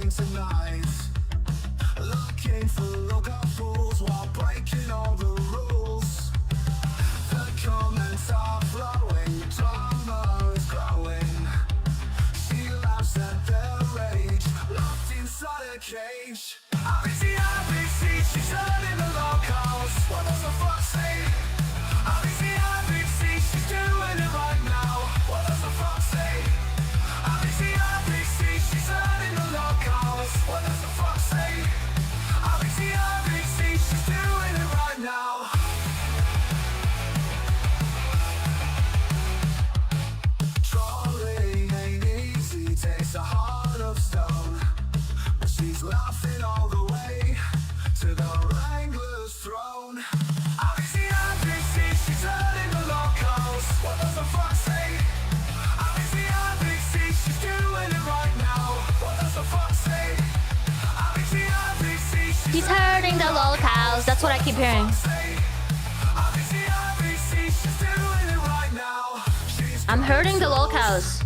hunting tonight, looking for lookout fools while breaking all the rules. The comments are flowing, drama is growing. She laughs at their rage, locked inside a cage. iVixey, she's turning the Lolcows. What does the fuck say? iVixey, she's doing it right now. What does the fuck say? iVixey, she's turning the Lolcows. What does the fuck say? iVixey, she's doing it right now. Trolling ain't easy, takes a heart of stone. But she's laughing all the way to the Wrangler's throne. iVixey, she's turning the Lolcows. What does the fuck say? iVixey, she's doing it right now. What does the fuck say? iVixey, He's hurting the Lolcows. That's what I keep hearing. I'm hurting the Lolcows.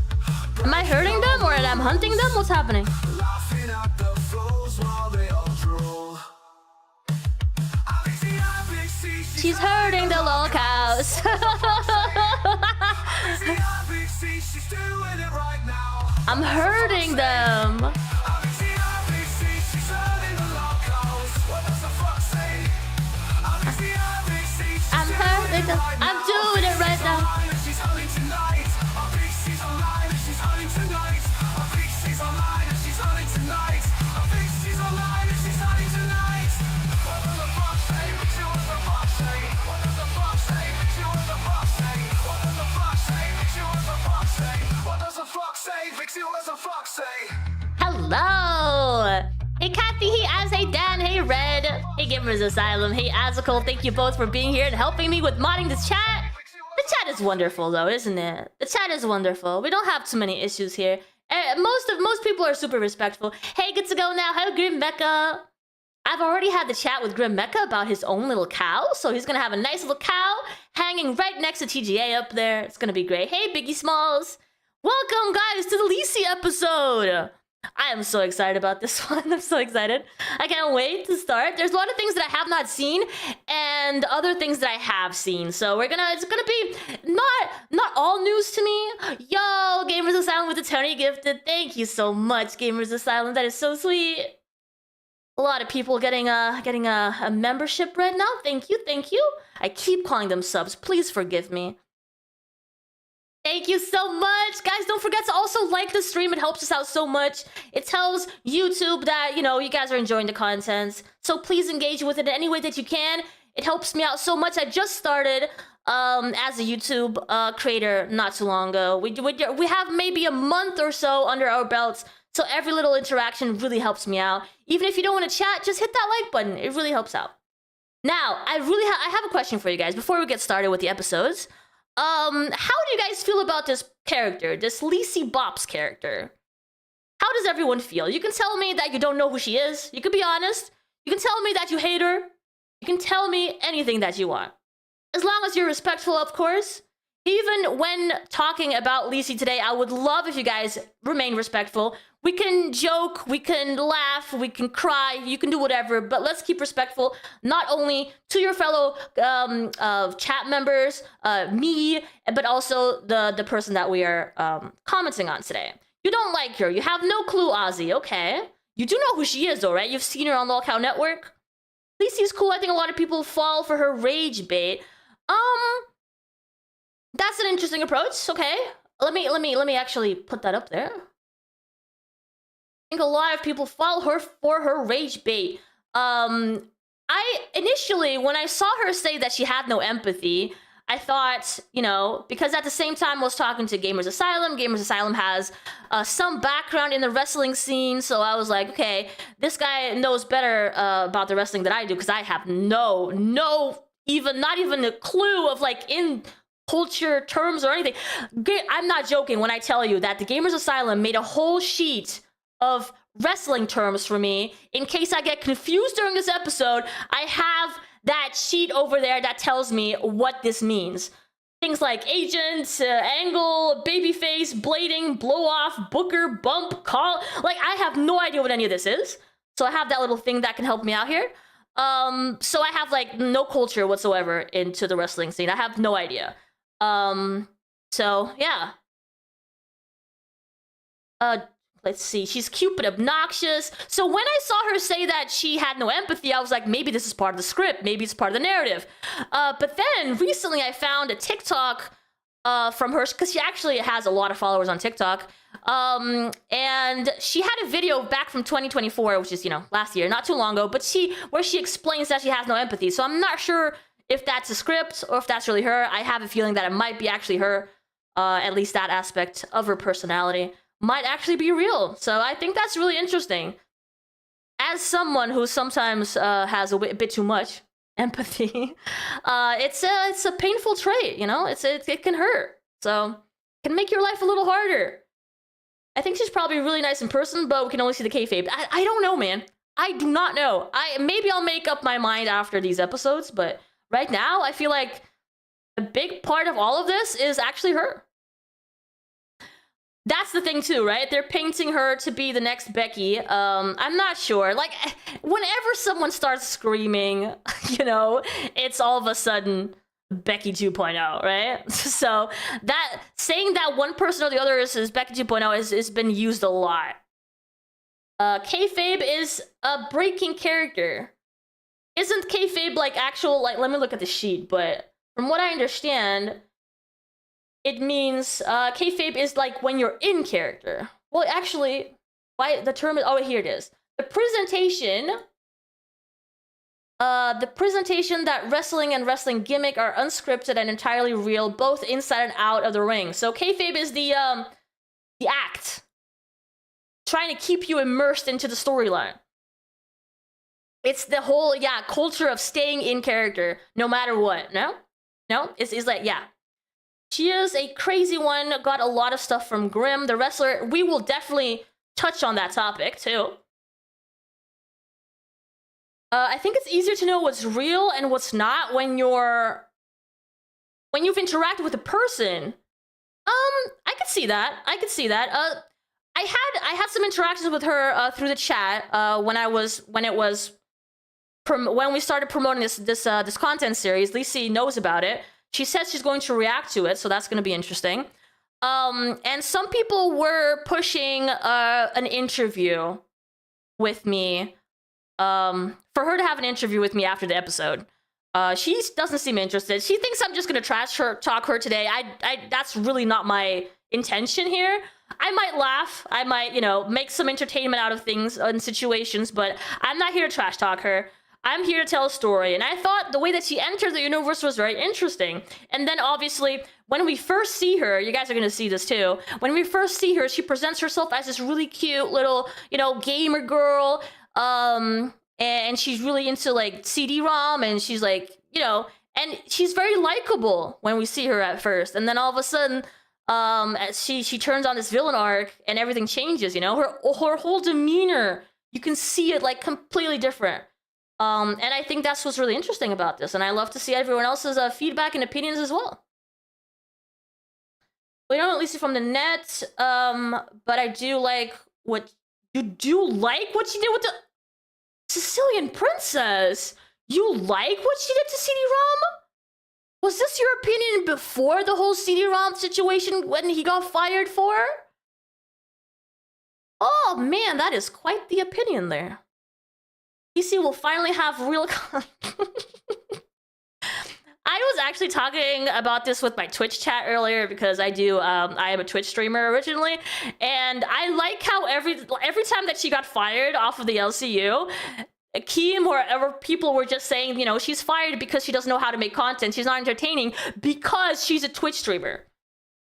Am I hurting them or am I hunting them? What's happening? Laughing at the fools while they all drool. She's hurting the Lolcows. She's doing it right now. I'm hurting them. She's turning the Lolcows. What does the fuck say? I'm hurting them. I'm doing it right now. She's hunting tonight. iVixey's online and she's hunting tonight. iVixey's online and she's hunting tonight. iVixey's online and she's hunting tonight. What does the fuck say? What does the fuck say? What does the fuck say? What does the fuck say? What does the fuck say? What does the fuck say? What does the fuck say? Vixie, what does the fuck say? Hello. Hey Kathy, hey Az, hey Dan, hey Red, hey Gamers Asylum, hey Azacle. Thank you both for being here and helping me with modding this chat. The chat is wonderful though, isn't it? The chat is wonderful. We don't have too many issues here. Most people are super respectful. Hey, good to go now. Hello, Grim Mecha. I've already had the chat with Grim Mecha about his own little cow, so he's gonna have a nice little cow hanging right next to TGA up there. It's gonna be great. Hey, Biggie Smalls. Welcome, guys, to the Lici episode. I am so excited about this one. I'm so excited. I can't wait to start. There's a lot of things that I have not seen and other things that I have seen. So it's gonna be not all news to me. Yo, Gamers Asylum with the Tony gifted. Thank you so much, Gamers Asylum. That is so sweet. A lot of people getting a membership right now. Thank you, thank you. I keep calling them subs. Please forgive me. Thank you so much. Guys, don't forget to also like the stream. It helps us out so much. It tells YouTube that, you know, you guys are enjoying the content. So please engage with it in any way that you can. It helps me out so much. I just started as a YouTube creator not too long ago. We have maybe a month or so under our belts. So every little interaction really helps me out. Even if you don't want to chat, just hit that like button. It really helps out. Now, I have a question for you guys before we get started with the episodes. How do you guys feel about this character, this Lici Bops character? How does everyone feel? You can tell me that you don't know who she is. You can be honest. You can tell me that you hate her. You can tell me anything that you want. As long as you're respectful, of course. Even when talking about Lici today, I would love if you guys remain respectful. We can joke, we can laugh, we can cry, you can do whatever, but let's keep respectful, not only to your fellow chat members, me, but also the person that we are commenting on today. You don't like her, you have no clue, Ozzy, okay? You do know who she is though, right? You've seen her on Lolcow Network. Lici's cool. I think a lot of people fall for her rage bait. That's an interesting approach. Okay, let me actually put that up there. I think a lot of people fall for her rage bait. I initially, when I saw her say that she had no empathy, I thought, you know, because at the same time I was talking to Gamers Asylum. Gamers Asylum has some background in the wrestling scene, so I was like, okay, this guy knows better about the wrestling than I do, because I have not even a clue of like in culture terms or anything. I'm not joking when I tell you that the Gamers Asylum made a whole sheet of wrestling terms for me. In case I get confused during this episode, I have that sheet over there that tells me what this means. things like agent, angle, babyface, blading, blow off, booker, bump, call. Like, I have no idea what any of this is. So I have that little thing that can help me out here. So I have like no culture whatsoever into the wrestling scene. I have no idea. So yeah. Let's see. She's cute but obnoxious. So when I saw her say that she had no empathy, I was like, maybe this is part of the script. Maybe it's part of the narrative. But then recently I found a TikTok from her, because she actually has a lot of followers on TikTok. And she had a video back from 2024, which is, you know, last year, not too long ago, but where she explains that she has no empathy. So I'm not sure if that's a script or if that's really her. I have a feeling that it might be actually her. At least that aspect of her personality might actually be real. So I think that's really interesting. As someone who sometimes has a bit too much empathy, it's a painful trait, you know? It can hurt. So it can make your life a little harder. I think she's probably really nice in person, but we can only see the kayfabe. I don't know, man. I do not know. Maybe I'll make up my mind after these episodes, but right now I feel like a big part of all of this is actually her. That's the thing too, right? They're painting her to be the next Becky. I'm not sure. Like, whenever someone starts screaming, you know, it's all of a sudden Becky 2.0, right? So that saying that one person or the other is Becky 2.0 has been used a lot. Kayfabe is a breaking character. Isn't kayfabe like actual, like, let me look at the sheet, but from what I understand, it means kayfabe is like when you're in character. Well, actually, why the term is, oh, here it is. The presentation that wrestling and wrestling gimmick are unscripted and entirely real, both inside and out of the ring. So kayfabe is the act, trying to keep you immersed into the storyline. It's the whole, yeah, culture of staying in character no matter what. No, it's like, yeah. She is a crazy one, got a lot of stuff from Grimm, the wrestler. We will definitely touch on that topic, too. I think it's easier to know what's real and what's not when you've interacted with a person. I could see that. I had some interactions with her through the chat when we started promoting this content series. Lici knows about it. She says she's going to react to it, so that's going to be interesting. And some people were pushing an interview with me, for her to have an interview with me after the episode. She doesn't seem interested. She thinks I'm just going to talk her today. That's really not my intention here. I might laugh. I might, you know, make some entertainment out of things and situations, but I'm not here to trash talk her. I'm here to tell a story, and I thought the way that she entered the universe was very interesting. And then, obviously, when we first see her, you guys are going to see this too, when we first see her, she presents herself as this really cute little, you know, gamer girl, and she's really into, like, CD ROM, and she's, like, you know, and she's very likable when we see her at first, and then all of a sudden, she turns on this villain arc, and everything changes, you know, her whole demeanor, you can see it, like, completely different. And I think that's what's really interesting about this, and I love to see everyone else's feedback and opinions as well. We don't at least from the net, but I do like what you do. Like what she did with the Sicilian princess. You like what she did to CD-ROM? Was this your opinion before the whole CD-ROM situation when he got fired for? Oh man, that is quite the opinion there. DC will finally have real I was actually talking about this with my Twitch chat earlier because I am a Twitch streamer originally, and I like how every time that she got fired off of the LCU, Keem or ever people were just saying, you know, she's fired because she doesn't know how to make content, she's not entertaining because she's a Twitch streamer.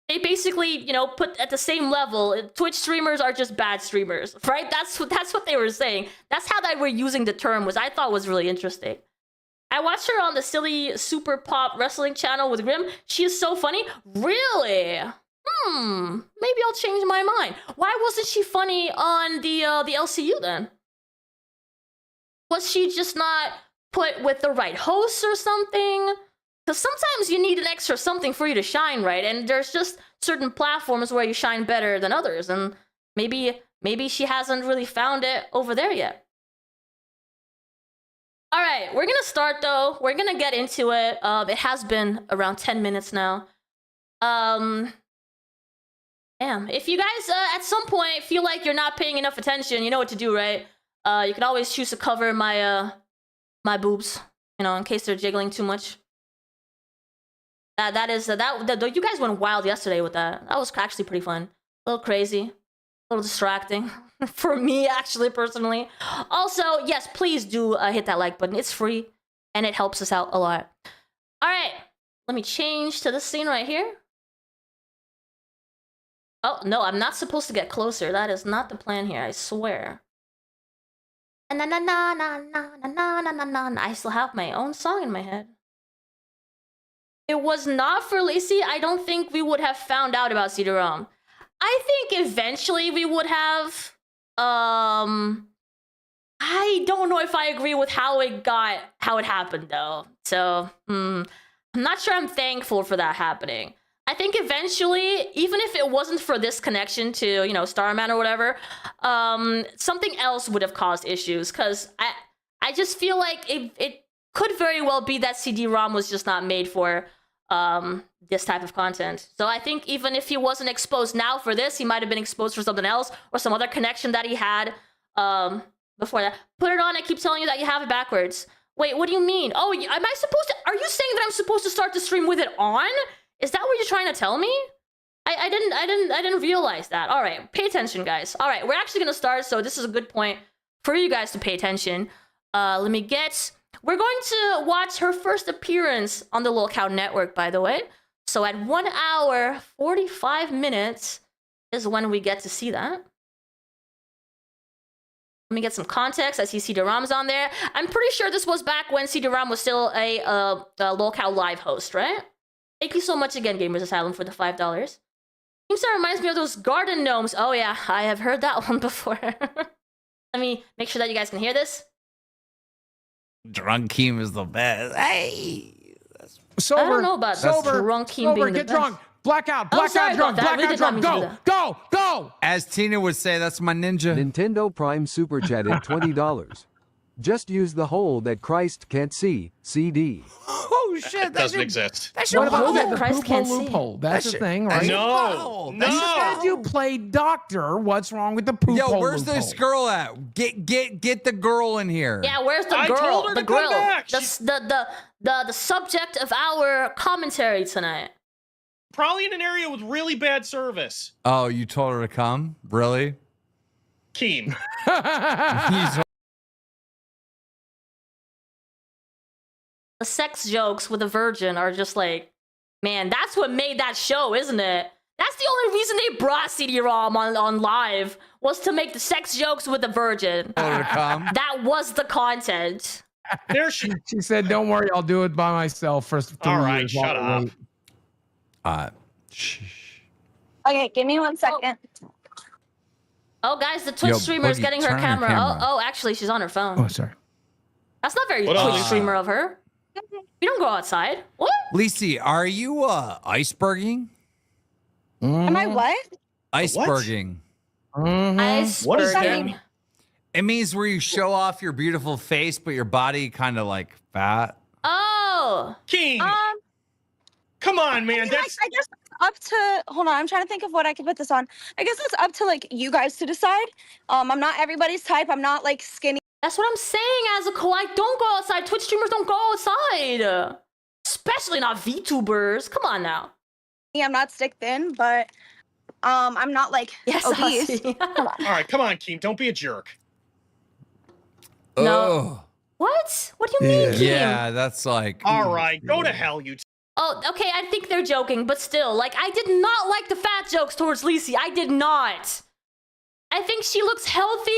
They basically, you know, put at the same level, Twitch streamers are just bad streamers, right? That's what they were saying. That's how they were using the term, which I thought was really interesting. I watched her on the silly super pop wrestling channel with Grimm. She is so funny. Really? Maybe I'll change my mind. Why wasn't she funny on the LCU then? Was she just not put with the right hosts or something? Because sometimes you need an extra something for you to shine, right? And there's just certain platforms where you shine better than others, and maybe she hasn't really found it over there yet. All right, we're gonna start though. We're gonna get into it. It has been around 10 minutes now. Damn, if you guys at some point feel like you're not paying enough attention, you know what to do, right? You can always choose to cover my my boobs, you know, in case they're jiggling too much. You guys went wild yesterday with that. That was actually pretty fun. A little crazy, a little distracting for me, actually, personally. Also, yes, please do hit that like button. It's free and it helps us out a lot. All right, let me change to this scene right here. Oh no, I'm not supposed to get closer. That is not the plan here, I swear. Na na na na na na na na na. I still have my own song in my head. It was not for Lici, I don't think we would have found out about CD ROM. I think eventually we would have. I don't know if I agree with how it happened though. So I'm not sure I'm thankful for that happening. I think eventually, even if it wasn't for this connection to, you know, Starman or whatever, something else would have caused issues. Cause I just feel like it could very well be that CD ROM was just not made for this type of content. So I think even if he wasn't exposed now for this, he might have been exposed for something else or some other connection that he had before that. Put it on, I keep telling you that you have it backwards. Wait, what do you mean? Oh, am I supposed to, are you saying that I'm supposed to start the stream with it on? Is that what you're trying to tell me? I didn't realize that. All right, pay attention, guys. All right, we're actually gonna start, so this is a good point for you guys to pay attention. We're going to watch her first appearance on the Lolcow network, by the way. So at 1 hour, 45 minutes is when we get to see that. Let me get some context. I see CD ROM's on there. I'm pretty sure this was back when CD ROM was still a Lolcow live host, right? Thank you so much again, Gamers Asylum, for the $5. Seems that reminds me of those garden gnomes. Oh yeah, I have heard that one before. Let me make sure that you guys can hear this. Drunk Keem is the best. Hey, sober. I don't know about sober. Drunk Keem being the get best. drunk. Blackout. Oh, sorry Blackout drunk. about that. We Blackout did not drunk. mean to do Go. that. Go. Go. as Tina would say, that's my ninja. Nintendo Prime Super Chatted $20. Just use the hole that Christ can't see. CD. Oh shit, It doesn't exist. That's What your about hole that? that The Christ can't see? loophole. That's the shit- thing, right? No, That's You no. said you played doctor. What's wrong with the poop Yo, hole where's loophole? this girl at? Get the girl in here. Yeah, where's the I girl? told her The to come grill. back. The subject of our commentary tonight. Probably in an area with really bad service. Oh, you told her to come? Really? Keem. You The sex jokes with a virgin are just like, man, that's what made that show, isn't it? That's the only reason they brought CD ROM on live, was to make the sex jokes with the virgin. told her to come? That was the content. There she. She said, "Don't worry, I'll do it by myself for 3 All right, years." while shut I up. wait." Shh. Okay, give me 1 second. Oh, guys, the Twitch Yo, streamer is Boogie, getting her turn on your camera. camera. Oh, actually, she's on her phone. Oh, sorry. That's not very What Twitch else? streamer of her. You don't go outside. What? Lici, are you iceberging? Am I what? Iceberging. What does that Iceberging. mean? It means where you show off your beautiful face, but your body kind of like fat. Oh. Keem. Come on, man. I mean, That's I guess it's up to. Hold on, I'm trying to think of what I could put this on. I guess it's up to like you guys to decide. I'm not everybody's type. I'm not like skinny. That's what I'm saying, Azuko. I don't go outside. Twitch streamers don't go outside. Especially not VTubers. Come on now. I'm not stick thin, but I'm not like Yes, obese. Ozzy. Hold on. all right. Come on, Keem. Don't be a jerk. No. Oh. What? What do you mean, Keem? Yeah, that's like. All right. Go to hell, you. Oh, okay, I think they're joking, but still, like, I did not like the fat jokes towards Lici. I did not. I think she looks healthy.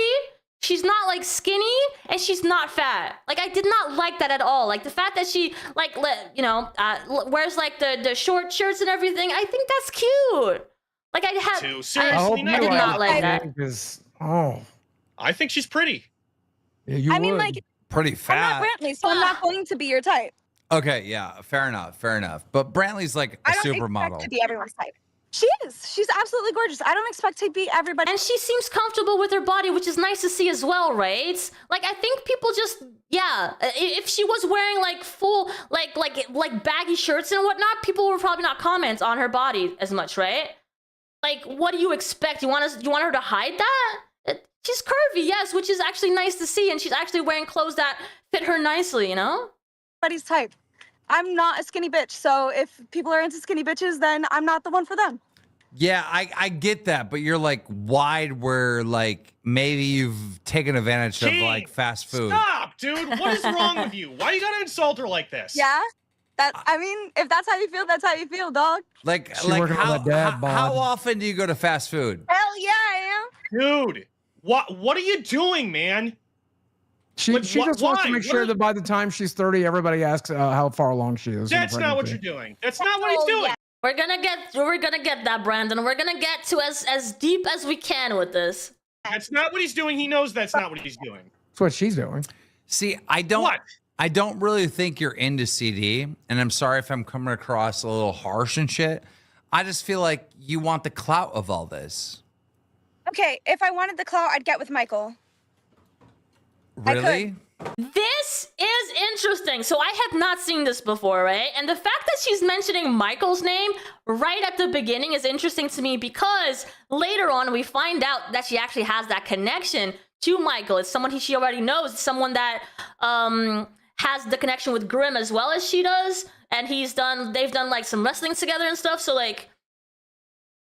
She's not, like, skinny, and she's not fat. Like, I did not like that at all. Like, the fact that she, like, wears, like, the short shirts and everything, I think that's cute. Like, I had... Too I seriously hope now. I did you not like that. Because I think she's pretty. yeah, you I mean, would. like Pretty I'm fat. not Brantley, so I'm not going to be your type. Okay, yeah, fair enough. But Brantley's like a I don't supermodel. expect to be everyone's type. She is. She's absolutely gorgeous. I don't expect to be everybody. And she seems comfortable with her body, which is nice to see as well, right? Like, I think people just, yeah. If she was wearing like full, like baggy shirts and whatnot, people would probably not comment on her body as much, right? Like, what do you expect? You want her to hide that? She's curvy, yes, which is actually nice to see, and she's actually wearing clothes that fit her nicely, you know? Everybody's type. I'm not a skinny bitch, so if people are into skinny bitches, then I'm not the one for them. Yeah, I get that, but you're like wide where like maybe you've taken advantage of Gee, like fast food. Stop, dude. What is wrong with you? Why you gotta insult her like this? Yeah? I mean, if that's how you feel, that's how you feel, dog. Like She working on that dad bod. how often do you go to fast food? Hell yeah, I am. Dude, what are you doing, man? She But just wants why? to make sure that by the time she's 30, everybody asks how far along she is. in That's not what you're pregnancy. doing. That's not what he's doing. yeah. We're gonna get that, Brandon. We're gonna get to as deep as we can with this. That's not what he's doing. He knows that's not what he's doing. That's what she's doing. See, I don't What? I don't really think you're into CD, and I'm sorry if I'm coming across a little harsh and shit. I just feel like you want the clout of all this. Okay, if I wanted the clout, I'd get with Michael. I could. Really? This is interesting. So I have not seen this before, right? And the fact that she's mentioning Michael's name right at the beginning is interesting to me because later on we find out that she actually has that connection to Michael. It's someone she already knows. It's someone that has the connection with Grimm as well as she does. And they've done like some wrestling together and stuff. So like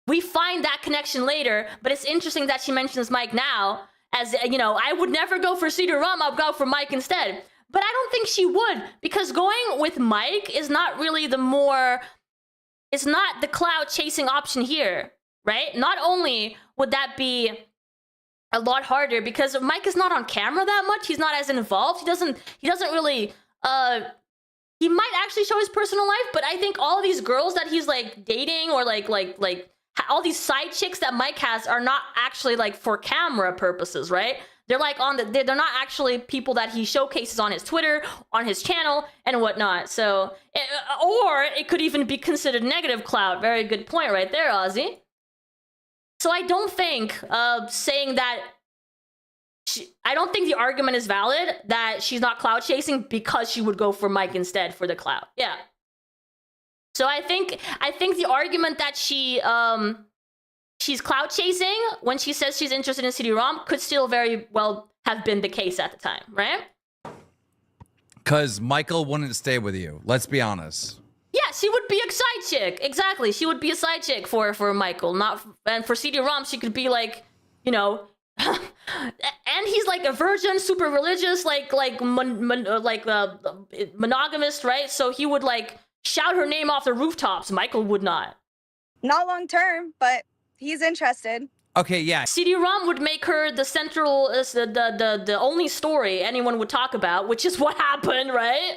we find that connection later, but it's interesting that she mentions Mike now. As you know, I would never go for CD ROM, I'd go for Mike instead. But I don't think she would, because going with Mike is not really it's not the cloud chasing option here, right? Not only would that be a lot harder because Mike is not on camera that much, he's not as involved, he doesn't really he might actually show his personal life, but I think all these girls that he's like dating or like all these side chicks that Mike has are not actually like for camera purposes, right? They're like they're not actually people that he showcases on his Twitter, on his channel, and whatnot. So, or it could even be considered negative clout. Very good point right there, Ozzy. So I don't think saying that I don't think the argument is valid that she's not clout chasing because she would go for Mike instead for the clout. Yeah. So I think the argument that she's clout chasing when she says she's interested in CD ROM could still very well have been the case at the time, right? Because Michael wouldn't stay with you. Let's be honest. Yeah, she would be a side chick. Exactly, she would be a side chick for Michael. And for CD ROM, she could be like, you know, and he's like a virgin, super religious, monogamous, right? So he would like shout her name off the rooftops. Michael would not. Not long term, but he's interested. Okay, yeah. CD ROM would make her the central, the only story anyone would talk about, which is what happened, right?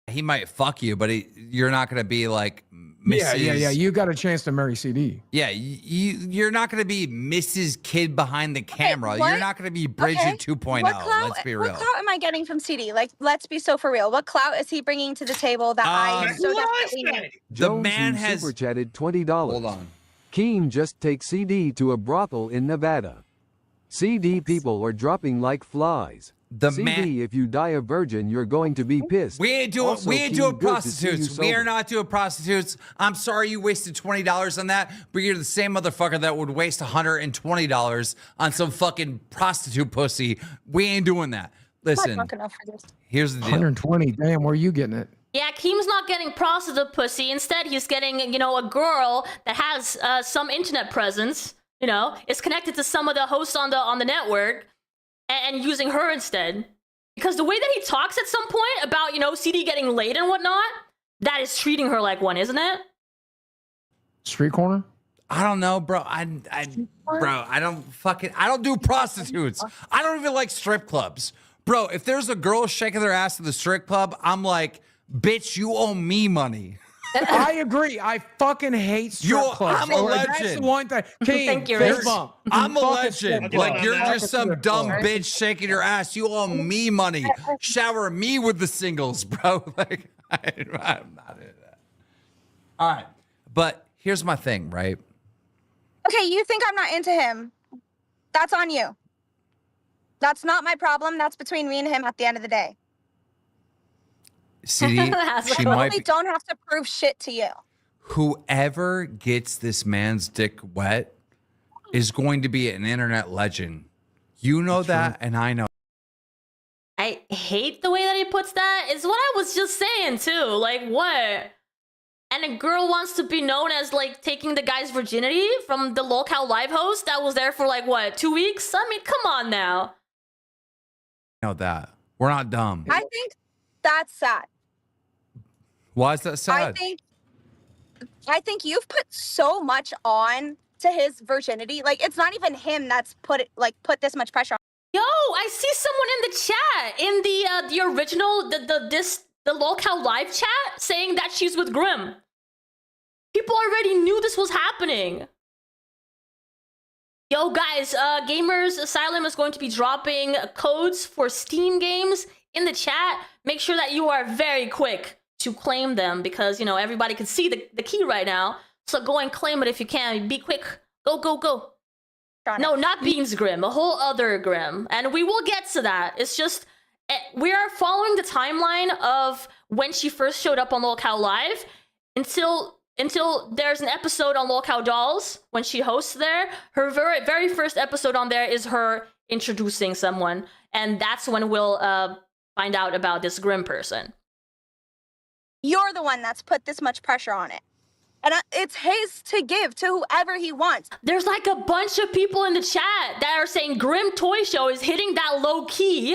He might fuck you, but you're not going to be like Mrs. Yeah. You got a chance to marry CD. Yeah, you're not going to be Mrs. Kid behind the camera. what? You're not going to be Bridget 2.0. Let's be real. What clout am I getting from CD? Like, let's be so for real. What clout is he bringing to the table that I so desperately need? The Jones, man who has... super chatted $20. Hold on. Keen just take CD to a brothel in Nevada. CD people are dropping like flies. The CD, man... if you die a virgin, you're going to be pissed. We ain't doing Also, Keen, doing good to see you prostitutes. We are sober. not doing prostitutes. I'm sorry you wasted $20 on that, but you're the same motherfucker that would waste $120 on some fucking prostitute pussy. We ain't doing that. I'm Listen, not drunk enough for this. here's the deal. 120. Damn, where are you getting it? Yeah, Keem's not getting prostitute pussy. Instead, he's getting, you know, a girl that has some internet presence, you know, is connected to some of the hosts on the network and using her instead. Because the way that he talks at some point about, you know, CD getting laid and whatnot, that is treating her like one, isn't it? Street corner? I don't know, bro. I don't do prostitutes. I don't even like strip clubs. Bro, if there's a girl shaking their ass at the strip club, I'm like, bitch, you owe me money. I agree. I fucking hate strip clubs. I'm a That's legend. the one thing. King, Thank you, fist Rich. bump. I'm a Fucking legend. strip club. Like, you're Fucking just some strip dumb club. bitch shaking your ass. You owe me money. Shower me with the singles, bro. Like, I'm not into that. All right. But here's my thing, right? Okay, you think I'm not into him. That's on you. That's not my problem. That's between me and him at the end of the day. CD, she I might really be, don't have to prove shit to you. whoever gets this man's dick wet is going to be an internet legend. You know that, and I know. I hate the way that he puts that. It's what I was just saying too. Like, what? And a girl wants to be known as like taking the guy's virginity from the Lolcow live host that was there for like what, 2 weeks? I mean, come on now. Know that. We're not dumb. I think that's sad. Why is that sad? I think you've put so much on to his virginity. Like, it's not even him that's put this much pressure on. Yo, I see someone in the chat in the original the Lolcow live chat saying that she's with Grim. People already knew this was happening. Yo, guys, Gamers Asylum is going to be dropping codes for Steam games in the chat. Make sure that you are very quick to claim them because, you know, everybody can see the key right now. So go and claim it if you can. Be quick. Go, go, go. No, not Beans Grim, a whole other Grim. And we will get to that. It's just, we are following the timeline of when she first showed up on Lolcow Live until there's an episode on Lolcow Dolls when she hosts there. Her very first episode on there is her introducing someone. And that's when we'll find out about this Grim person. You're the one that's put this much pressure on it. And it's his to give to whoever he wants. There's like a bunch of people in the chat that are saying Grim Toy Show is hitting that low key,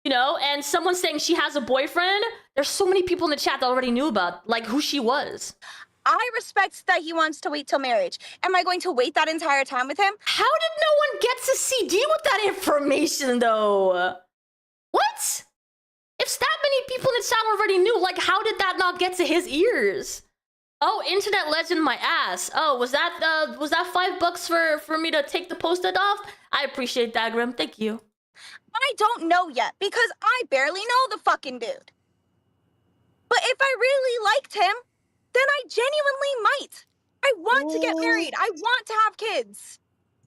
you know, and someone's saying she has a boyfriend. There's so many people in the chat that already knew about, like, who she was. I respect that he wants to wait till marriage. Am I going to wait that entire time with him? How did no one get to CD with that information, though? What? If that many people in the chat already knew, like, how did that not get to his ears? Oh, internet legend, my ass. Oh, was that $5 for me to take the post-it off? I appreciate that, Grim. Thank you. I don't know yet because I barely know the fucking dude. But if I really liked him, then I genuinely might. I want to get married. I want to have kids.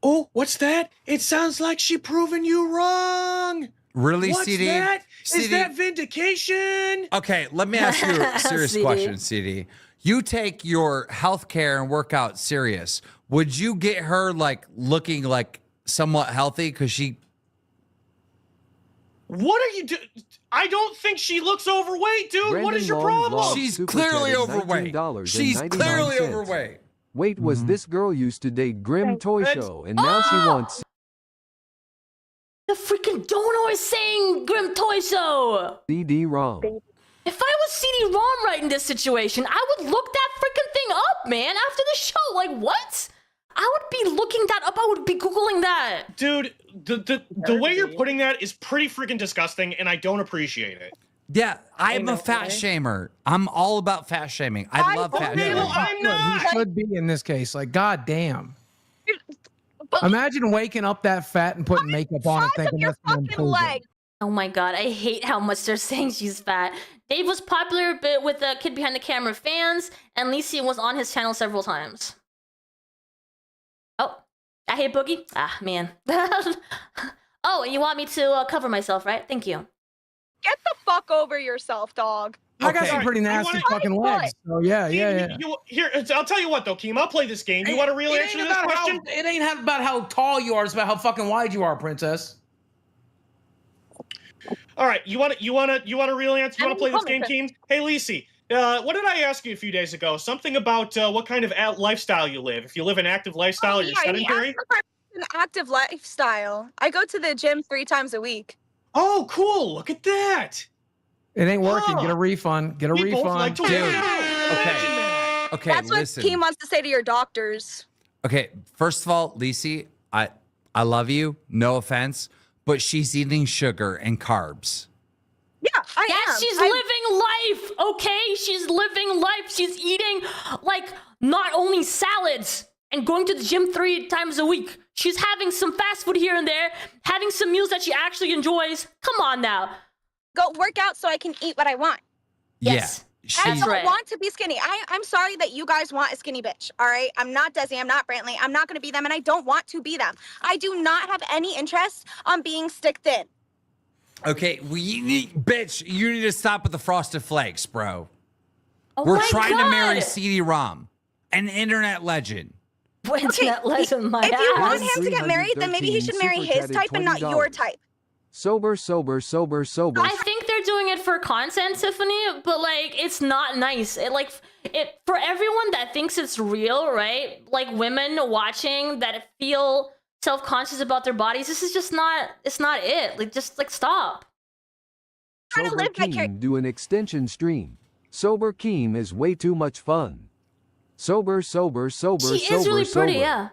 Oh, what's that? It sounds like she proven you wrong. Really, What's CD? that? CD? Is that vindication? Okay, let me ask you a serious CD. question, CD. You take your healthcare and workout serious. Would you get her like looking like somewhat healthy? Because she. What are you doing? I don't think she looks overweight, dude. Brandon What is your Long problem? loves She's Super clearly Chat at overweight. $19.99. She's clearly overweight. Wait, was this girl used to date Grim Toy That's- Show, and now she wants The freaking Dono is saying Grim Toy Show. CD ROM? If I was CD-ROM right in this situation, I would look that freaking thing up, man, after the show. Like, what? I would be looking that up. I would be Googling that. Dude, the way you're putting that is pretty freaking disgusting, and I don't appreciate it. Yeah, I'm a fat shamer. I'm all about fat shaming. I love fat okay, shaming. well, I'm not. He should be in this case. Like, god damn. Imagine waking up that fat and putting makeup on and Size of thinking your that's gonna fucking improve leg. it. Oh my god, I hate how much they're saying she's fat. Dave was popular a bit with the Kid Behind the Camera fans, and Lici was on his channel several times. Oh, I hate Boogie? Ah, man. Oh, and you want me to cover myself, right? Thank you. Get the fuck over yourself, dog. I got Okay. some pretty You nasty wanna- fucking legs. So yeah. Here, I'll tell you what, though, Keem. I'll play this game. You want a real It answer to ain't this about question? it ain't about how tall you are. It's about how fucking wide you are, princess. All right, you want a real answer? You want to play this game, comment Keem? Hey, Lici, what did I ask you a few days ago? Something about what kind of lifestyle you live. If you live an active lifestyle or you're sedentary. An active lifestyle. I go to the gym 3 times a week. Oh, cool! Look at that. It ain't working. Oh. Get a refund. Get a We both refund. like to Dude, work out. Imagine that. Okay, That's what listen. Keem wants to say to your doctors. Okay, first of all, Lici, I love you. No offense, but she's eating sugar and carbs. Yeah, I Yeah, am. she's I'm- living life, okay? She's living life. She's eating, like, not only salads and going to the gym 3 times a week. She's having some fast food here and there, having some meals that she actually enjoys. Come on now. Go work out so I can eat what I want. Yes. I don't right. want to be skinny. I'm sorry that you guys want a skinny bitch, all right? I'm not Desi, I'm not Brantley, I'm not going to be them, and I don't want to be them. I do not have any interest on being stick thin. Okay, bitch, you need to stop with the frosted flakes, bro. Oh We're my trying to marry God. CD ROM, an internet legend. Internet legend, my If you ass. want him to get married, then maybe he should marry Super his chatted type and not your $20. type. Sober, sober, sober, sober. I think they're doing it for content, Tiffany, but like it's not nice. It for everyone that thinks it's real, right? Like women watching that feel self-conscious about their bodies. This is just not. It's not it. Like just like stop. Trying to Sober live vicariously. Keem do an extension stream. Sober Keem is way too much fun. Sober, sober, sober, She sober, is really sober. pretty, yeah.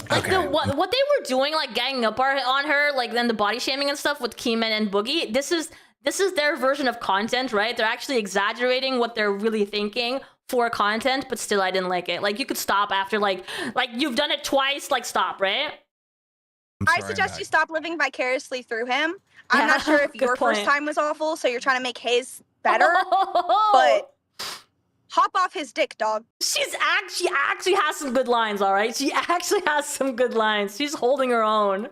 Like Okay. what they were doing, like ganging up on her, like then the body shaming and stuff with Keeman and Boogie. This is their version of content, right? They're actually exaggerating what they're really thinking for content, but still, I didn't like it. Like you could stop after like you've done it twice. Like stop, right? I suggest you stop living vicariously through him. I'm not sure if good your first point. time was awful, so you're trying to make his better, but hop off his dick, dog. She actually has some good lines, all right? She actually has some good lines. She's holding her own.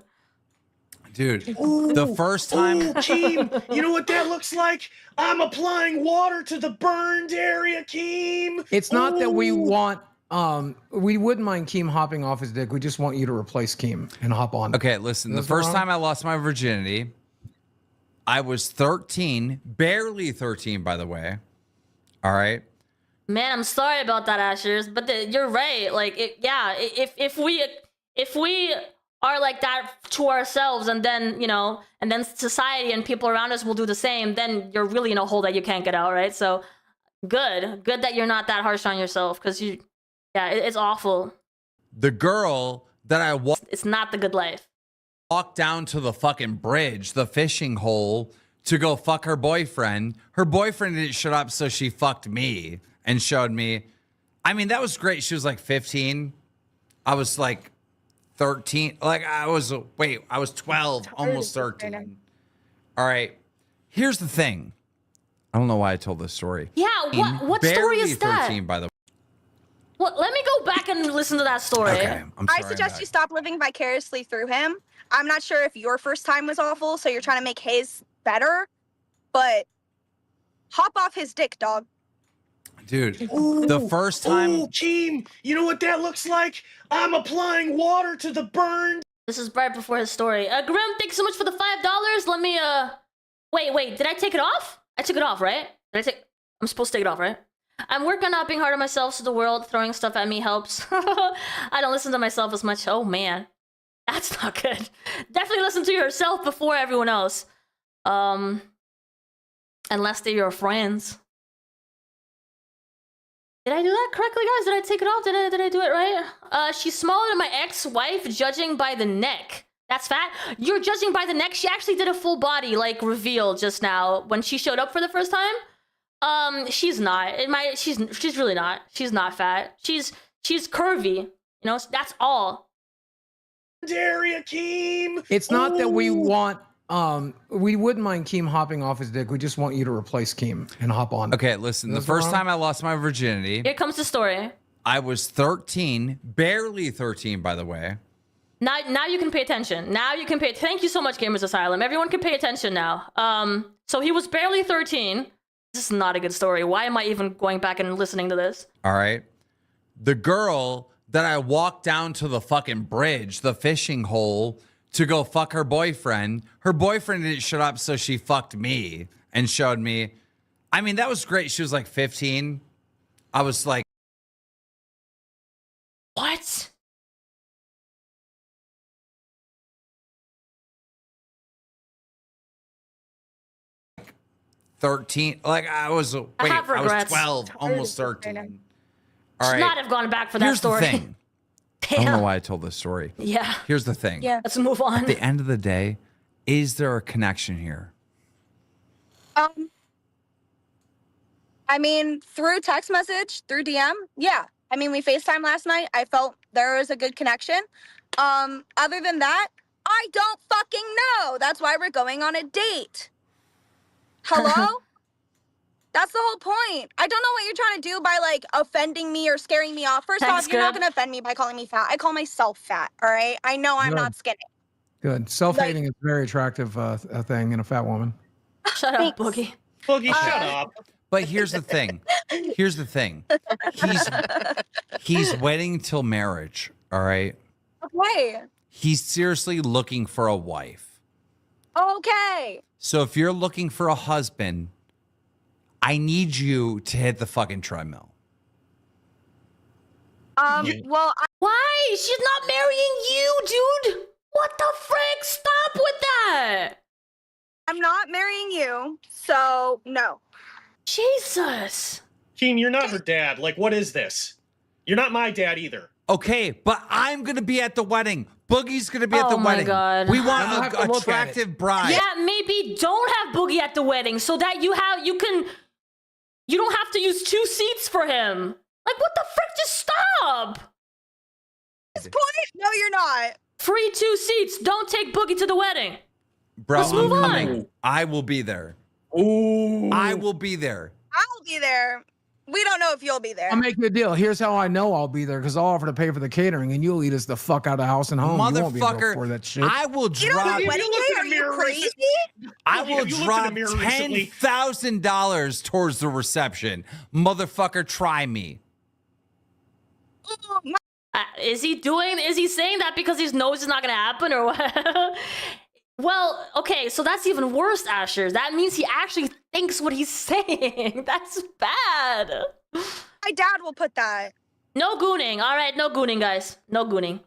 Dude, the first time. Ooh, Keem, you know what that looks like? I'm applying water to the burned area, Keem. It's not that we Ooh. want. We wouldn't mind Keem hopping off his dick. We just want you to replace Keem and hop on. Okay, listen, the That's first wrong. time I lost my virginity, I was 13, barely 13, by the way. All right. Man, I'm sorry about that, Ashers, but you're right. Like, if we are like that to ourselves, and then and then society and people around us will do the same, then you're really in a hole that you can't get out, right? So, good that you're not that harsh on yourself, because it's awful. The girl that I It's not the good life. walked down to the fucking bridge, the fishing hole, to go fuck her boyfriend. Her boyfriend didn't shut up, so she fucked me and showed me. I mean, that was great. She was like 15. I was like 13. I was 12, almost 13. All right. Here's the thing. I don't know why I told this story. Yeah, what story is that? 13, by the way. Well, let me go back and listen to that story. Okay, I'm sorry. I suggest you stop living vicariously through him. I'm not sure if your first time was awful, so you're trying to make his better, but hop off his dick, dog. Dude, Ooh, the first time. Ooh, Keem, you know what that looks like? I'm applying water to the burned. This is right before his story. Grim, thanks so much for the $5. Let me, Wait, did I take it off? I took it off, right? I'm supposed to take it off, right? I'm working on not being hard on myself, so the world throwing stuff at me helps. I don't listen to myself as much. Oh, man. That's not good. Definitely listen to yourself before everyone else. Unless they're your friends. Did I do that correctly, guys? Did I take it off? Did I do it right? She's smaller than my ex-wife, judging by the neck. That's fat? You're judging by the neck? She actually did a full body, like, reveal just now when she showed up for the first time. She's not. She's really not. She's not fat. She's curvy. You know, that's all. Area, Keem. It's not that we Ooh. want. We wouldn't mind Keem hopping off his dick. We just want you to replace Keem and hop on. Okay, listen, the That's first wrong. time I lost my virginity, Here comes the story. I was 13, barely 13, by the way. Now you can pay attention. Thank you so much, Gamers Asylum. Everyone can pay attention now. So he was barely 13. This is not a good story. Why am I even going back and listening to this? All right. The girl that I walked down to the fucking bridge, the fishing hole, to go fuck her boyfriend didn't shut up, so she fucked me and showed me. I mean, that was great. She was like 15. I was like, What? "13." I was 12, almost 13. All Should right. not have gone back for that Here's story. the thing. I don't know Damn. why I told this story. Yeah. Here's the thing. Yeah. Let's move on. At the end of the day, is there a connection here? I mean, through text message, through DM, yeah. I mean, we FaceTime last night. I felt there was a good connection. Other than that, I don't fucking know. That's why we're going on a date. Hello? That's the whole point. I don't know what you're trying to do by like offending me or scaring me off. First Thanks, off, you're not Gab. gonna offend me by calling me fat. I call myself fat, all right? I know I'm Good. not skinny. Good. Self-hating is a very attractive a thing in a fat woman. Shut up, Thanks. Boogie. Boogie, shut up. But here's the thing. Here's the thing. He's waiting till marriage. All right. Okay. He's seriously looking for a wife. Okay. So if you're looking for a husband, I need you to hit the fucking treadmill. Well, Why? She's not marrying you, dude. What the frick? Stop with that. I'm not marrying you, so no. Jesus. Keen, you're not her dad. Like, what is this? You're not my dad either. Okay, but I'm going to be at the wedding. Boogie's going to be at the Oh my wedding. God. We I'm want gonna have to an look at attractive bride. Yeah, maybe don't have Boogie at the wedding so that you don't have to use 2 seats for him. Like, what the frick? Just stop. At this point, no, you're not. Free 2 seats. Don't take Boogie to the wedding. Bro, Let's move I'm on. coming. I will be there. Ooh. I will be there. I'll be there. We don't know if you'll be there. I'll make you a deal. Here's how I know I'll be there, because I'll offer to pay for the catering, and you'll eat us the fuck out of the house and home. You won't be able to afford that shit. Motherfucker, I will You don't drop. have wedding looked day? in Are the you mirror crazy? I Have will you looked in the drop mirror recently? $10,000 towards the reception. Motherfucker, try me. Oh, my- Is he saying that because he knows it's not gonna happen or what? Well, okay, so that's even worse, Asher. That means he actually thinks what he's saying. That's bad. my dad will put that. No gooning. All right, no gooning, guys. No gooning.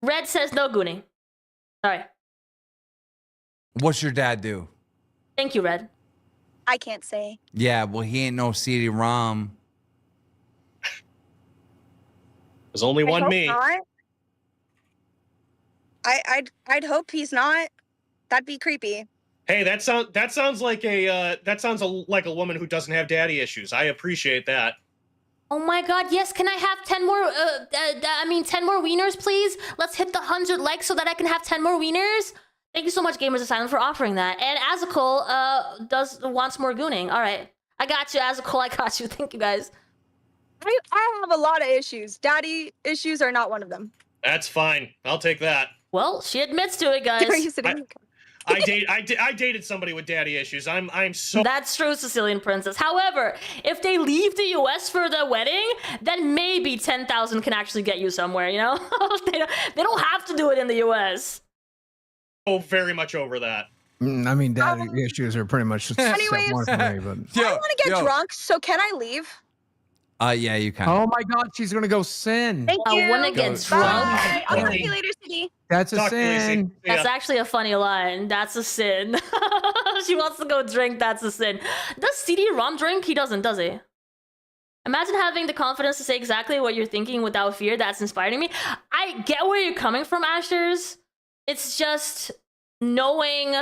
Red says no gooning. Sorry. What's your dad do? Thank you, Red. I can't say. Yeah, well, he ain't no CD ROM. There's only I one hope me. not. I'd hope he's not. That'd be creepy. Hey, that sounds like like a woman who doesn't have daddy issues. I appreciate that. Oh my god, yes, can I have 10 more, 10 more wieners, please? Let's hit the 100 likes so that I can have 10 more wieners. Thank you so much, Gamers Asylum, for offering that. And Azikol, wants more gooning. All right. I got you, Azikol, I got you. Thank you, guys. I have a lot of issues. Daddy issues are not one of them. That's fine. I'll take that. Well, she admits to it, guys. Are you sitting? I dated somebody with daddy issues. I'm so That's true, Sicilian Princess. However, if they leave the US for the wedding, then maybe 10,000 can actually get you somewhere, you know? they don't have to do it in the US. very much over that. I mean, daddy issues are pretty much just Anyways. one for me, but. I want to get drunk, so can I leave? Yeah, you can. Oh my God, she's gonna go sin. Thank you. I want to get drunk. Bye. I'll talk to you later, City. That's a Talk to you, Lici. sin. See ya. That's actually a funny line. That's a sin. She wants to go drink. That's a sin. Does CD ROM drink? He doesn't, does he? Imagine having the confidence to say exactly what you're thinking without fear. That's inspiring me. I get where you're coming from, Ashers. It's just knowing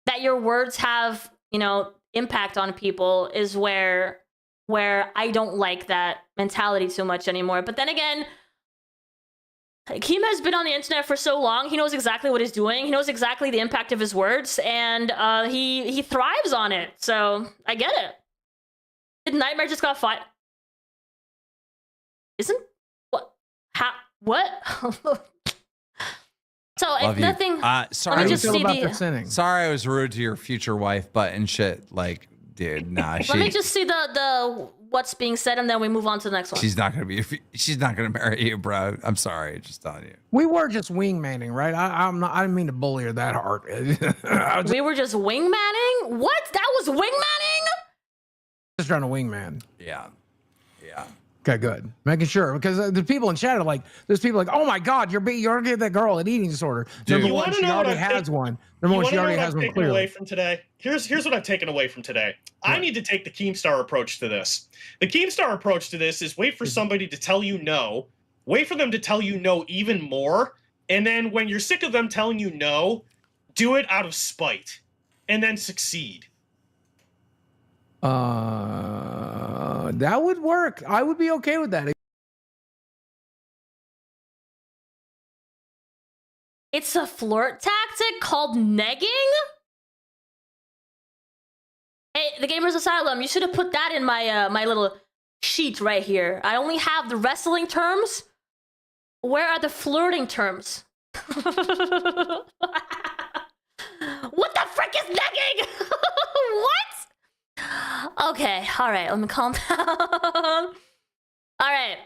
that your words have, impact on people is where I don't like that mentality too much anymore. But then again, Keem has been on the internet for so long. He knows exactly what he's doing. He knows exactly the impact of his words, and he thrives on it. So I get it. Did Nightmare just got fired? Isn't what? How? What? So Love if you. nothing, Sorry, How me do you just feel see about the- the sinning? sorry I was rude to your future wife, but and shit, like, dude, nah, let me just see the what's being said, and then we move on to the next one. she's not gonna marry you, bro. I'm sorry, just telling you. We were just wingmanning, right? I didn't mean to bully her that hard. I was We were just wingmanning? What? That was wingmanning? just trying to wingman. Yeah. Okay, good. Making sure, because the people in chat are like, there's people like, oh my God, you're gonna give that girl an eating disorder. Dude. Number You one, wanna she know what already I've has taken- one. Number one, she already has one taken away clearly. from today? Here's what I've taken away from today. I need to take the Keemstar approach to this. The Keemstar approach to this is wait for somebody to tell you no, wait for them to tell you no even more, and then when you're sick of them telling you no, do it out of spite, and then succeed. That would work. I would be okay with that. It's a flirt tactic called negging? Hey, the Gamers Asylum, you should have put that in my my little sheet right here. I only have the wrestling terms. Where are the flirting terms? What the frick is negging? What? Okay, all right, let me calm down. All right.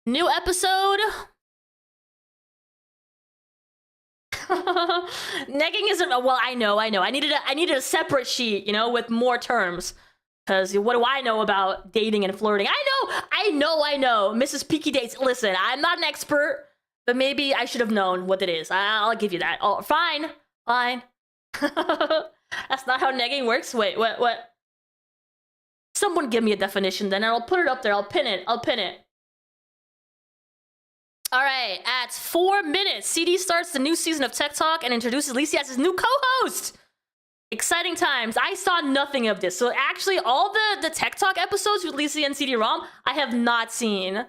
New episode. Negging isn't, well, I know. I needed a separate sheet, you know, with more terms. Because what do I know about dating and flirting? I know. Mrs. Peaky Dates. Listen, I'm not an expert, but maybe I should have known what it is. I'll give you that. Oh, fine. That's not how negging works. Wait, what? Someone give me a definition, then I'll put it up there. I'll pin it. All right, at 4 minutes, CD starts the new season of Tech Talk and introduces Lici as his new co-host. Exciting times. I saw nothing of this. So actually, all the Tech Talk episodes with Lici and CD ROM, I have not seen.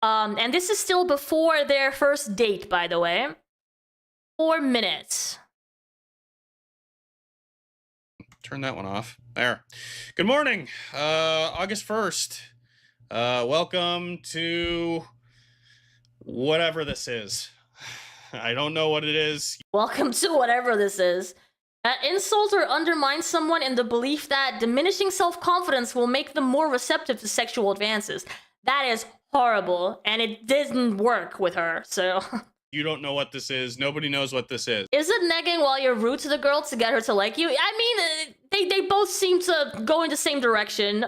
And this is still before their first date, by the way. 4 minutes. Turn that one off. There. Good morning. August 1st. Welcome to whatever this is. I don't know what it is. Welcome to whatever this is. Insult or undermine someone in the belief that diminishing self-confidence will make them more receptive to sexual advances. That is horrible, and it didn't work with her, so... You don't know what this is. Nobody knows what this is. Is it negging while you're rude to the girl to get her to like you? I mean, they both seem to go in the same direction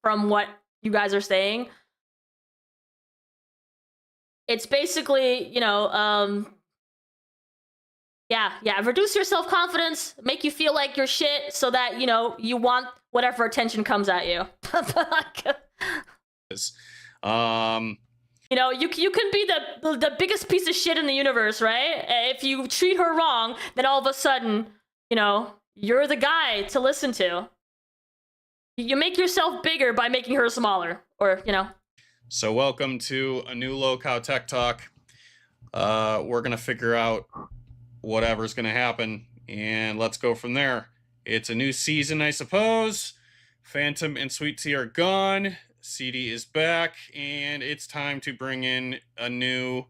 from what you guys are saying. It's basically, you know, yeah, reduce your self-confidence, make you feel like you're shit so that, you know, you want whatever attention comes at you. You know, you can be the biggest piece of shit in the universe, right? If you treat her wrong, then all of a sudden, you know, you're the guy to listen to. You make yourself bigger by making her smaller, or, you know. So welcome to a new Lolcow Tech Talk. We're going to figure out whatever's going to happen, and let's go from there. It's a new season, I suppose. Phantom and Sweet Tea are gone. CD is back, and it's time to bring in a new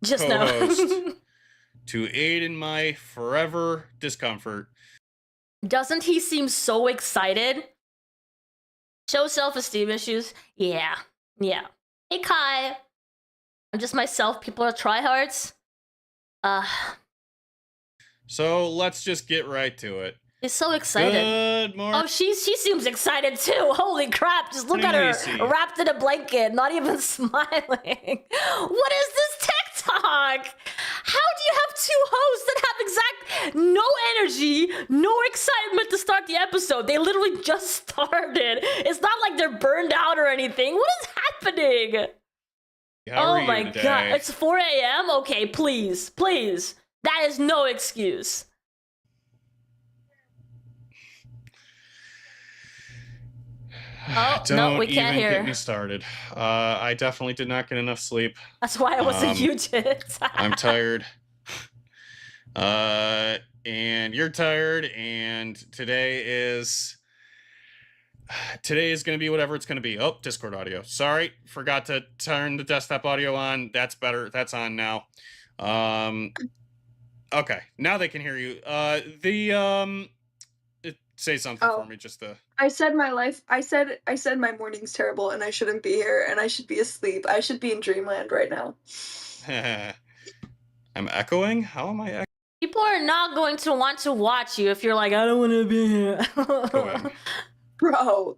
Just co-host now. to aid in my forever discomfort. Doesn't he seem so excited? Show self-esteem issues? Yeah. Hey, Kai. I'm just myself. People are tryhards. So let's just get right to it. He's so excited. Good morning. Oh, she seems excited too. Holy crap. Just look at her Lici. wrapped in a blanket, not even smiling. What is this Tech Talk? How do you have two hosts that have no energy, no excitement to start the episode? They literally just started. It's not like they're burned out or anything. What is happening? How are Oh you my today? god. It's 4 a.m.? Okay, please. That is no excuse. Oh, no, we can't hear. Don't even get me started. I definitely did not get enough sleep. That's why it was a huge hit. I'm tired. And you're tired, and today is going to be whatever it's going to be. Oh, Discord audio. Sorry, forgot to turn the desktop audio on. That's better. That's on now. Okay, now they can hear you. Say something for me, just to... I said my morning's terrible and I shouldn't be here and I should be asleep. I should be in dreamland right now. I'm echoing? How am I echoing? People are not going to want to watch you if you're like, I don't want to be here. Go ahead. Bro.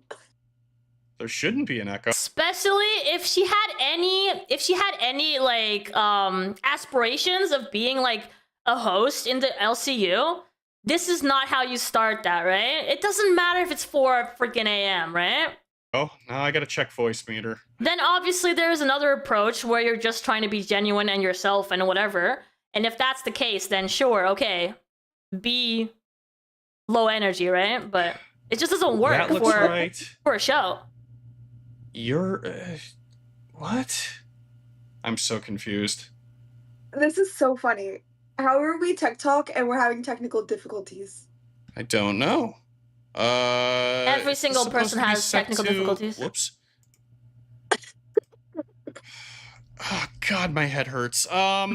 There shouldn't be an echo. Especially if she had any like aspirations of being like a host in the LCU. This is not how you start that, right? It doesn't matter if it's 4 freaking a.m., right? Oh, now I gotta check voice meter. Then obviously there's another approach where you're just trying to be genuine and yourself and whatever. And if that's the case, then sure, okay, be low energy, right? But it just doesn't work That looks right. for a show. You're... what? I'm so confused. This is so funny. How are we tech talk and we're having technical difficulties? I don't know. Every it's single supposed person to be has set technical to- difficulties. Whoops. Oh God, my head hurts. Already?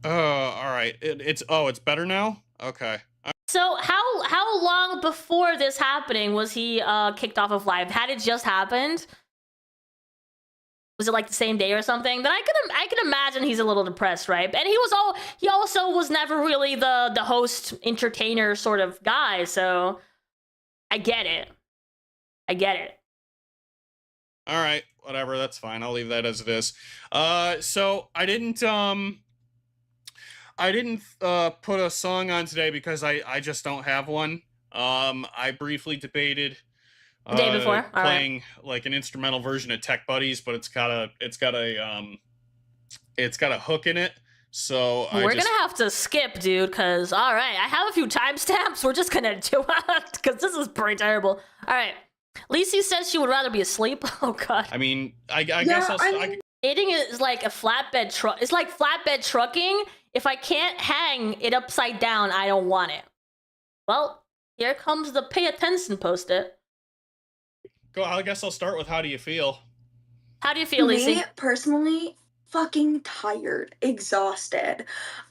All right. It's better now. Okay. So how long before this happening was he kicked off of live? Had it just happened? Was it like the same day or something? Then I can imagine he's a little depressed, right? And he also was never really the host entertainer sort of guy, so I get it. I get it. All right. Whatever. That's fine. I'll leave that as it is. So I didn't put a song on today because I just don't have one. I briefly debated the day before playing like an instrumental version of Tech Buddies, but it's got a hook in it. So we're gonna have to skip, dude, because all right, I have a few timestamps. We're just gonna do it because this is pretty terrible. All right, Lici says she would rather be asleep. Oh God. I mean, I guess dating is like a flatbed truck. It's like flatbed trucking. If I can't hang it upside down, I don't want it. Well, here comes the pay attention post-it. Go. I guess I'll start with how do you feel? How do you feel, Lici? Me personally, fucking tired, exhausted.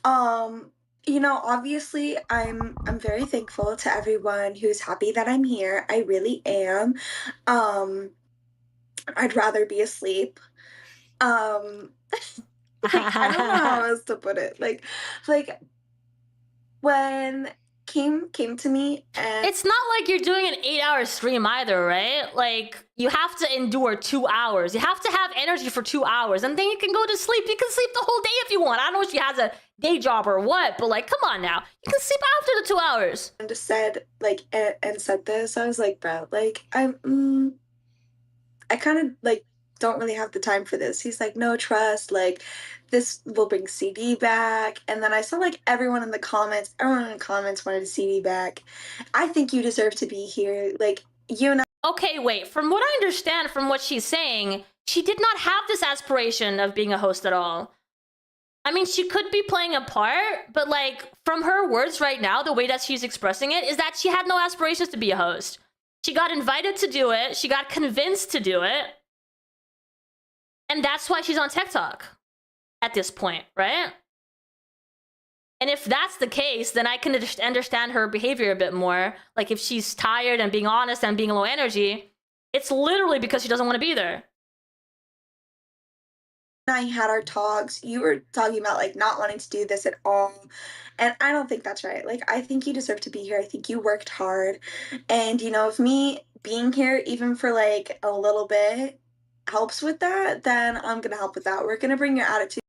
You know, obviously I'm very thankful to everyone who's happy that I'm here. I really am. I'd rather be asleep. I don't know how else to put it. Like when came to me and it's not like you're doing an 8-hour stream either, right? Like you have to endure 2 hours. You have to have energy for 2 hours, and then you can go to sleep. You can sleep the whole day if you want. I don't know if she has a day job or what, but like, come on now. You can sleep after the 2 hours. and just said like and said this. I was like, bro, like I kind of like don't really have the time for this. He's like, no, trust, like this will bring CD back. And then I saw like everyone in the comments wanted a CD back. I think you deserve to be here. Like you and I. Okay, wait. From what I understand from what she's saying, she did not have this aspiration of being a host at all. I mean, she could be playing a part, but like from her words right now, the way that she's expressing it is that she had no aspirations to be a host. She got invited to do it. She got convinced to do it. And that's why she's on Tech Talk at this point, right? And if that's the case, then I can understand her behavior a bit more. Like if she's tired and being honest and being low energy, it's literally because she doesn't want to be there. I had our talks. You were talking about like not wanting to do this at all. And I don't think that's right. Like I think you deserve to be here. I think you worked hard. And you know, if me being here even for like a little bit helps with that, then I'm gonna help with that. We're gonna bring your attitude.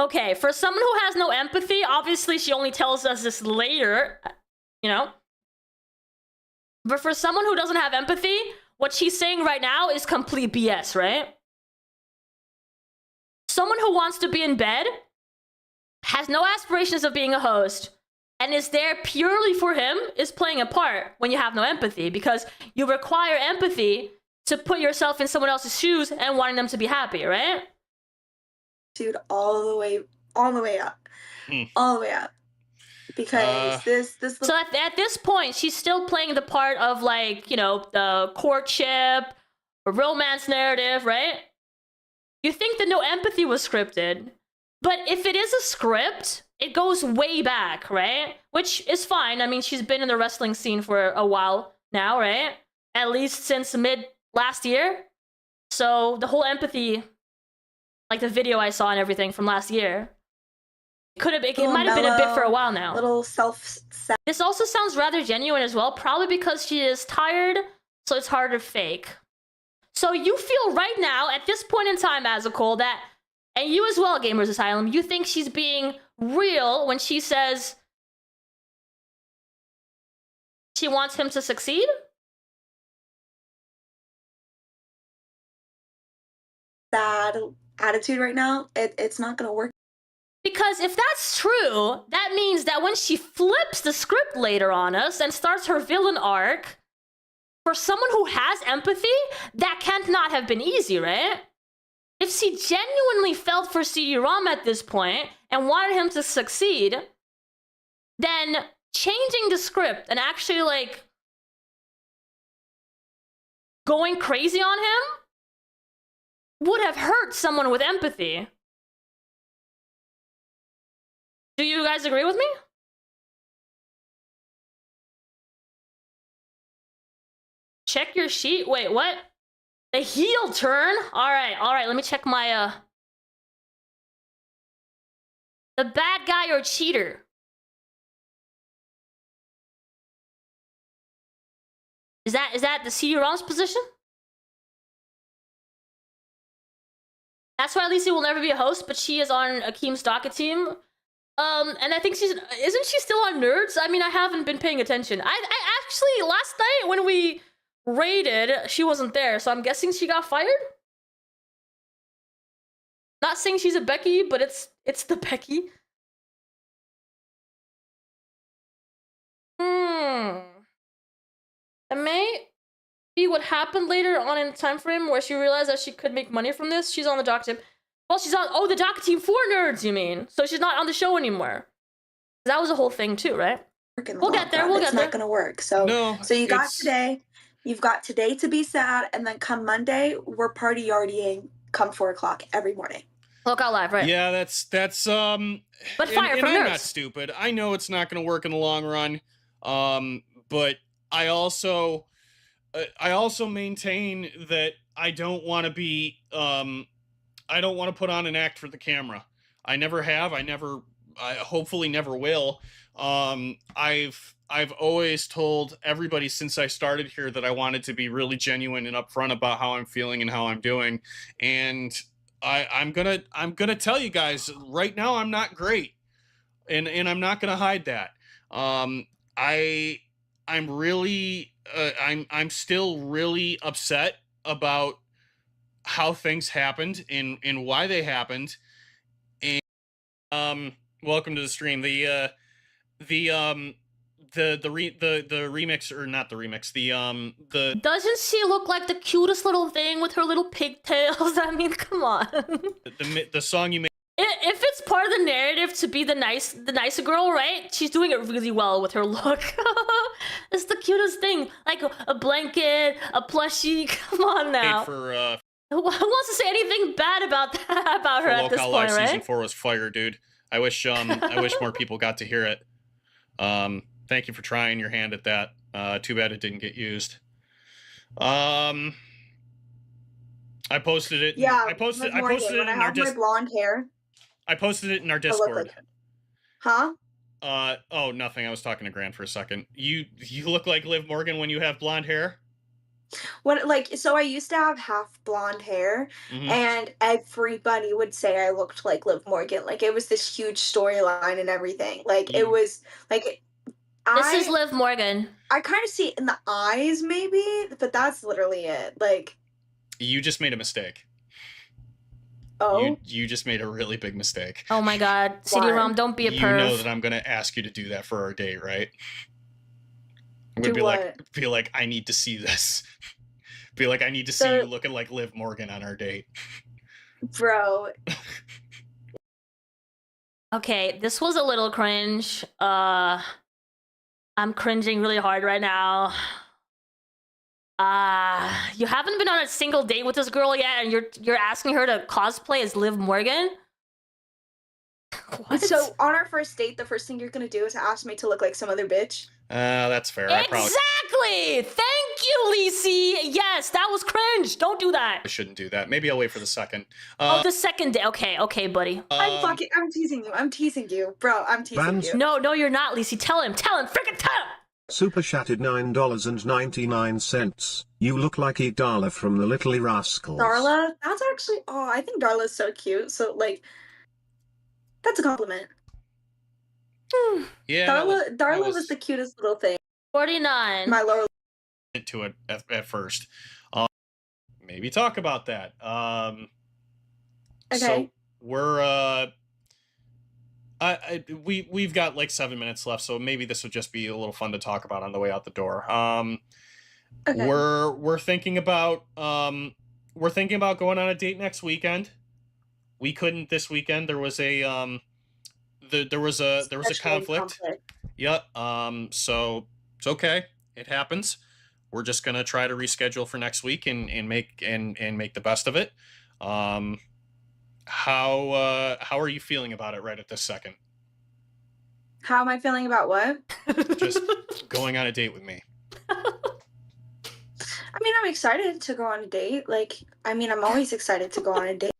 Okay, for someone who has no empathy, obviously she only tells us this later, you know? But for someone who doesn't have empathy, what she's saying right now is complete BS, right? Someone who wants to be in bed, has no aspirations of being a host, and is there purely for him, is playing a part when you have no empathy, because you require empathy to put yourself in someone else's shoes and wanting them to be happy, right? Dude, all the way up. All the way up. Because this So at this point, she's still playing the part of like, you know, the courtship, a romance narrative, right? You think that no empathy was scripted, but if it is a script, it goes way back, right? Which is fine. I mean, she's been in the wrestling scene for a while now, right? At least since mid last year. So the whole empathy, like the video I saw and everything from last year, it might have been a bit for a while now. Little This also sounds rather genuine as well, probably because she is tired, so it's hard to fake. So you feel right now, at this point in time, Azikol, that, and you as well, Gamers Asylum, you think she's being real when she says she wants him to succeed? Sad attitude right now. It's not gonna work. Because if that's true, that means that when she flips the script later on us and starts her villain arc, for someone who has empathy, that can't not have been easy, right? if she genuinely felt for CD ROM at this point and wanted him to succeed, then changing the script and actually like going crazy on him would have hurt someone with empathy. Do you guys agree with me? Check your sheet. Wait, what? The heel turn? All right. Let me check my the bad guy or cheater. Is that the CD ROM's position? That's why Lici will never be a host, but she is on Akeem's docket team. And I think isn't she still on Nerds? I mean, I haven't been paying attention. I actually, last night when we raided, she wasn't there, so I'm guessing she got fired? Not saying she's a Becky, but it's the Becky. It may be what happened later on in the time frame where she realized that she could make money from this. She's on the docket team. Well, she's on the docket team for Nerds, you mean? So she's not on the show anymore. That was a whole thing too, right? We'll get there. We'll get there. It's not gonna work. So No, so you got today. You've got today to be sad, and then come Monday, we're party yardying. Come 4 o'clock every morning. Lolcow Live, right? Yeah, that's But fire and from I'm Nerds. not stupid. I know it's not going to work in the long run. But I also maintain that I don't want to be I don't want to put on an act for the camera. I never have. I hopefully never will. I've always told everybody since I started here that I wanted to be really genuine and upfront about how I'm feeling and how I'm doing. And I'm gonna tell you guys right now I'm not great. And I'm not gonna hide that. I'm still really upset about how things happened and why they happened. And welcome to the stream. The remix, or not the remix, the Doesn't she look like the cutest little thing with her little pigtails? I mean, come on. the song you made. If it's part of the narrative to be the nicer girl, right? She's doing it really well with her look. It's the cutest thing, like a blanket, a plushie. Come on now. Who wants to say anything bad about that about her at this Lolcow point, Live right? Season 4 was fire, dude. I wish more people got to hear it. Thank you for trying your hand at that. Too bad it didn't get used. I posted it. Yeah, I posted Morgan, it when I in our have my blonde hair. I posted it in our I look Discord. like huh? Oh, nothing. I was talking to Grant for a second. You look like Liv Morgan when you have blonde hair. So I used to have half blonde hair, and everybody would say I looked like Liv Morgan. Like it was this huge storyline and everything. Like it was like This is Liv Morgan. I kind of see it in the eyes, maybe, but that's literally it. Like You just made a mistake. oh, You just made a really big mistake. Oh my god. CD ROM, don't be a You perv. know that I'm gonna ask you to do that for our date, right? I'm gonna Do be like, I need to see this. Be like, I need to see you looking like Liv Morgan on our date. bro. Okay, this was a little cringe. I'm cringing really hard right now. You haven't been on a single date with this girl yet, and you're asking her to cosplay as Liv Morgan? What? So on our first date, the first thing you're gonna do is ask me to look like some other bitch. That's fair. Exactly! Thank you, Lici! Yes, that was cringe! Don't do that! I shouldn't do that. Maybe I'll wait for the second. The second day. Okay, buddy. I'm teasing you, bro. I'm teasing you. No, you're not, Lici. Tell him, freaking tell him! Super chatted $9.99. You look like Darla from the Little Rascals. Darla? That's actually, I think Darla's so cute. So, like, that's a compliment. Yeah. Darla was the cutest little thing. 49. My lower. Into it at first. Maybe talk about that. Okay. So we're we've got like 7 minutes left, so maybe this would just be a little fun to talk about on the way out the door. Okay. We're thinking about we're thinking about going on a date next weekend. We couldn't this weekend. There was a there was a conflict. Yep. So it's okay. It happens. We're just gonna try to reschedule for next week and make the best of it. How are you feeling about it right at this second? How am I feeling about what? Just going on a date with me. I mean, I'm excited to go on a date. Like, I mean, I'm always excited to go on a date.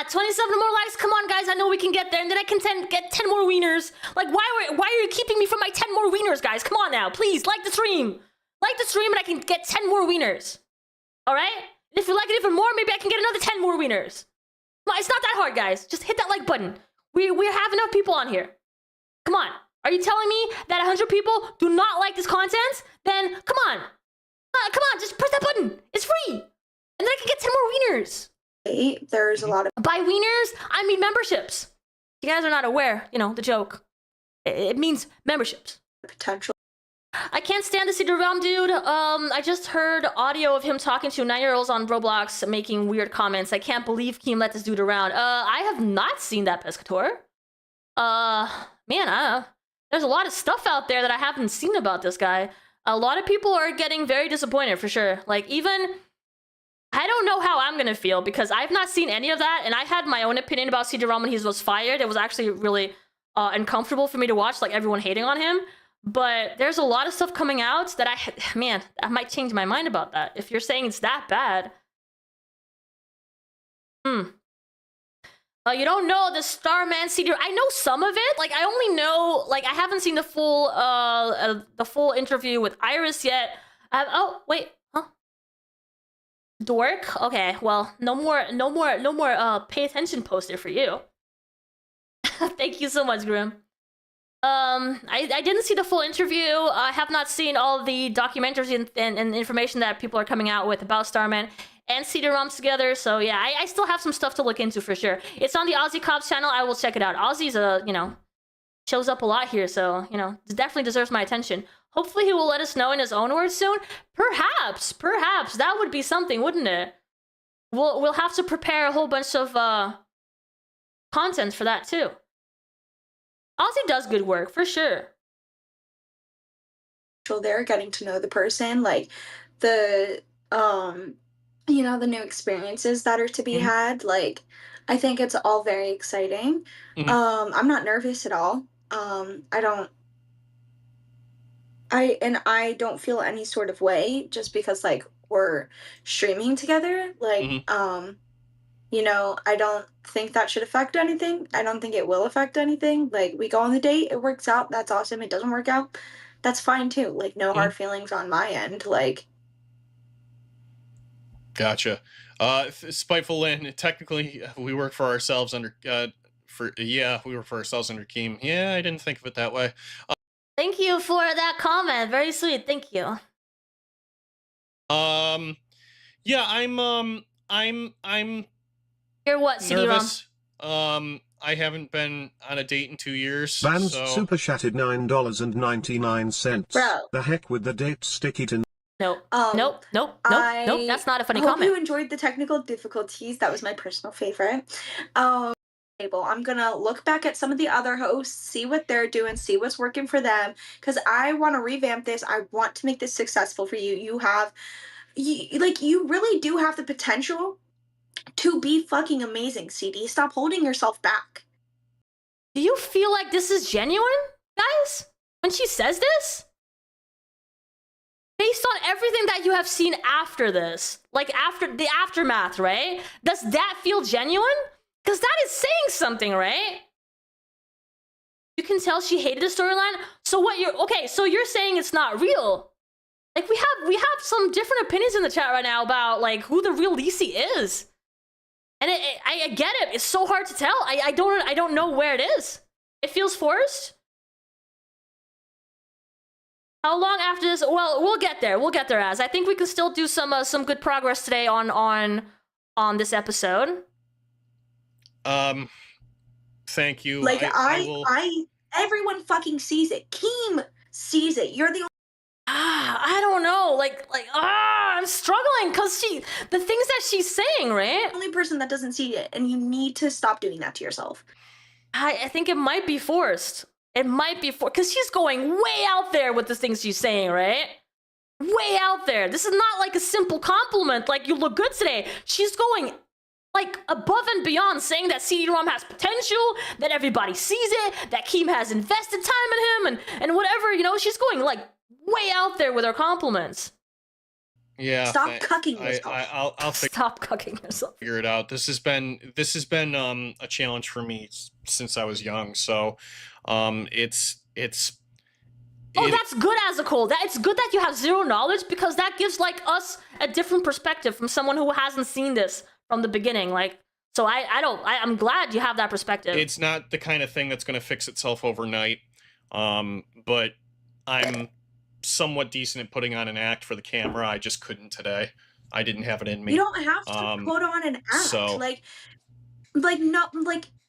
27 more likes. Come on, guys. I know we can get there. And then I can get 10 more wieners. Like, why are you keeping me from my 10 more wieners, guys? Come on now. Please, like the stream. Like the stream and I can get 10 more wieners. All right? And if you like it even more, maybe I can get another 10 more wieners. Come on, it's not that hard, guys. Just hit that like button. We have enough people on here. Come on. Are you telling me that 100 people do not like this content? Then, come on. Come on, just press that button. It's free. And then I can get 10 more wieners. There's a lot of... By wieners, I mean memberships. You guys are not aware, you know, the joke. It means memberships. Potential. I can't stand the CD ROM dude. I just heard audio of him talking to 9-year-olds on Roblox making weird comments. I can't believe Keem let this dude around. I have not seen that, Pescator. Man, there's a lot of stuff out there that I haven't seen about this guy. A lot of people are getting very disappointed for sure. Like, even... I don't know how I'm gonna feel because I've not seen any of that, and I had my own opinion about CD ROM when he was fired. It was actually really uncomfortable for me to watch, like everyone hating on him. But there's a lot of stuff coming out that I might change my mind about that. If you're saying it's that bad. You don't know the Starman CD. I know some of it. Like, I only know, like, I haven't seen the full interview with Iris yet. Oh wait, huh? Dork. Okay, well, no more pay attention poster for you. Thank you so much, Grim. I didn't see the full interview. I have not seen all the documentaries and information that people are coming out with about Starman and CD ROMs together. So yeah, I still have some stuff to look into for sure. It's on the Aussie Cops channel. I will check it out. Aussie's you know, shows up a lot here, so you know, definitely deserves my attention. Hopefully he will let us know in his own words soon. Perhaps that would be something, wouldn't it? We'll have to prepare a whole bunch of content for that too. Aussie does good work for sure. They're getting to know the person, like the you know, the new experiences that are to be had. Like, I think it's all very exciting. I'm not nervous at all. I don't feel any sort of way just because, like, we're streaming together. Like, you know, I don't think that should affect anything. I don't think it will affect anything. Like, we go on the date, it works out, that's awesome. It doesn't work out, that's fine too. Like, no hard feelings on my end. Like, gotcha. Spiteful Lynn, technically we work for ourselves under we work for ourselves under Keem. Yeah, I didn't think of it that way. Thank you for that comment. Very sweet. Thank you. Yeah, I'm You're what, CD nervous. I haven't been on a date in 2 years. Vans so... super chatted $9.99. Bro. The heck with the date, stick it in. Nope. Nope. That's not a funny comment. I hope you enjoyed the technical difficulties. That was my personal favorite. I'm gonna look back at some of the other hosts, see what they're doing, see what's working for them, because I want to revamp this. I want to make this successful for you. You really do have the potential to be fucking amazing, CD. Stop holding yourself back. Do you feel like this is genuine, guys? When she says this? Based on everything that you have seen after this, like after the aftermath, right? Does that feel genuine? Because that is saying something, right? You can tell she hated the storyline. So what so you're saying it's not real. Like, we have some different opinions in the chat right now about, like, who the real Lici is. And I get it. It's so hard to tell. I don't know where it is. It feels forced. How long after this? Well, we'll get there. We'll get there, Az. I think we can still do some good progress today on this episode. Thank you. Like, everyone fucking sees it. Keem sees it. You're the I don't know. I'm struggling because the things that she's saying, right? The only person that doesn't see it, and you need to stop doing that to yourself. I think it might be forced. It might be forced because she's going way out there with the things she's saying, right? Way out there. This is not like a simple compliment, like you look good today. She's going like above and beyond, saying that CD ROM has potential, that everybody sees it, that Keem has invested time in him, and whatever, you know, she's going like way out there with her compliments. Yeah. Stop cucking yourself. I'll Stop cucking yourself. figure it out. This has been a challenge for me since I was young. So, it's. Oh, that's good, Azakol. It's good that you have zero knowledge because that gives like us a different perspective from someone who hasn't seen this from the beginning. Like, so I'm glad you have that perspective. It's not the kind of thing that's going to fix itself overnight. But I'm somewhat decent at putting on an act for the camera. I just couldn't today. I didn't have it in me. You don't have to put on an act. So like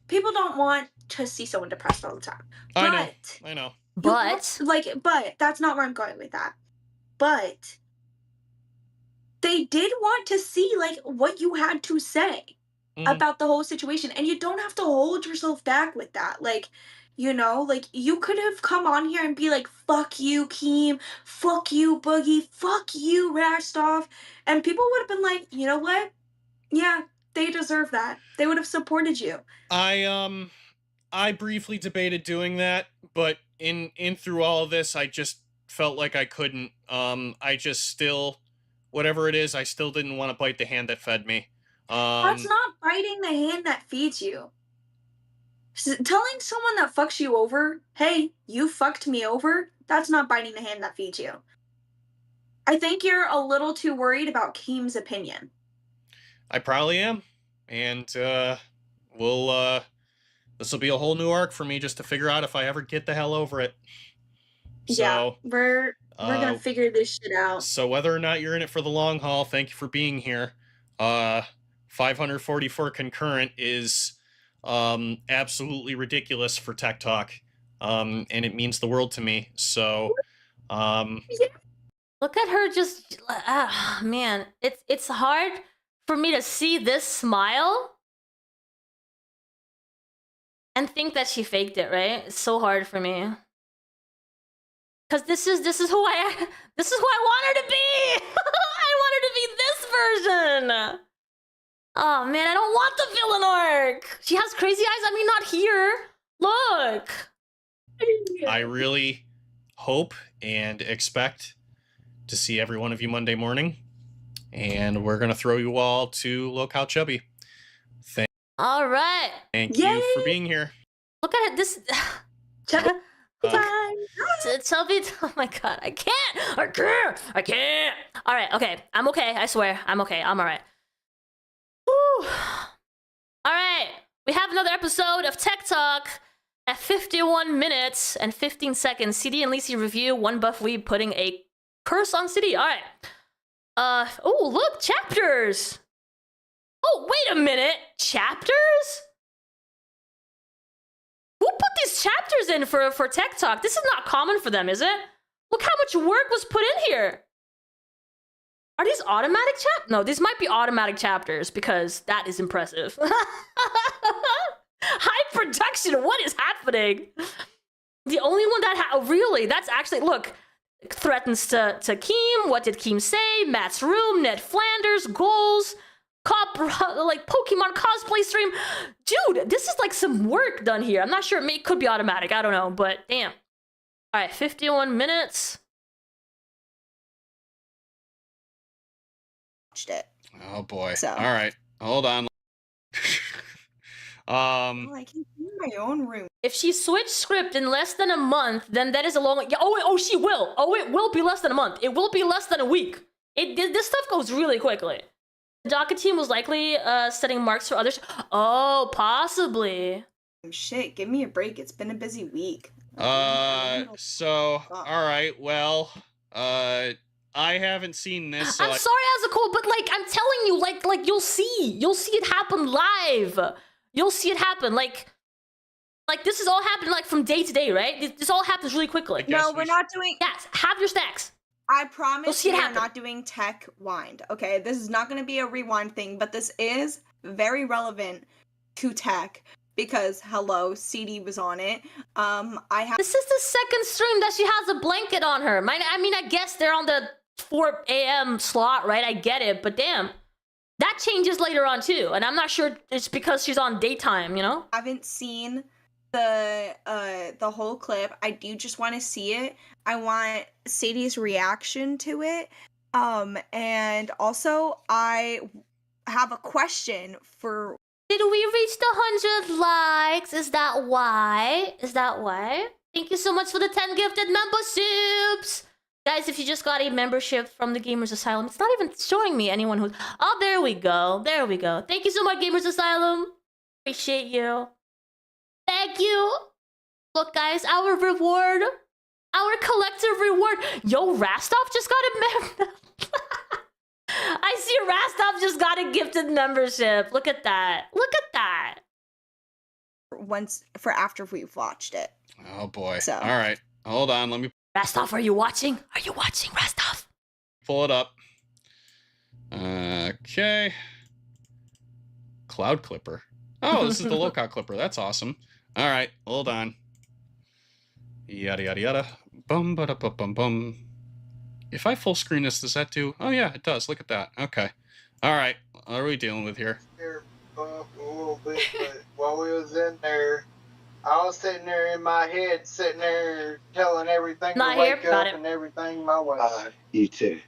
people don't want to see someone depressed all the time. I know. But but that's not where I'm going with that. But they did want to see like what you had to say about the whole situation, and you don't have to hold yourself back with that. Like, you know, like you could have come on here and be like, fuck you, Keem, fuck you, Boogie, fuck you, Rashtoff. And people would have been like, you know what? Yeah, they deserve that. They would have supported you. I briefly debated doing that, but in through all of this, I just felt like I couldn't. I just still, whatever it is, I still didn't want to bite the hand that fed me. That's not biting the hand that feeds you. Telling someone that fucks you over, hey, you fucked me over, that's not biting the hand that feeds you. I think you're a little too worried about Keem's opinion. I probably am. And this will be a whole new arc for me just to figure out if I ever get the hell over it. Yeah, So, we're gonna figure this shit out. So whether or not you're in it for the long haul, thank you for being here. 544 concurrent is absolutely ridiculous for Tech Talk, and it means the world to me. So, look at her just, man, it's hard for me to see this smile and think that she faked it, right? It's so hard for me. Cause this is who I want her to be. I want her to be this version. Oh man, I don't want the villain arc. She has crazy eyes. I mean, not here. Look. I really hope and expect to see every one of you Monday morning, and we're gonna throw you all to Lolcow Chubby. All right. Thank you for being here. Look at it. This. Chubby. Oh my god, I can't. All right, okay, I'm okay. I swear, I'm okay. I'm all right. Whew. All right, we have another episode of Tech Talk at 51 minutes and 15 seconds. CD and Lici review One Buff Weeb putting a curse on CD. All right. Oh, look, chapters. Oh, wait a minute, chapters? Who put these chapters in for Tech Talk? This is not common for them, is it? Look how much work was put in here. Are these automatic No, these might be automatic chapters because that is impressive. High production, what is happening? The only one that really, that's actually, look, threatens to Keem. What did Keem say? Matt's room, Ned Flanders, goals. Like Pokemon cosplay stream. Dude, this is like some work done here. I'm not sure. It could be automatic. I don't know, but damn. All right, 51 minutes. Watched it. Oh boy. So. All right, hold on. I can see my own room. If she switched script in less than a month, then that is a long. Yeah, oh, she will. Oh, it will be less than a month. It will be less than a week. This stuff goes really quickly. The docket team was likely setting marks for others. Oh, possibly. Shit, give me a break. It's been a busy week. So, all right, well, I haven't seen this. So I'm sorry, Azakol, but like I'm telling you, like you'll see it happen live. You'll see it happen, like this is all happening like from day to day, right? This all happens really quickly. No, we're not doing. Yes, have your snacks. I We'll promise see it we are happen. not doing tech wind. Okay, this is not going to be a rewind thing, but this is very relevant to tech because hello, CD was on it. I have. This is the second stream that she has a blanket on her. I mean, I guess they're on the 4 a.m. slot, right? I get it, but damn. That changes later on too, and I'm not sure it's because she's on daytime, you know? Haven't seen the whole clip. I do just want to see it. I want Sadie's reaction to it. And also I have a question for. Did we reach the 100 likes? Is that why? Is that why? Thank you so much for the 10 gifted memberships. Guys, if you just got a membership from the Gamers Asylum, it's not even showing me anyone who's... Oh, there we go. There we go. Thank you so much, Gamers Asylum. Appreciate you. Thank you. Look, guys, our reward. Our collective reward. Yo, Rastov just got a member. I see Rastov just got a gifted membership. Look at that. Look at that. Once for after we've watched it. Oh boy. So. All right. Hold on. Let me Rastov, are you watching? Are you watching, Rastov? pull it up. Okay. Cloud Clipper. Oh, this is the Lolcow Clipper. That's awesome. All right. Hold on. Yada, yada, yada. Bum, ba, da, bum, bum, bum. If I full screen this, does that do? Oh, yeah, it does. Look at that. Okay. All right. What are we dealing with here? A little bit, but while we was in there, I was sitting there in my head, sitting there telling everything Not to here, wake got up it. and everything my way. ite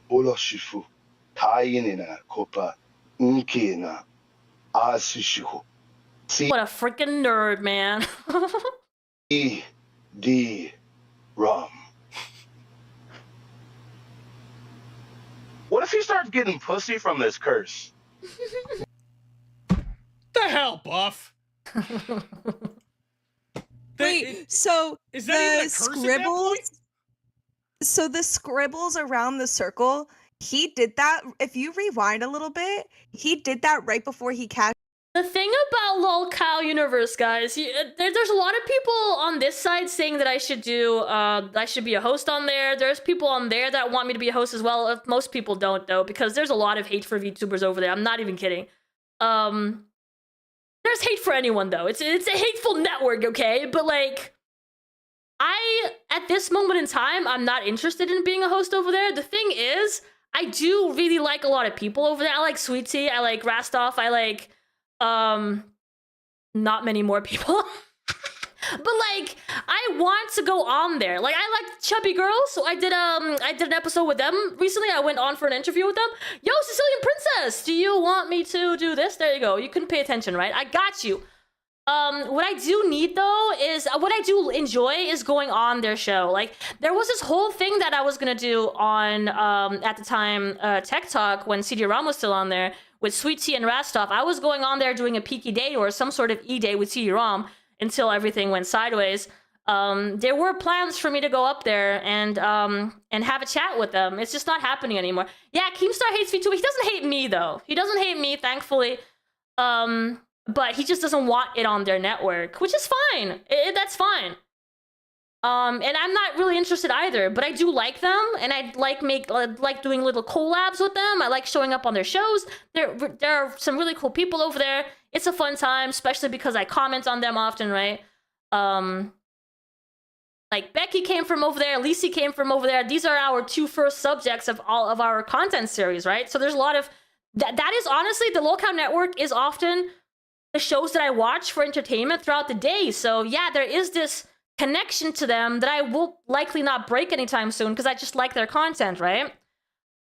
oloshifu tainina kopa nkina asishihu What a freaking nerd, man. CD ROM. What if he starts getting pussy from this curse? The hell, Buff? Wait, so is that even a the curse at that scribbles? So the scribbles around the circle, he did that. If you rewind a little bit, he did that right before he cashed. The thing about Lolcow Universe, guys, there's a lot of people on this side saying that I should do, I should be a host on there. There's people on there that want me to be a host as well. Most people don't, though, because there's a lot of hate for VTubers over there. I'm not even kidding. There's hate for anyone, though. It's a hateful network, okay? But, like, at this moment in time, I'm not interested in being a host over there. The thing is, I do really like a lot of people over there. I like Sweet Tea, I like Rastov, I like... not many more people. But like, I want to go on there. Like, I like chubby girls, so I did an episode with them recently. I went on for an interview with them. Yo, Sicilian Princess, do you want me to do this? There you go. You can pay attention, right? I got you. What I do need though is what I do enjoy is going on their show. Like, there was this whole thing that I was gonna do on at the time Tech Talk when CD ROM was still on there with Sweet Tea and Rastov. I was going on there doing a Peaky Day or some sort of E-Day with CD ROM until everything went sideways. There were plans for me to go up there and have a chat with them. It's just not happening anymore. Yeah, Keemstar hates VTuber. He doesn't hate me though. He doesn't hate me, thankfully. But he just doesn't want it on their network, which is fine. That's fine. And I'm not really interested either, but I do like them, and I like doing little collabs with them. I like showing up on their shows. There are some really cool people over there. It's a fun time, especially because I comment on them often, right? Like Becky came from over there, Lici came from over there. These are our two first subjects of all of our content series, right? So there's a lot of that is honestly, the Lolcow Network is often the shows that I watch for entertainment throughout the day. So yeah, there is this connection to them that I will likely not break anytime soon because I just like their content, right?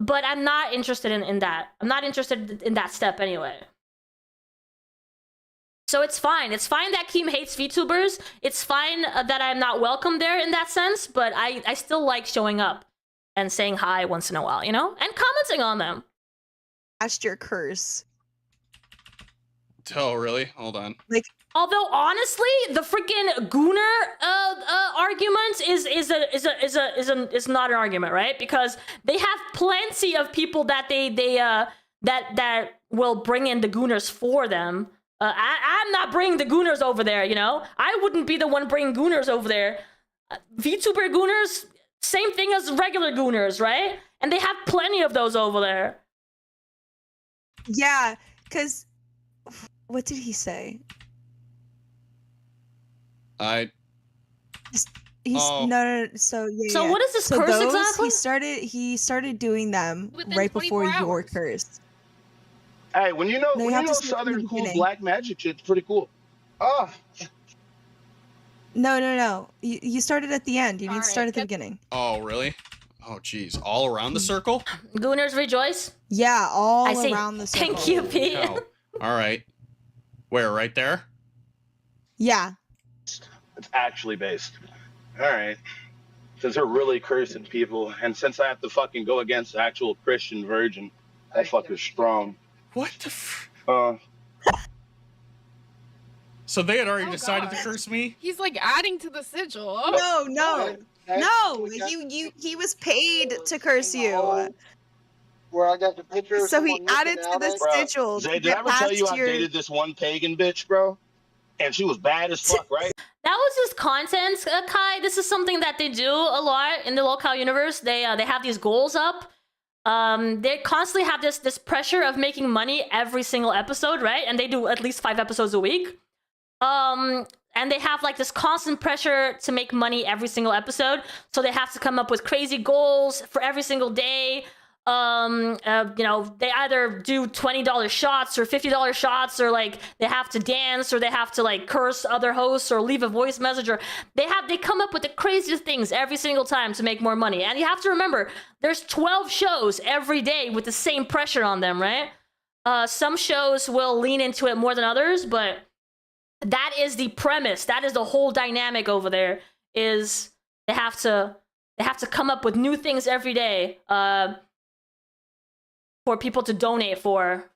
But I'm not interested in that. I'm not interested in that step anyway. So it's fine. It's fine that Keem hates VTubers. It's fine that I'm not welcome there in that sense, but I still like showing up and saying hi once in a while, you know? And commenting on them. That's your curse. Oh, really? Hold on. Like, although honestly, the freaking Gooner argument is not an argument, right? Because they have plenty of people that that will bring in the Gooners for them. I'm not bringing the Gooners over there, you know? I wouldn't be the one bringing Gooners over there. VTuber Gooners, Same thing as regular gooners, right? And they have plenty of those over there. Yeah, because what did he say? No. So yeah. So yeah. what is this so curse those, exactly? He started doing them Within right before 24 your hours. curse. Hey, when you know No, you have to start from Southern the cool beginning. black magic shit's pretty cool. Oh, No. You started at the end. You need to Alright, start at the get- beginning. Oh, really? Oh, geez. All around the circle? Gooners rejoice. Yeah, all I say around the circle. thank you, Pete. Oh, all right. Where? Right there? Yeah. it's actually based. All right. Since they're really cursing people, and since I have to fucking go against the actual Christian virgin, that fucker's strong. What the f... So they had already Oh, decided God. to curse me? He's like adding to the sigil. Oh. No. He was paid to curse you. Where I got the picture of So he someone looking added to at the it. Bro, sigil. Zay, to did I get ever tell you past I your- dated this one pagan bitch, bro? And she was bad as fuck, right? That was just content, Kai. This is something that they do a lot in the Lolcow universe. They have these goals up. They constantly have this pressure of making money every single episode, right? And they do at least 5 episodes a week. And they have like this constant pressure to make money every single episode. So they have to come up with crazy goals for every single day. You know, they either do $20 shots or $50 shots, or like they have to dance, or they have to like curse other hosts or leave a voice message, or they come up with the craziest things every single time to make more money. And you have to remember, there's 12 shows every day with the same pressure on them, right? Some shows will lean into it more than others, but that is the premise. That is the whole dynamic over there. Is they have to come up with new things every day. For people to donate for,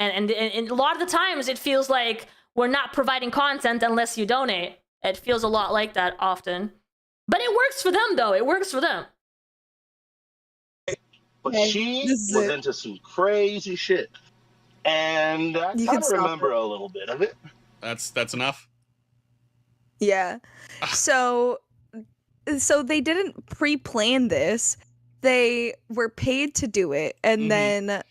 and a lot of the times it feels like we're not providing content unless you donate. It feels a lot like that often, but it works for them though. It works for them. But Okay, she this is was it. into some crazy shit, and I You kind can of stop remember it. a little bit of it. That's enough? Yeah. So they didn't pre-plan this. They were paid to do it, and then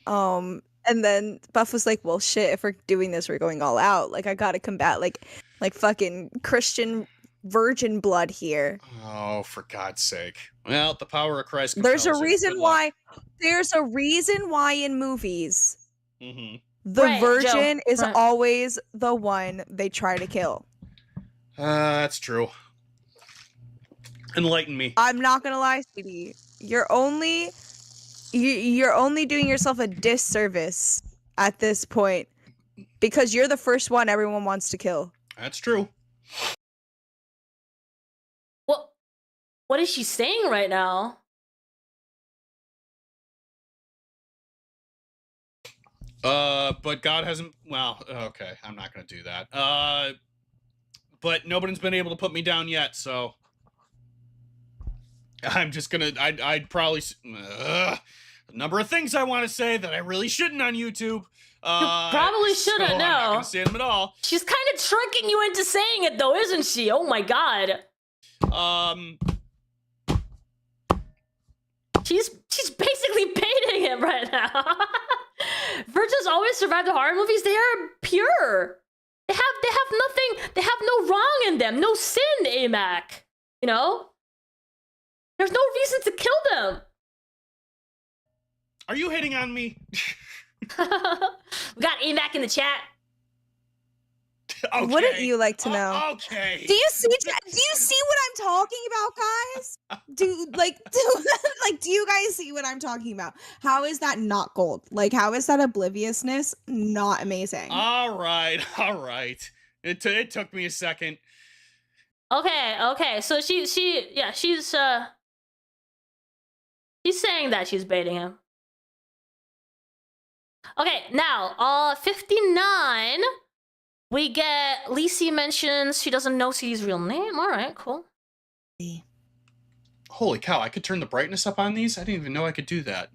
Buff was like, "Well, shit, if we're doing this, we're going all out. Like, I gotta combat like fucking Christian virgin blood here." Oh, for God's sake. Well, the power of Christ There's a compels it. reason Good luck. why. There's a reason why in movies Mm-hmm. the Right, Joe, virgin is right. always the one they try to kill. That's true. Enlighten me. I'm not gonna lie, CD. You're only doing yourself a disservice at this point because you're the first one everyone wants to kill. That's true. What is she saying right now? But God hasn't. Well, okay, I'm not gonna do that. But nobody's been able to put me down yet, so I'm just gonna. I'd probably. A number of things I want to say that I really shouldn't on YouTube. You probably shouldn't. so I'm not No, gonna say them at all. she's kind of tricking you into saying it, though, isn't she? Oh my God. She's basically baiting him right now. Virgins always survive the horror movies. They are pure. They have nothing. They have no wrong in them. No sin, AMAC. You know? There's no reason to kill them. Are you hitting on me? We got AMAC in the chat. Okay. Wouldn't you like to know? Okay. Do you see what I'm talking about, guys? Do you guys see what I'm talking about? How is that not gold? Like, how is that obliviousness not amazing? All right. It took me a second. Okay. So she's saying that she's baiting him. Okay, now 59. We get Lici mentions she doesn't know CD's real name. All right, cool. Holy cow, I could turn the brightness up on these? I didn't even know I could do that.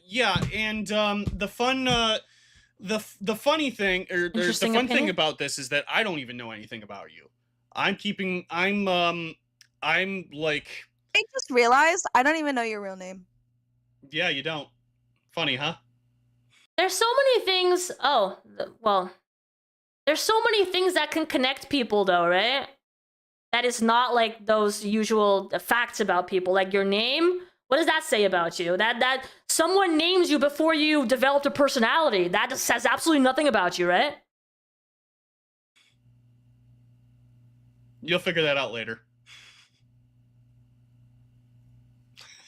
Yeah, and the funny thing, or the Interesting fun opinion. thing about this is that I don't even know anything about you. I'm like I just realized I don't even know your real name. Yeah, you don't. Funny, huh? There's so many things. Oh, well, there's so many things that can connect people, though, right? That is not like those usual facts about people, like your name. What does that say about you? That someone names you before you developed a personality. That just says absolutely nothing about you, right? You'll figure that out later.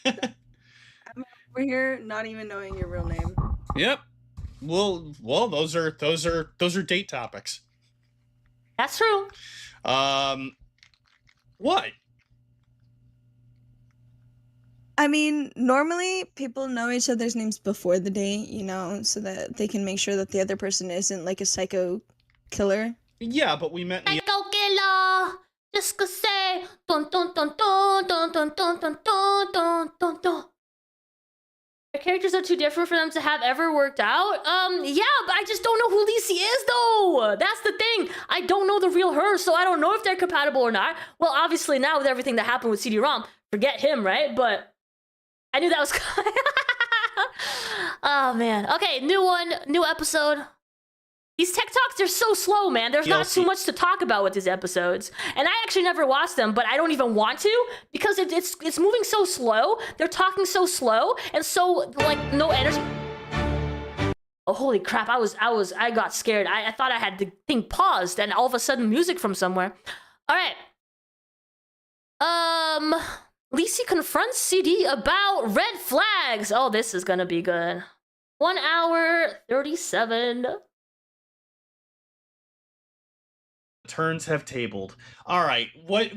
I'm over here not even knowing your real name. Yep. Well, those are date topics. That's true. What? I mean, normally people know each other's names before the date, you know, so that they can make sure that the other person isn't like a psycho killer. Yeah, but we met in the Psycho killer. Just go say dun dun dun dun dun dun dun dun dun dun dun dun. Their characters are too different for them to have ever worked out. Yeah, but I just don't know who Lici is, though. That's the thing. I don't know the real her, so I don't know if they're compatible or not. Well, obviously now with everything that happened with CD ROM, forget him, right? But I knew that was coming. Oh man. Okay, new one, new episode. These tech talks, they're so slow, man. There's not too much to talk about with these episodes. And I actually never watched them, but I don't even want to because it's moving so slow. They're talking so slow and so like no energy. Oh, holy crap. I got scared. I thought I had the thing paused and all of a sudden music from somewhere. All right. Lici confronts CD about red flags. Oh, this is gonna be good. 1 hour 37. turns have tabled. All right, why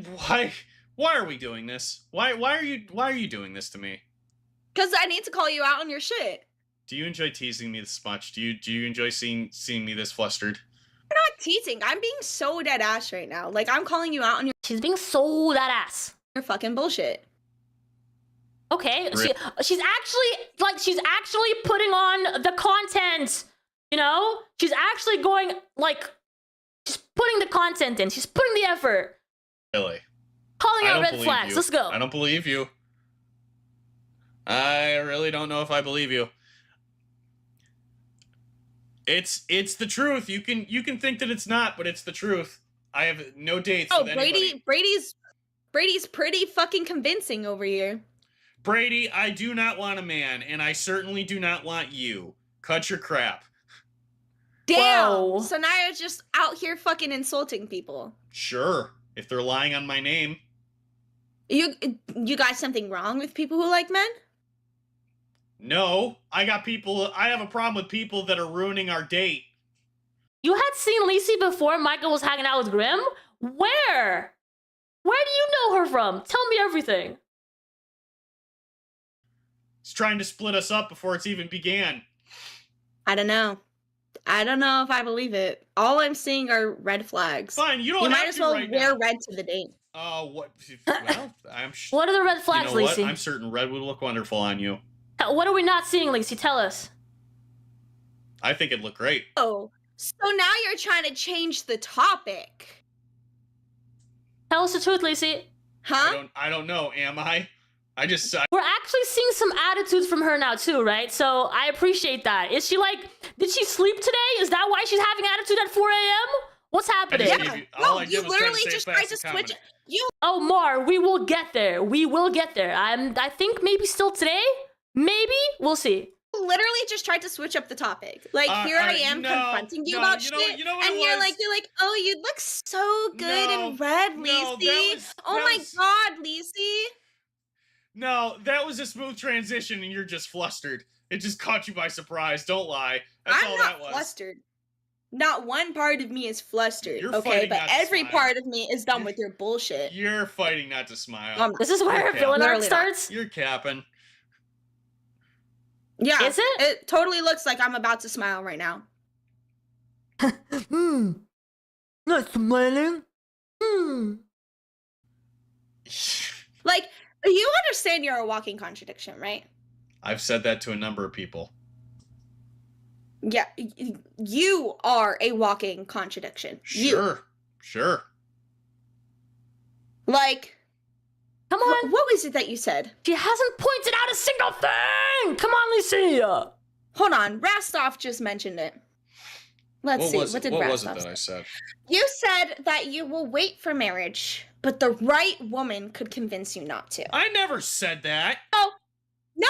are we doing this? Why are you doing this to me? Because I need to call you out on your shit. Do you enjoy teasing me this much? Do you enjoy seeing me this flustered? You're not teasing. I'm being so dead ass right now. Like, I'm calling you out on your— She's being so dead ass. Your fucking bullshit. Okay, she's actually putting on the content, you know? She's actually going, like, she's putting the content in. She's putting the effort. Really? Calling out red flags. Let's go. I don't believe you. I really don't know if I believe you. It's the truth. You can think that it's not, but it's the truth. I have no dates with anybody. Brady's pretty fucking convincing over here. Brady, I do not want a man, and I certainly do not want you. Cut your crap. Damn. Whoa. So now you're just out here fucking insulting people. Sure, if they're lying on my name. You got something wrong with people who like men? No, I have a problem with people that are ruining our date. You had seen Lici before Michael was hanging out with Grim? Where? Where do you know her from? Tell me everything. He's trying to split us up before it's even began. I don't know. I don't know if I believe it. All I'm seeing are red flags. Fine, you don't You have might as to well right wear now. red to the date. Oh, what? Well, What are the red flags, you know what? Lici? I'm certain red would look wonderful on you. What are we not seeing, Lici? Tell us. I think it'd look great. Oh, so now you're trying to change the topic. Tell us the truth, Lici. Huh? I don't know. Am I? We're actually seeing some attitudes from her now too, right? So I appreciate that. Is she like, did she sleep today? Is that why she's having attitude at 4 a.m.? What's happening? You literally just tried to switch it. Oh, Mar, we will get there. We will get there. I think maybe still today? Maybe? We'll see. Literally just tried to switch up the topic. Like, here I am confronting you about shit, and you're like, oh, you look so good in red, Lici. Oh my god, Lici. No, that was a smooth transition, and you're just flustered. It just caught you by surprise. Don't lie. That's all that was. I'm not flustered. Not one part of me is flustered, You're okay? fighting But not to every smile. part of me is done with your bullshit. You're fighting not to smile. This is where You're her villain arc capping. starts? You're capping. Yeah. Is it? It totally looks like I'm about to smile right now. Not smiling. Like, you understand you're a walking contradiction, right? I've said that to a number of people. Yeah, you are a walking contradiction. Sure. Like, Come on. What was it that you said? She hasn't pointed out a single thing. Come on, Lici. Hold on. Rastov just mentioned it. Let's see. What did What was Rastov it that say? I said? You said that you will wait for marriage, but the right woman could convince you not to. I never said that. Oh, no.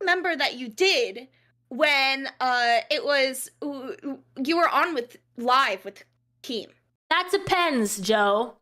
Remember that you did when it was you were on with live with Keem. That depends, Joe.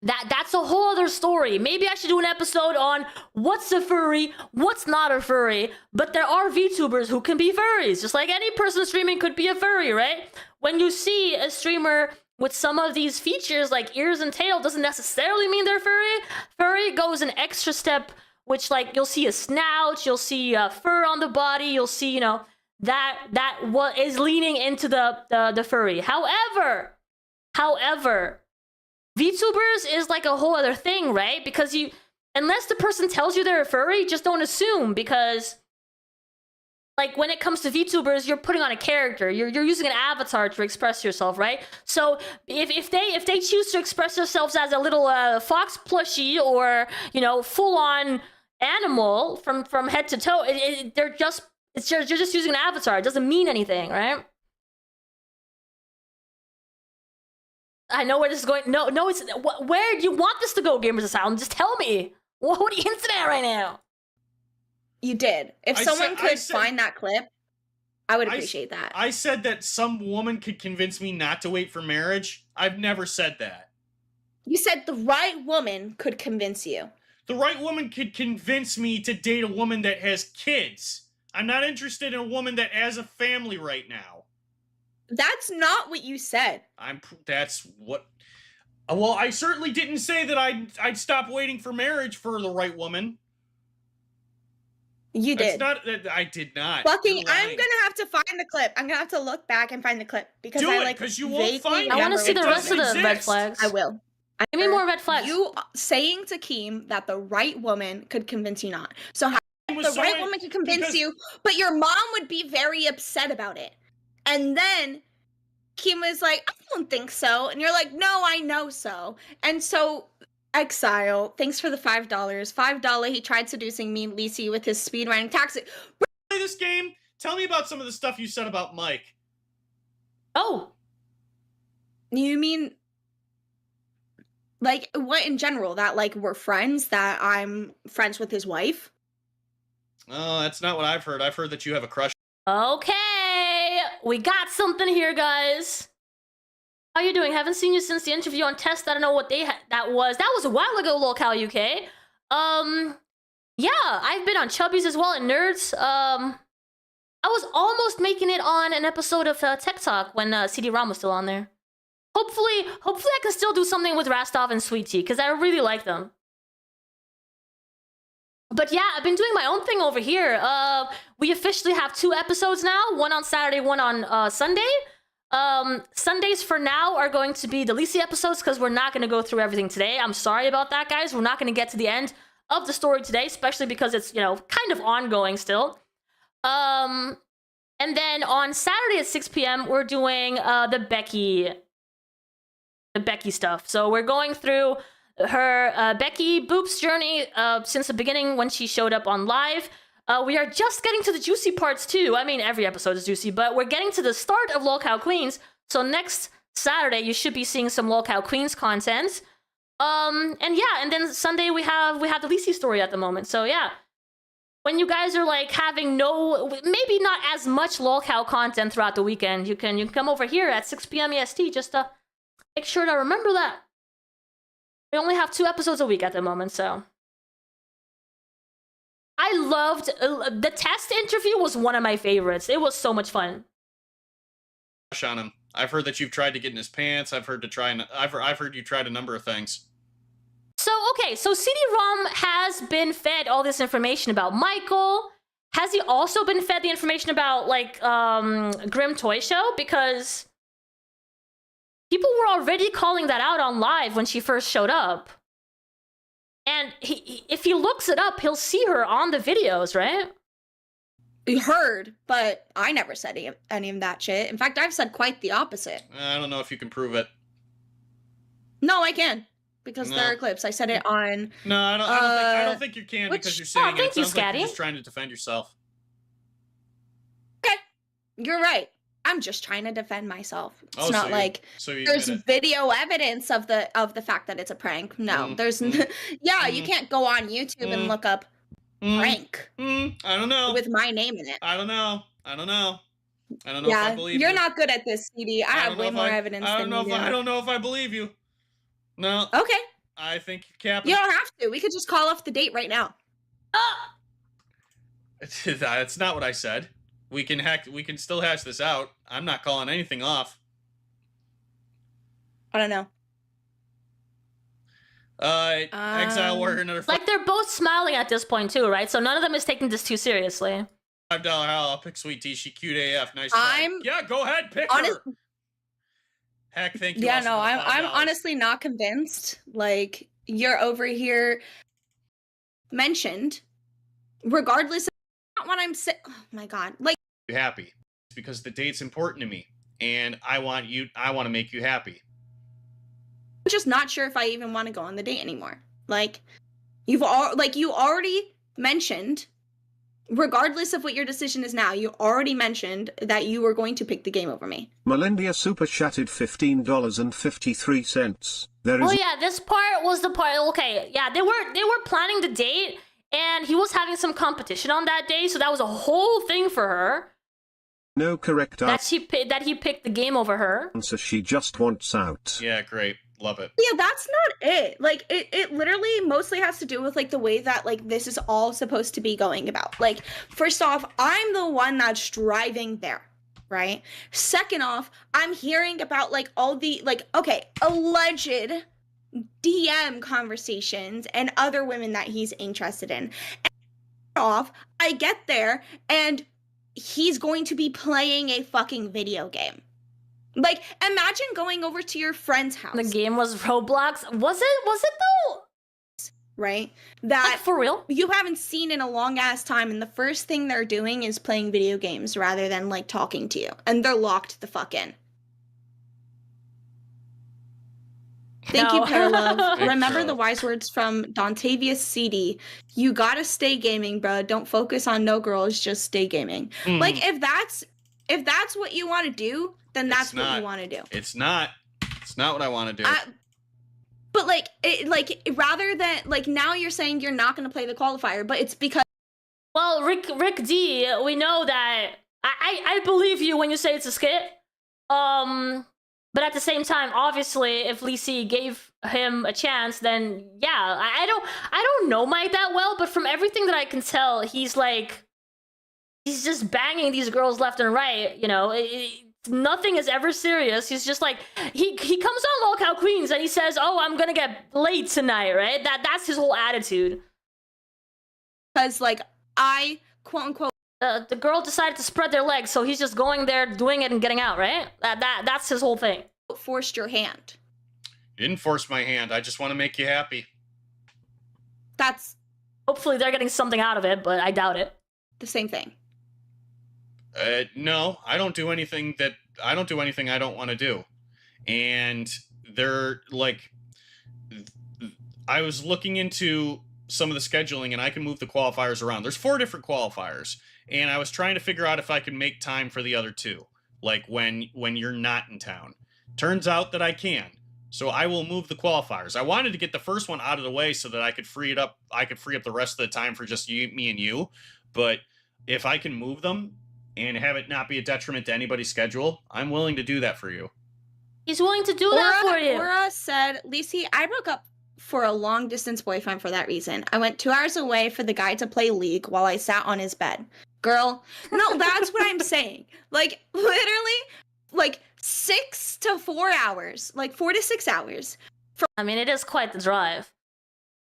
That's a whole other story. Maybe I should do an episode on what's a furry, what's not a furry. But there are VTubers who can be furries. Just like any person streaming could be a furry, right? When you see a streamer with some of these features like ears and tail, doesn't necessarily mean they're furry. Furry goes an extra step, which like you'll see a snout, you'll see fur on the body, you'll see, you know, that what is leaning into the furry. However, VTubers is like a whole other thing, right? Because unless the person tells you they're a furry, just don't assume, because like when it comes to VTubers, you're putting on a character. You're using an avatar to express yourself, right? So if they choose to express themselves as a little fox plushie or, you know, full on animal from head to toe, you're just using an avatar. It doesn't mean anything, right? I know where this is going. No, it's where do you want this to go, Gamers Asylum? Just tell me. What are you hinting at right now? You did. If someone could find that clip, I would appreciate that. I said that some woman could convince me not to wait for marriage. I've never said that. You said the right woman could convince you. The right woman could convince me to date a woman that has kids. I'm not interested in a woman that has a family right now. That's not what you said. That's what. Well, I certainly didn't say that I'd stop waiting for marriage for the right woman. You did. I did not. Bucky, I'm gonna have to find the clip. I'm gonna have to look back and find the clip because because you won't find it. I want to see the rest of the red flags. I will. Give me more red flags. You saying to Keem that the right woman could convince you not. So how the right woman could convince you, but your mom would be very upset about it. And then Keem was like, I don't think so. And you're like, no, I know so. And so, Exile, thanks for the $5. $5, he tried seducing me, Lici, with his speedrunning tactic. Play this game. Tell me about some of the stuff you said about Mike. Oh. You mean, like, what in general? That, like, we're friends? That I'm friends with his wife? Oh, that's not what I've heard. I've heard that you have a crush. Okay, we got something here, guys. How you doing? Haven't seen you since the interview on Test. I don't know what that was. That was a while ago, Lolcow UK. Yeah, I've been on Chubbies as well and Nerds. I was almost making it on an episode of Tech Talk when CD ROM was still on there. Hopefully I can still do something with Rastov and Sweet Tea, because I really like them. But yeah, I've been doing my own thing over here. We officially have 2 episodes now. One on Saturday, one on Sunday. Sundays for now are going to be the Lici episodes because we're not going to go through everything today. I'm sorry about that, guys. We're not going to get to the end of the story today, especially because it's, you know, kind of ongoing still. And then on Saturday at 6 p.m., we're doing the Becky stuff. So we're going through her Becky Boop's journey since the beginning when she showed up on live. We are just getting to the juicy parts too. I mean, every episode is juicy, but we're getting to the start of Lolcow Queens. So next Saturday, you should be seeing some Lolcow Queens content. And yeah, and then Sunday we have the Lici story at the moment. So yeah, when you guys are like having maybe not as much Lolcow content throughout the weekend, you can come over here at 6 p.m. EST just to make sure to remember that. We only have 2 episodes a week at the moment, so. I loved the Test interview was one of my favorites. It was so much fun. On him. I've heard that you've tried to get in his pants. I've heard you tried a number of things. So okay, so CD ROM has been fed all this information about Michael. Has he also been fed the information about like Grim Toy Show? Because people were already calling that out on live when she first showed up. And if he looks it up, he'll see her on the videos, right? We heard, but I never said any of that shit. In fact, I've said quite the opposite. I don't know if you can prove it. No, I can. because No. there are clips. I said it on. No, I don't think you can because you're saying it. thank It you, sounds like Scatty. you're just trying to defend yourself. You're right. I'm just trying to defend myself. It's Oh, so not you- like so you there's admit it. video evidence of the fact that it's a prank. No, there's yeah. You can't go on YouTube and look up prank I don't know. with my name in it. I don't know. I don't know if I Yeah, believe you're you. not good at this, CD. I have don't know way if more evidence I than don't know you if do. I don't know if I believe you. No. Okay. I think you're capping. You don't have to. We could just call off the date right now. That's not what I said. We can still hash this out. I'm not calling anything off. I don't know. Exile Warrior, another Like they're both smiling at this point too, right? So none of them is taking this too seriously. $5 hell. I'll pick Sweet Tea. She cute AF. Nice try. Yeah, go ahead, pick her. Heck, thank you. Yeah, also no, for the I'm $5. honestly not convinced. Like you're over here mentioned, regardless of not what I'm saying. Oh my god, like You happy because the date's important to me, and I want to make you happy. I'm just not sure if I even want to go on the date anymore. Like you already mentioned, regardless of what your decision is now, you already mentioned that you were going to pick the game over me. Melindia super chatted $15.53. There is Oh yeah, this part was the part. Okay, yeah, they were planning the date, and he was having some competition on that day, so that was a whole thing for her. no correct That he picked the game over her. answer. She just wants out. Yeah, great. Love it. Yeah, that's not it. Like it literally mostly has to do with like the way that like this is all supposed to be going about. Like first off, I'm the one that's driving there, right? Second off, I'm hearing about like all the like alleged DM conversations and other women that he's interested in. And off, I get there and he's going to be playing a fucking video game. Like, imagine going over to your friend's house. The game was Roblox. Was it though? Right? That like, for real? You haven't seen in a long ass time, and the first thing they're doing is playing video games rather than like talking to you. And they're locked the fuck in. Thank you, Paralove. Remember the wise words from Dontavius CD. You gotta stay gaming, bro. Don't focus on no girls, just stay gaming. Like if that's what you want to do, then that's what you want to do. It's not what I want to do. But rather than like now you're saying you're not going to play the qualifier, but it's because. Well, Rick D, we know that I believe you when you say it's a skit. But at the same time, obviously, if Lici gave him a chance, then yeah, I don't know Mike that well, but from everything that I can tell, he's just banging these girls left and right. You know, nothing is ever serious. He's just like he comes on Lolcow Queens and he says, "Oh, I'm gonna get laid tonight," right? That's his whole attitude. Because like I quote unquote. The girl decided to spread their legs, so he's just going there, doing it, and getting out, right? That's his whole thing. Forced your hand. You didn't force my hand. I just want to make you happy. That's. Hopefully they're getting something out of it, but I doubt it. The same thing. No, I don't do anything I don't want to do. And they're like, I was looking into some of the scheduling and I can move the qualifiers around. There's 4 different qualifiers. And I was trying to figure out if I could make time for the other 2. Like when you're not in town. Turns out that I can. So I will move the qualifiers. I wanted to get the first one out of the way so that I could free it up. I could free up the rest of the time for just me and you. But if I can move them and have it not be a detriment to anybody's schedule, I'm willing to do that for you. He's willing to do that for you. Aura said, Lici, I broke up for a long distance boyfriend for that reason. I went 2 hours away for the guy to play League while I sat on his bed. Girl, no, that's what I'm saying. Like, literally, like 6 to 4 hours, like 4 to 6 hours. I mean, it is quite the drive.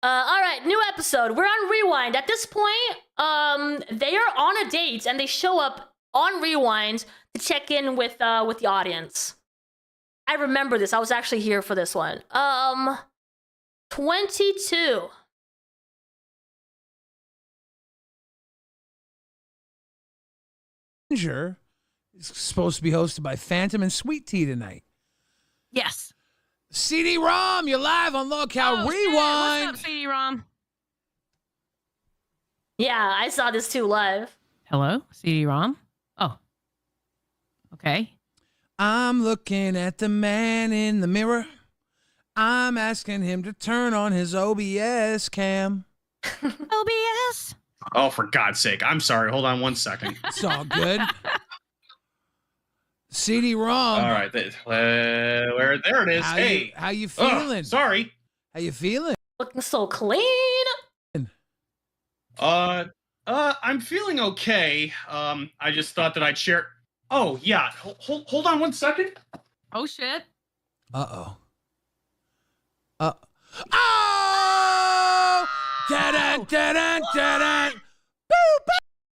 All right, new episode. We're on Rewind. At this point, they are on a date and they show up on Rewind to check in with the audience. I remember this. I was actually here for this one. 22. Is supposed to be hosted by Phantom and Sweet Tea tonight. Yes. CD ROM, you're live on Lolcow Rewind. What's up, CD ROM? Yeah, I saw this too live. Hello, CD ROM. Oh, okay. I'm looking at the man in the mirror. I'm asking him to turn on his OBS cam. OBS. Oh, for God's sake! I'm sorry. Hold on one second. It's all good. CD ROM. All right, there it is. Hey, how you feeling? Sorry. How you feeling? Looking so clean. I'm feeling okay. I just thought that I'd share. Oh yeah. Hold on one second. Oh shit. Oh! Da-da, da-da, da-da.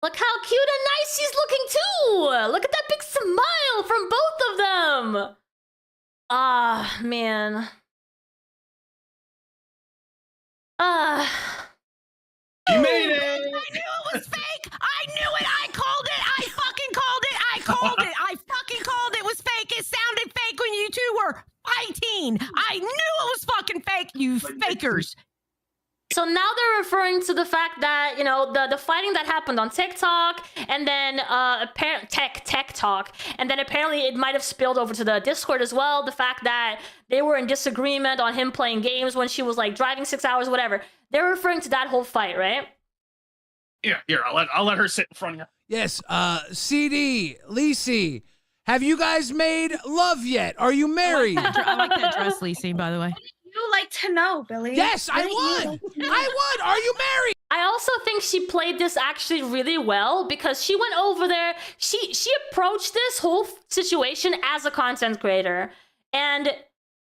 Look how cute and nice she's looking too. Look at that big smile from both of them. Ah, man. You made it. I knew it was fake. I knew it. I called it. I fucking called it. I called it. I fucking called it was fake. It sounded fake when you two were fighting. I knew it was fucking fake, you fakers. So now they're referring to the fact that, you know, the fighting that happened on TikTok, and then tech talk, and then apparently it might have spilled over to the Discord as well. The fact that they were in disagreement on him playing games when she was like driving 6 hours, whatever. They're referring to that whole fight, right? Here, I'll let her sit in front of you. Yes, CD, Lici, have you guys made love yet? Are you married? I like that dress, Lici, by the way. You like to know, Billy. Yes, I would. I would. Are you married? I also think she played this actually really well because she went over there. She approached this whole situation as a content creator, and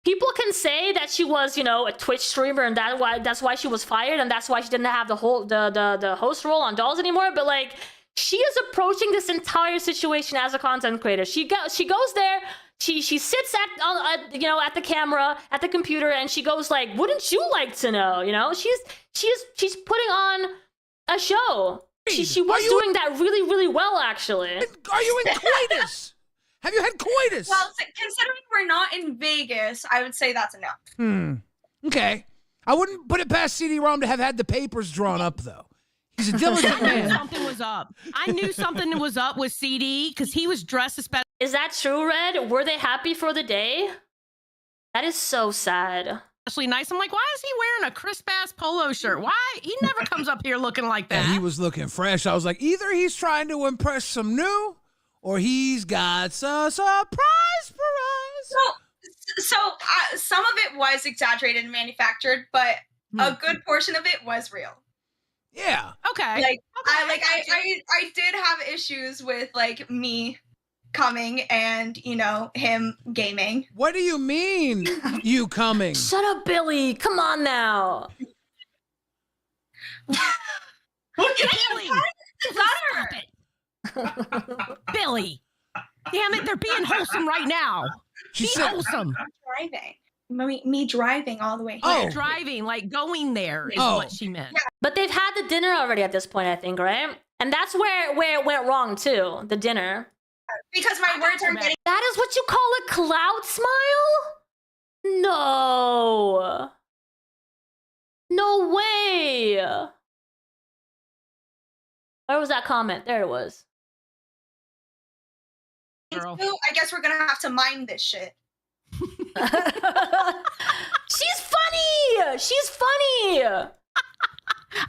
people can say that she was, you know, a Twitch streamer, and that's why she was fired, and that's why she didn't have the whole the host role on Dolls anymore. But like, she is approaching this entire situation as a content creator. She goes there. She sits at you know, at the camera, at the computer, and she goes like, "Wouldn't you like to know?" You know, she's putting on a show. She was doing that really well, actually. Are you in coitus? Have you had coitus? Well, considering we're not in Vegas, I would say that's enough. Okay. I wouldn't put it past CD ROM to have had the papers drawn up, though. He's a diligent man. Something was up. I knew something was up with CD because he was dressed as. Is that true, Red? Were they happy for the day? That is so sad. Especially nice. I'm like, why is he wearing a crisp ass polo shirt? Why? He never comes up here looking like that. Yeah, he was looking fresh. I was like, either he's trying to impress some new, or he's got a surprise for us. So some of it was exaggerated and manufactured, but a good portion of it was real. Yeah. Okay. Like I did have issues with like me coming and, you know, him gaming. What do you mean, you coming? Shut up, Billy. Come on now. Billy! Billy! Damn it, they're being wholesome right now. Be wholesome. I'm driving. Me driving all the way here. Oh, driving, like going there is what she meant. Yeah. But they've had the dinner already at this point, I think, right? And that's where it went wrong too, the dinner. Because my words aren't getting. That is what you call a cloud smile? No. No way. Where was that comment? There it was. Girl. I guess we're gonna have to mine this shit. She's funny. She's funny.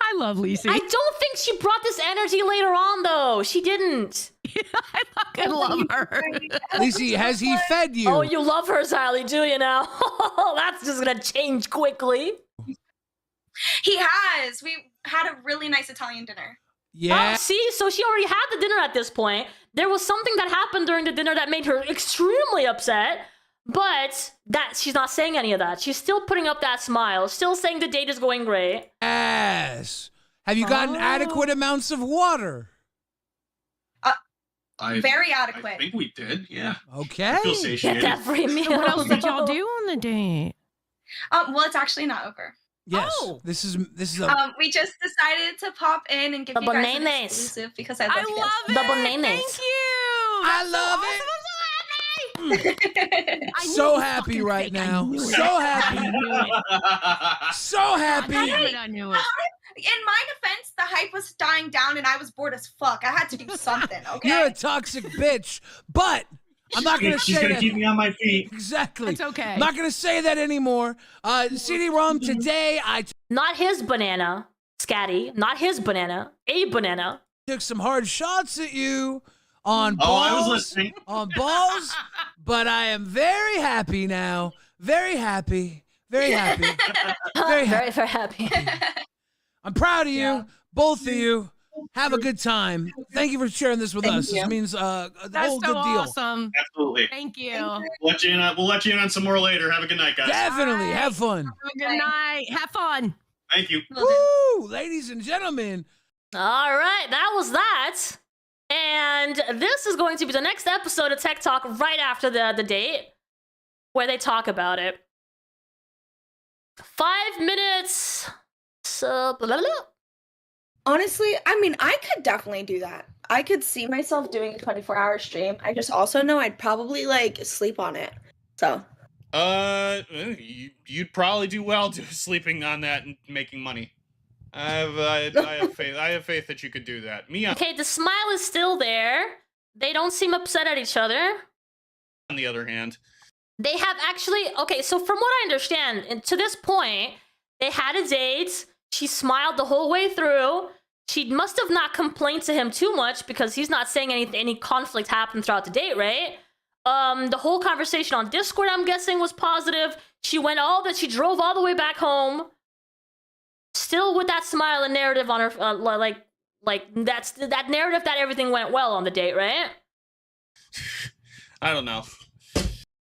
I love Lici. I don't think she brought this energy later on, though. She didn't. I fucking love her. Lici, has he fed you? Oh, you love her, Sally, do you now? That's just gonna change quickly. He has. We had a really nice Italian dinner. Yeah. Oh, see, so she already had the dinner at this point. There was something that happened during the dinner that made her extremely upset. But that she's not saying any of that. She's still putting up that smile, still saying the date is going great. Yes. Have you gotten adequate amounts of water? Very adequate. I think we did, yeah. Okay. I feel satiated. Get that free meal. What else did y'all do on the date? Well, it's actually not over. Yes. Oh. This is a we just decided to pop in and give you guys an exclusive because I love you guys. it. Double names. Thank you. I love awesome. it. I'm so happy. I knew it So was happy fucking right fake. now. I knew it. So happy. I knew it. So God happy. damn it, I knew it. In my defense, the hype was dying down and I was bored as fuck. I had to do something, okay? You're a toxic bitch, but I'm not going to She's say gonna that. keep me on my feet. Exactly. It's okay. I'm not going to say that anymore. CD ROM today, I Not his banana, Scatty. Not his banana. A banana. took some hard shots at you on Oh, I was balls, listening. on balls, but I am very happy now. Very happy. Very happy. Very happy. Very happy. I'm proud of you, both of you. Have a good time. Thank you for sharing this with us. This means a That's whole so good deal. awesome. Absolutely. Thank you. We'll let you in on some more later. Have a good night, guys. Definitely. Have fun. Have a good night. Have fun. Thank you. Woo! Ladies and gentlemen. All right, that was that. And this is going to be the next episode of Tech Talk right after the date where they talk about it. 5 minutes. So, blah, blah, blah. Honestly, I mean, I could definitely do that. I could see myself doing a 24-hour stream. I just also know I'd probably like sleep on it. So. You'd probably do well sleeping on that and making money. I have faith. I have faith that you could do that. Me, Okay, the smile is still there. They don't seem upset at each other. on the other hand, They have actually, okay, so from what I understand, and to this point, they had a date. She smiled the whole way through. She must have not complained to him too much because he's not saying any conflict happened throughout the date, right? The whole conversation on Discord, I'm guessing, was positive. She drove all the way back home, still with that smile and narrative on her, that's that narrative that everything went well on the date, right? I don't know.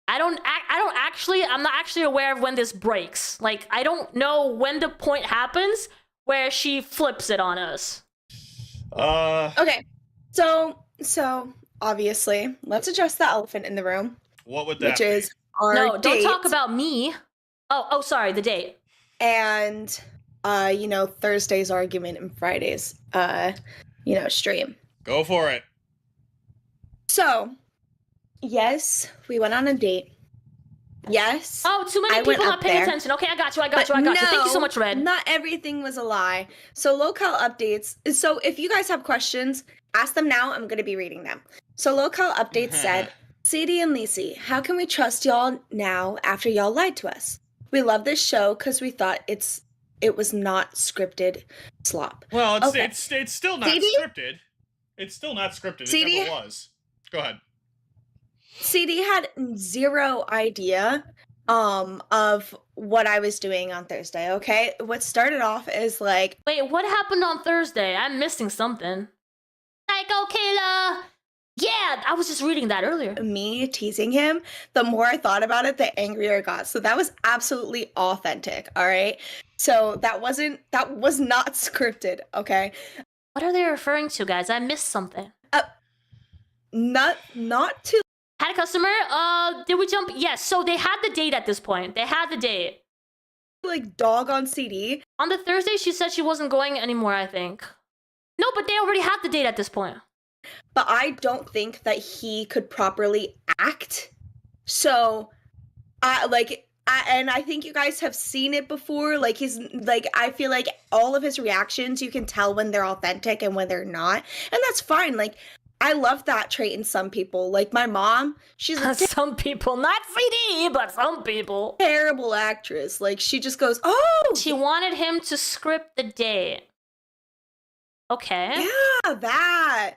I'm not actually aware of when this breaks. Like, I don't know when the point happens where she flips it on us. Okay. So obviously, let's address the elephant in the room. What would that which be? is our No, don't date talk about me. Oh, sorry, the date. and Thursday's argument and Friday's stream. Go for it. So, yes, we went on a date. Yes. Oh, too many I went people not up paying there. attention. Okay, I got you. But Thank you so no, much, Red. Not everything was a lie. So Lolcow updates. So if you guys have questions, ask them now. I'm going to be reading them. So Lolcow updates said, CD and Lici, how can we trust y'all now after y'all lied to us? We love this show because we thought it was not scripted slop. Well, it's Okay. it's still not CD? scripted. It's still not scripted. CD? It never was. Go ahead. CD had zero idea of what I was doing on Thursday, okay? What started off is like, Wait, what happened on Thursday? I'm missing something. Psycho killer! Yeah, I was just reading that earlier. me teasing him. The more I thought about it, the angrier I got. So that was absolutely authentic, all right? So that was not scripted, okay? What are they referring to, guys? I missed something. Not too. Had a customer? Did we jump? Yes, so they had the date at this point. They had the date. Like dog on CD. On the Thursday, she said she wasn't going anymore, I think. No, but they already had the date at this point. But I don't think that he could properly act. So, and I think you guys have seen it before. Like, I feel like all of his reactions, you can tell when they're authentic and when they're not. And that's fine. Like, I love that trait in some people. Like, my mom, she's a some people, not CD, but some people. Terrible actress. Like, she just goes, oh! She wanted him to script the date. Okay. Yeah, that.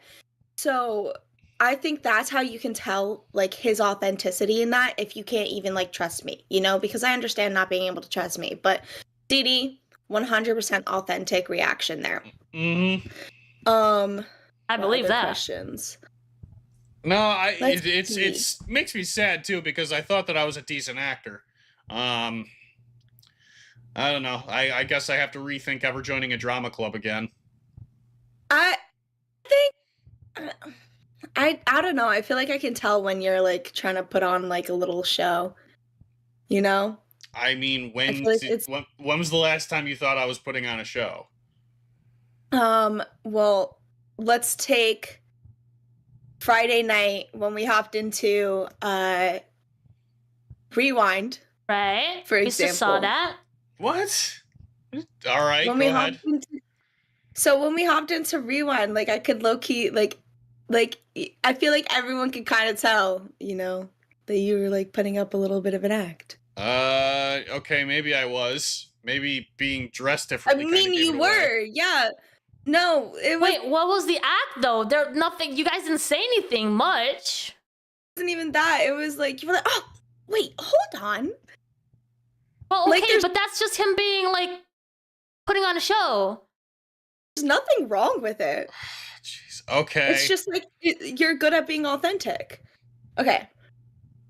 So I think that's how you can tell like his authenticity in that if you can't even like trust me, because I understand not being able to trust me, but CD 100% authentic reaction there. Mm-hmm. I believe that. Questions. No, Let's it's makes me sad too because I thought that I was a decent actor. I don't know. I guess I have to rethink ever joining a drama club again. I think I don't know. I feel like I can tell when you're like trying to put on like a little show. I mean, when was the last time you thought I was putting on a show? Well, let's take Friday night when we hopped into Rewind. Right. For We example. just saw that. What? All right, When go we ahead. hopped into, so when we hopped into Rewind, like I could low key like I feel like everyone could kind of tell, you know, that you were like putting up a little bit of an act. Okay, maybe I was. Maybe being dressed I differently. mean, you were, yeah. No, it was. Wait, what was the act though? There nothing. You guys didn't say anything much. It wasn't even that. It was like you were like, oh, wait, hold on. Well, okay, Like, but that's just him being like putting on a show. There's nothing wrong with it. Okay. It's just like you're good at being authentic. Okay.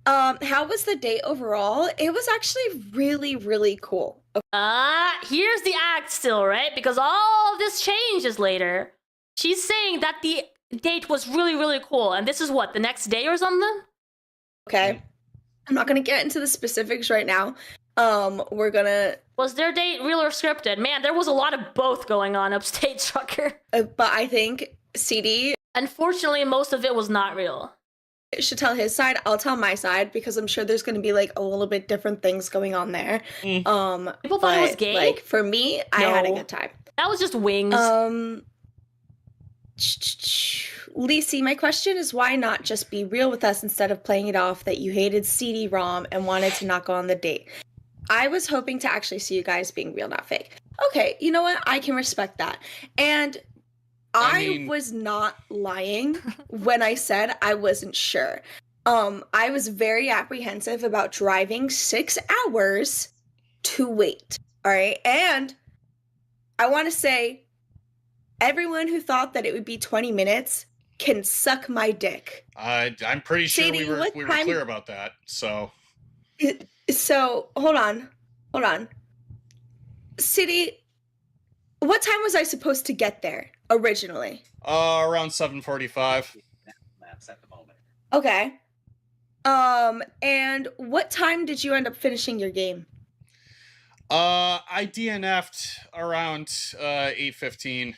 How was the date overall? It was actually really, really cool. Here's the act still, right? Because all of this changes later. She's saying that the date was really, really cool. And this is what, the next day or something? Okay. I'm not gonna get into the specifics right now. We're gonna... Was their date real or scripted? Man, there was a lot of both going on upstate, Trucker. But I think CD... Unfortunately, most of it was not real. Should tell his side, I'll tell my side, because I'm sure there's going to be like a little bit different things going on there. People thought it was gay? Like for me, I had a good time. That was just wings. Lici, my question is why not just be real with us instead of playing it off that you hated CD ROM and wanted to not go on the date? I was hoping to actually see you guys being real, not fake. Okay, you know what? I can respect that. And I was not lying when I said I wasn't sure. I was very apprehensive about driving 6 hours to wait. All right. And I want to say everyone who thought that it would be 20 minutes can suck my dick. I'm pretty sure Sadie, we were what time- clear about that. So hold on. City, what time was I supposed to get there originally? Around 7:45. Okay. And what time did you end up finishing your game? I DNF'd around 8:15.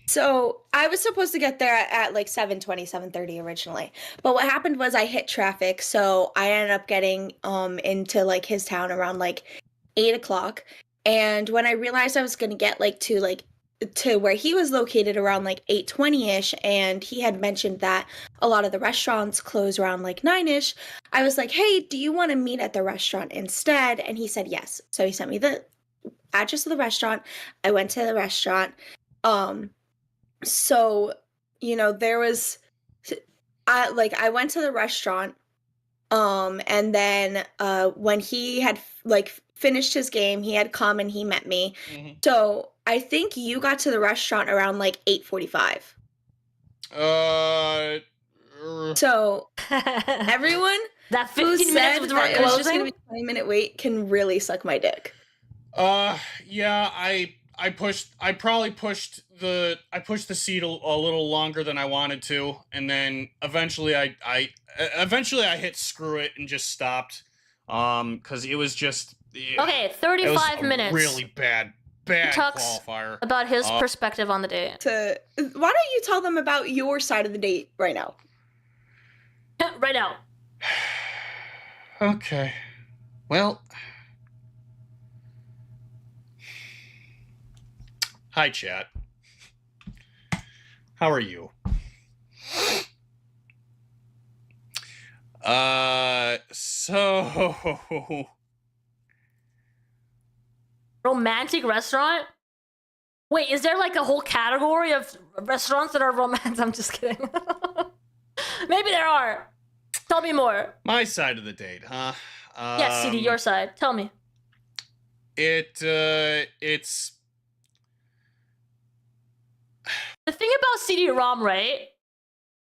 So I was supposed to get there at like 7:20, 7:30 originally. But what happened was I hit traffic, so I ended up getting into like his town around like 8 o'clock. And when I realized I was gonna get to where he was located around like 8:20ish, and he had mentioned that a lot of the restaurants close around like 9ish, I was like, hey, do you want to meet at the restaurant instead? And he said yes. So he sent me the address of the restaurant. I went to the restaurant. So, you know, there was I went to the restaurant, and then when he had like finished his game, he had come and he met me. So I think you got to the restaurant around like 8:45. So everyone that who 15 said minutes that it was just gonna closing? be a 20-minute wait can really suck my dick. Yeah, I probably pushed the seat a little longer than I wanted to, and then eventually I hit screw it and just stopped, because it was just Okay, 35 it was a minutes. really bad He talks qualifier about his perspective on the date. Why don't you tell them about your side of the date right now? Right now. Okay. Well, hi, chat. How are you? So Romantic restaurant? Wait, is there like a whole category of restaurants that are romantic? I'm just kidding. Maybe there are. Tell me more. my side of the date, huh? Yes, CD, your side. Tell me. It's The thing about CD ROM, right?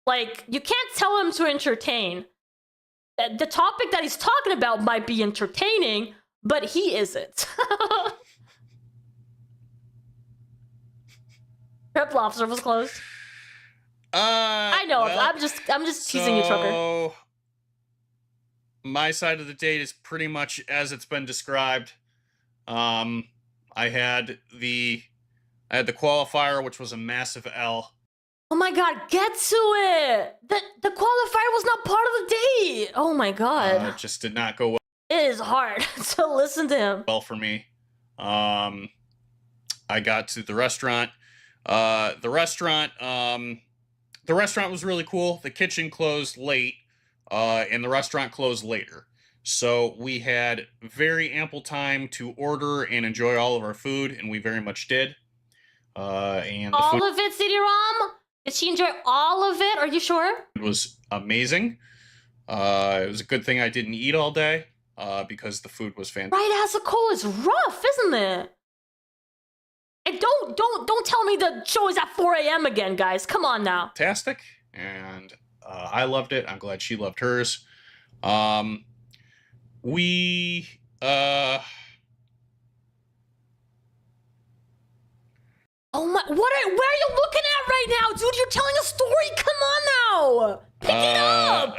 Like, you can't tell him to entertain. The topic that he's talking about might be entertaining, but he isn't. Rep Lobster was closed. I know. well, I'm just teasing you, Trucker. So, my side of the date is pretty much as it's been described. I had the qualifier, which was a massive L. Oh my god, get to it! The qualifier was not part of the date! Oh my god. It just did not go It is hard to listen to him. well for me. I got to the restaurant. The restaurant was really cool. The kitchen closed late, and the restaurant closed later. So we had very ample time to order and enjoy all of our food, and we very much did. And the All food of it, CD ROM? Did she enjoy all of it? Are you sure? was amazing. It was a good thing I didn't eat all day, because the food was fantastic. Right as a coal is rough, isn't it? And don't tell me the show is at 4 a.m. again, guys. Come on now. Fantastic, and I loved it. I'm glad she loved hers. We Oh my! Where are you looking at right now, dude? You're telling a story. Come on now. Pick it up.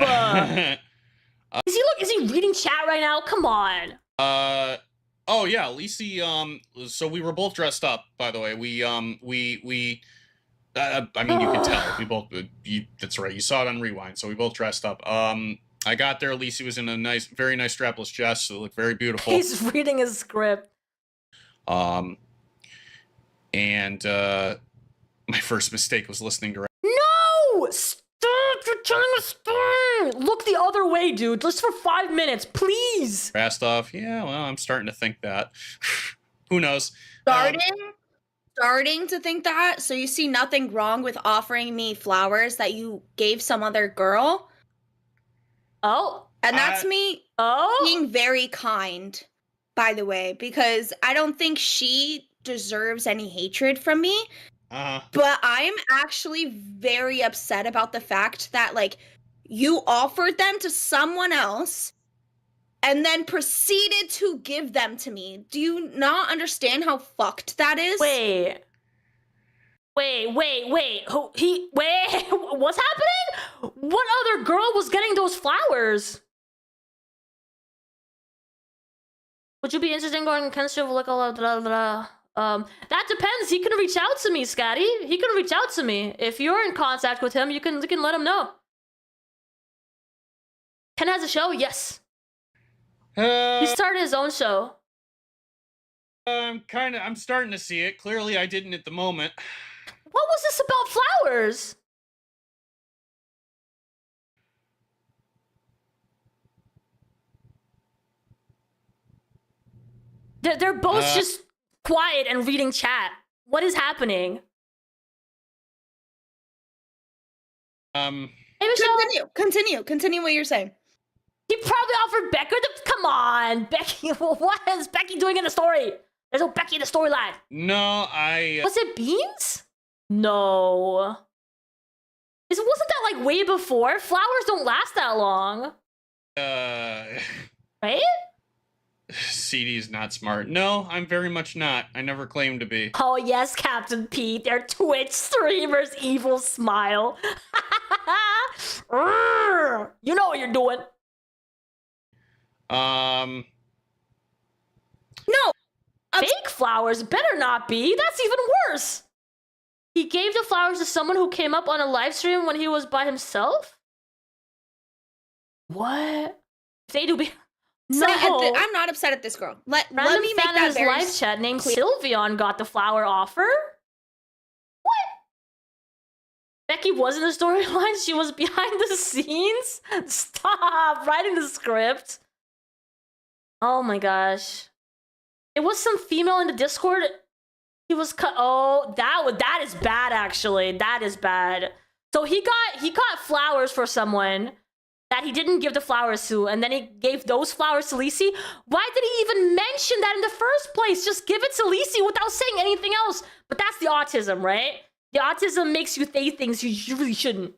Is he reading chat right now? Come on. Oh yeah, Lici. So we were both dressed up. By the way, I mean, you can tell. We both. That's right. You saw it on Rewind. So we both dressed up. I got there. Lici was in a very nice strapless dress. So it looked very beautiful. He's reading his script. And my first mistake was listening to. No! Stop! You're telling a story! Look the other way, dude. Just for 5 minutes, please! Rastov, yeah, well, I'm starting to think that. Who knows? Starting to think that? So you see nothing wrong with offering me flowers that you gave some other girl? Oh? And that's me being very kind, by the way, because I don't think she deserves any hatred from me. But I'm actually very upset about the fact that, like, you offered them to someone else and then proceeded to give them to me. Do you not understand how fucked that is? Wait. What's happening? What other girl was getting those flowers? Would you be interested in going to Contextualizing Liy? That depends. He can reach out to me, Scotty. He can reach out to me. If you're in contact with him, you can let him know. Ken has a show? Yes. He started his own show. I'm starting to see it. Clearly, I didn't at the moment. What was this about flowers? They're both just quiet and reading chat. What is happening? Continue what you're saying. He probably offered Becca to... Come on, Becky. What is Becky doing in the story? There's no Becky in the storyline. No, Was it Beans? No. Wasn't that like way before? Flowers don't last that long. Right? CD's not smart. No, I'm very much not. I never claimed to be. Oh yes, Captain Pete. They're Twitch streamers. Evil smile. You know what you're doing. No. Fake flowers better not be. That's even worse. He gave the flowers to someone who came up on a live stream when he was by himself? What? They do be... No. I'm not upset at this girl. Let me make that his very live chat named clear. Sylveon got the flower offer. What? Becky was in the storyline. She was behind the scenes. Stop writing the script. Oh my gosh. It was some female in the Discord. He was cut. Oh, that is bad. Actually, that is bad. So he got flowers for someone that he didn't give the flowers to, and then he gave those flowers to Lici. Why did he even mention that in the first place? Just give it to Lici without saying anything else. But that's the autism, right? The autism makes you say things you really shouldn't.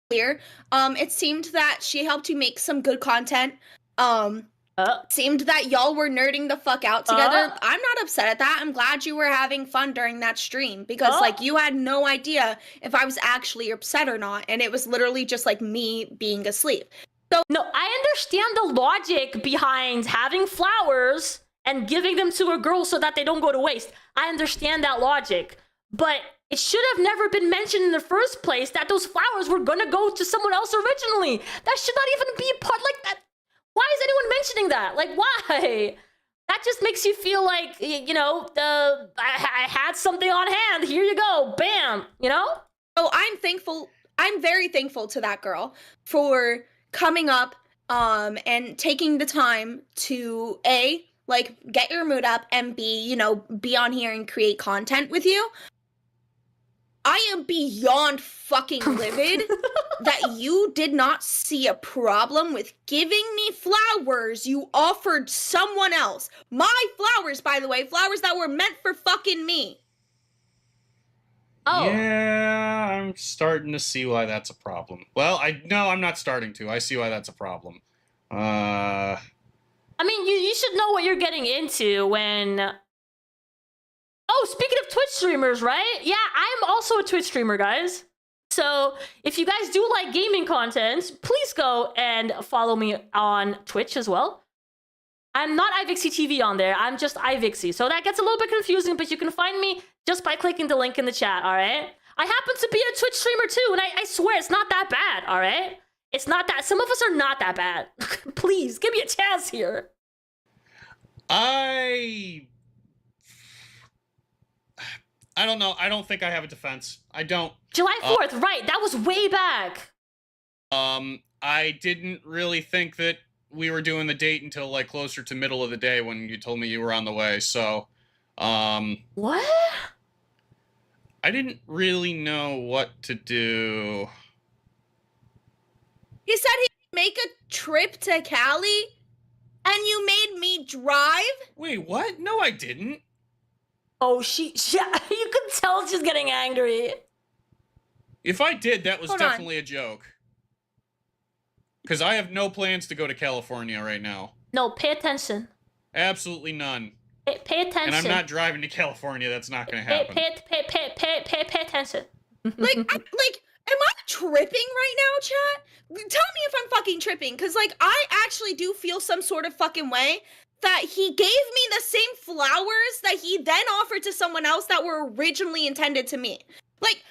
Clear. It seemed that she helped you make some good content. Seemed that y'all were nerding the fuck out together. I'm not upset at that. I'm glad you were having fun during that stream because like you had no idea if I was actually upset or not, and it was literally just like me being asleep. So no, I understand the logic behind having flowers and giving them to a girl so that they don't go to waste. I understand that logic, but It should have never been mentioned in the first place that those flowers were gonna go to someone else originally. That should not even be part like that. Why is anyone mentioning that? Like, why? That just makes you feel like, you know, I had something on hand. Here you go. Bam. You know? Oh, I'm thankful. I'm very thankful to that girl for coming up and taking the time to A, like, get your mood up, and B, you know, be on here and create content with you. I am beyond fucking livid that you did not see a problem with giving me flowers you offered someone else. My flowers, by the way, flowers that were meant for fucking me. Oh. Yeah, I'm starting to see why that's a problem. Well, I'm not starting to. I see why that's a problem. I mean, you should know what you're getting into when... Oh, speaking of Twitch streamers, right? Yeah, I'm also a Twitch streamer, guys. So if you guys do like gaming content, please go and follow me on Twitch as well. I'm not iVixey TV on there. I'm just iVixey. So that gets a little bit confusing, but you can find me just by clicking the link in the chat, all right? I happen to be a Twitch streamer too, and I swear it's not that bad, all right? It's not that. Some of us are not that bad. Please, give me a chance here. I don't know. I don't think I have a defense. I don't. July 4th, right. That was way back. I didn't really think that we were doing the date until, like, closer to middle of the day when you told me you were on the way, so, What? I didn't really know what to do. He said he'd make a trip to Cali, and you made me drive? Wait, what? No, I didn't. Oh, she you can tell she's getting angry. If I did, that was Hold on. definitely a joke. Because I have no plans to go to California right now. No, pay attention. Absolutely none. Pay attention. And I'm not driving to California. That's not going to happen. Pay attention. Like, am I tripping right now, chat? Tell me if I'm fucking tripping, because, like, I actually do feel some sort of fucking way that he gave me the same flowers that he then offered to someone else that were originally intended to me. Like,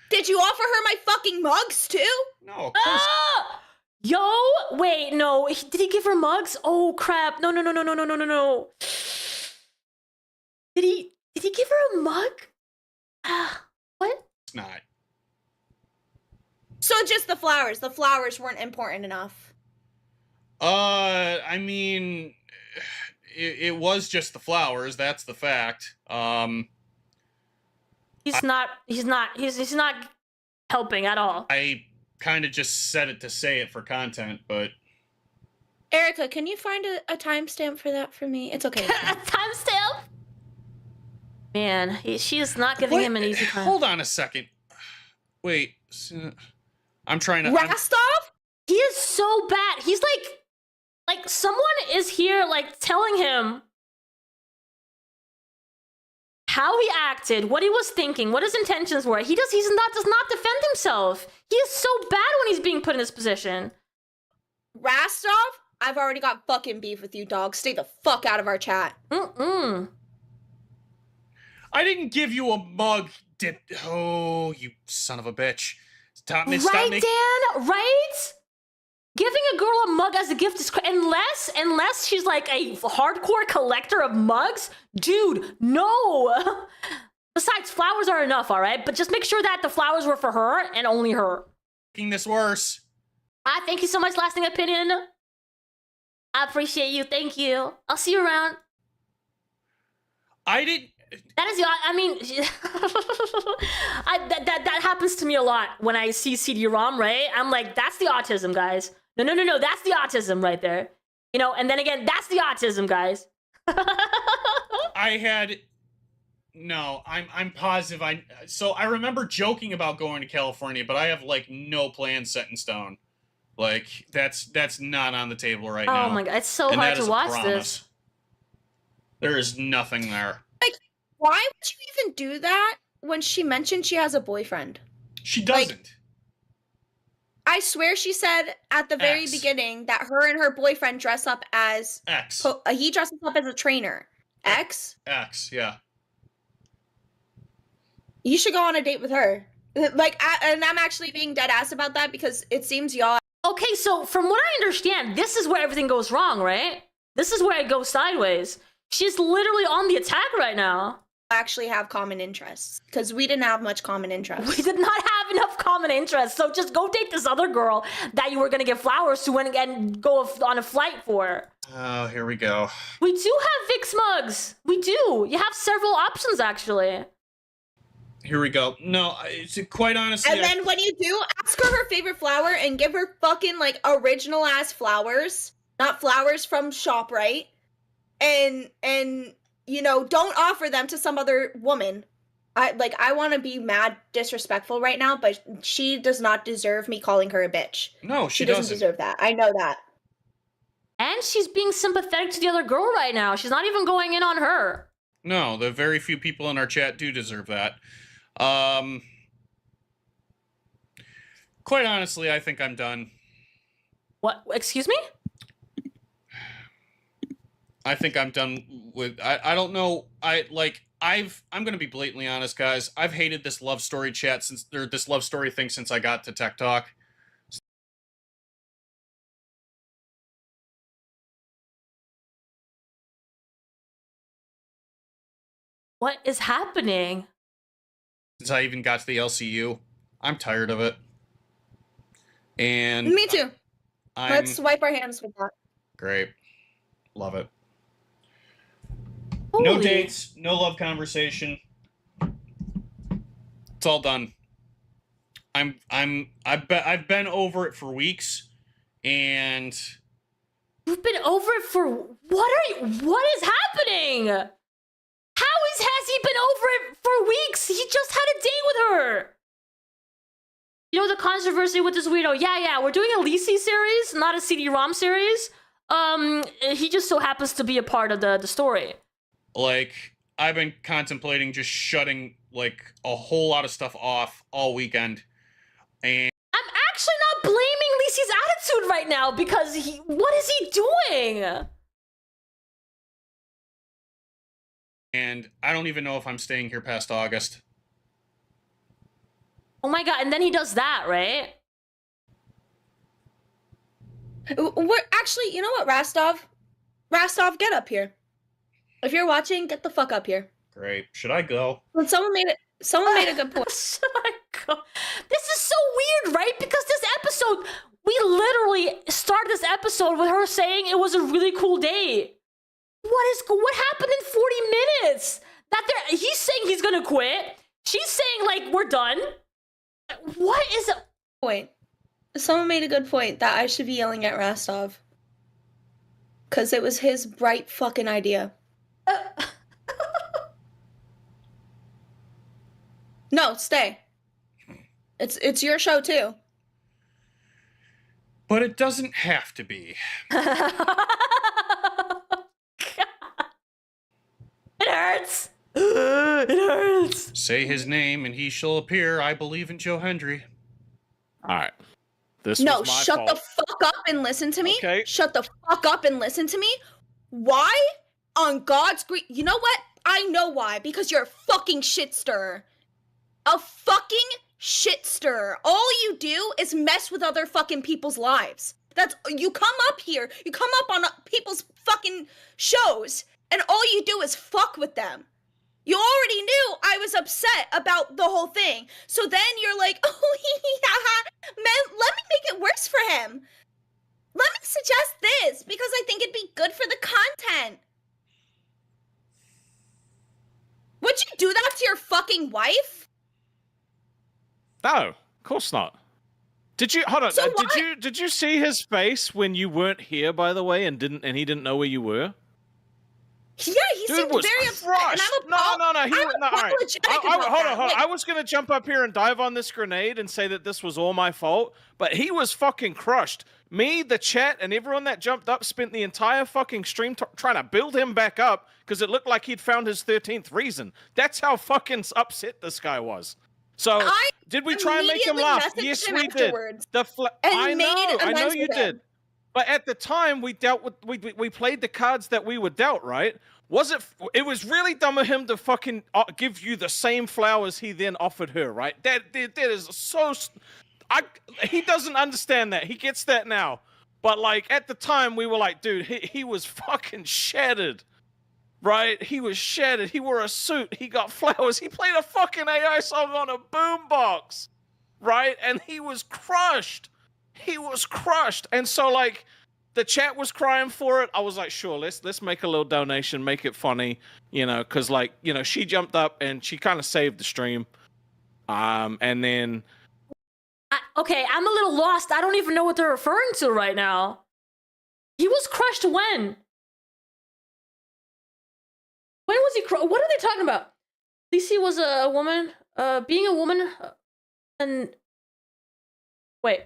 did you offer her my fucking mugs, too? No, of course. Yo, wait, no. Did he give her mugs? Oh, crap. No. Did he give her a mug? What? It's not. So just the flowers. The flowers weren't important enough. I mean, it was just the flowers. That's the fact. He's not helping at all. I kind of just said it to say it for content, but... Erica, can you find a timestamp for that for me? It's okay. A timestamp? Man, she is not giving him an easy time. Hold on a second. Wait. I'm trying to... Rostov? He is so bad. He's like someone is here, like, telling him how he acted, what he was thinking, what his intentions were. He does not defend himself. He is so bad when he's being put in this position. Rostov? I've already got fucking beef with you, dog. Stay the fuck out of our chat. I didn't give you a mug, dip. Oh, you son of a bitch. Stop me, Right, Dan? Right? Giving a girl a mug as a gift is unless she's like a hardcore collector of mugs, dude. No. Besides, flowers are enough, all right. But just make sure that the flowers were for her and only her. Making this worse. Thank you so much, Lasting Opinion. I appreciate you. Thank you. I'll see you around. I didn't. That is the. I mean, that happens to me a lot when I see CD ROM. Right? I'm like, that's the autism, guys. No. That's the autism right there. You know. And then again, that's the autism, guys. I'm positive. So I remember joking about going to California, but I have like no plans set in stone. Like that's not on the table right now. Oh my god, it's so hard to watch this. There is nothing there. Like, why would you even do that when she mentioned she has a boyfriend? She doesn't. Like, I swear she said at the very beginning that her and her boyfriend dress up as X. He dresses up as a trainer. X? X, yeah. You should go on a date with her. Like, and I'm actually being dead ass about that because it seems y'all Okay, so from what I understand, this is where everything goes wrong, right? This is where it goes sideways. She's literally on the attack right now. actually have common interests because we didn't have much common interests. We did not have enough common interests, so just go date this other girl that you were gonna give flowers to and go on a flight for. Oh, here we go. We do have Vix mugs. We do. You have several options, actually. Here we go. No, it's quite honestly. And then when you do, ask her her favorite flower and give her fucking like original ass flowers, not flowers from ShopRite. And you know, don't offer them to some other woman. I want to be mad disrespectful right now, but she does not deserve me calling her a bitch. No, she doesn't deserve that. I know that. And she's being sympathetic to the other girl right now. She's not even going in on her. No, the very few people in our chat do deserve that. Quite honestly, I think I'm done. What? Excuse me? I think I'm done with. I don't know. I'm gonna be blatantly honest, guys. I've hated this love story chat this love story thing since I got to Tech Talk. What is happening? Since I even got to the LCU, I'm tired of it. And Me too. Let's wipe our hands with that. Great. Love it. Holy. No dates, no love conversation. It's all done. I've been over it for weeks, and You've been over it for what is happening? Has he been over it for weeks? He just had a date with her. You know the controversy with this weirdo? Yeah, we're doing a Lici series, not a CD ROM series. He just so happens to be a part of the story. like I've been contemplating just shutting like a whole lot of stuff off all weekend. And I'm actually not blaming Lici's attitude right now because what is he doing? And I don't even know if I'm staying here past August. Oh my god, and then he does that, right? We're actually, you know what, Rastov? Rastov, get up here. If you're watching, get the fuck up here. Great. Should I go? When someone made a good point. Should I go? This is so weird, right? Because this episode, we literally started this episode with her saying it was a really cool day. What happened in 40 minutes? He's saying he's gonna quit. She's saying like we're done. What is a point? Someone made a good point that I should be yelling at Rastov. Cause it was his bright fucking idea. No, stay. It's your show too. But it doesn't have to be. It hurts. It hurts. Say his name and he shall appear. I believe in Joe Hendry. All right. This No, was my shut fault. the fuck up and listen to me. Okay. Shut the fuck up and listen to me. Why? On God's green. You know what? I know why. Because you're a fucking shit stirrer. A fucking shit stirrer. All you do is mess with other fucking people's lives. You come up here, you come up on people's fucking shows, and all you do is fuck with them. You already knew I was upset about the whole thing. So then you're like, oh, man, let me make it worse for him. Let me suggest this, because I think it'd be good for the content. Would you do that to your fucking wife? No, of course not. Did you hold on? So Did you see his face when you weren't here? By the way, and he didn't know where you were. Yeah, he Dude seemed was very upset. crushed. And I'm No. All right. Hold on. Like, I was gonna jump up here and dive on this grenade and say that this was all my fault, but he was fucking crushed. Me, the chat, and everyone that jumped up spent the entire fucking stream trying to build him back up because it looked like he'd found his 13th reason. That's how fucking upset this guy was. So, did we try and make him laugh? Yes, we did. I know you did. But at the time, we played the cards that we were dealt, right? It was really dumb of him to fucking give you the same flowers he then offered her, right? That is so. He doesn't understand that. He gets that now, but like at the time we were like, dude, he was fucking shattered, right? He was shattered. He wore a suit. He got flowers. He played a fucking AI song on a boombox, right? And he was crushed. He was crushed, and so like. The chat was crying for it. I was like, sure, let's make a little donation, make it funny, you know, because like, you know, she jumped up and she kind of saved the stream. And then okay, I'm a little lost. I don't even know what they're referring to right now. He was crushed when? When was he crushed? What are they talking about? Lici was a woman, being a woman, and wait.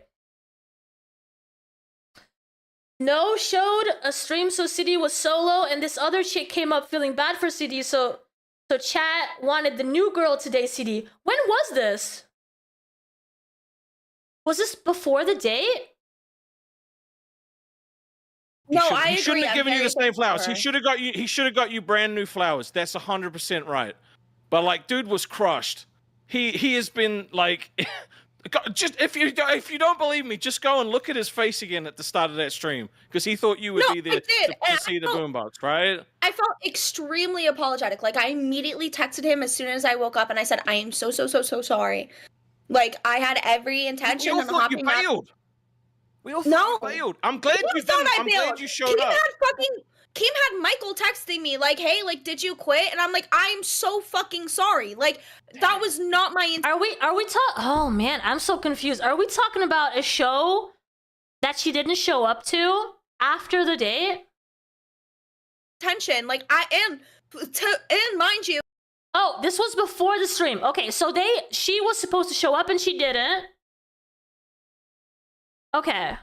No showed a stream, so CD was solo, and this other chick came up feeling bad for CD, so chat wanted the new girl today, CD. When was this? Was this before the date? No, I agree. He shouldn't have given you the same flowers. He should have got you. He should have got you brand new flowers. That's 100% right. But like, dude was crushed. He has been like. Just if you don't believe me, just go and look at his face again at the start of that stream, because he thought you would be there to see the boombox, right? I felt extremely apologetic. Like I immediately texted him as soon as I woke up, and I said, "I am so sorry." Like I had every intention of hopping you bailed. We all thought you bailed. I'm glad you didn't. I'm glad you showed up. Kim had Michael texting me like, "Hey, like, did you quit?" And I'm like, "I'm so fucking sorry. Like, that was not my intention." Are we talking? Oh man, I'm so confused. Are we talking about a show that she didn't show up to after the date? Tension, like I am, and mind you. Oh, this was before the stream. Okay, so she was supposed to show up and she didn't. Okay.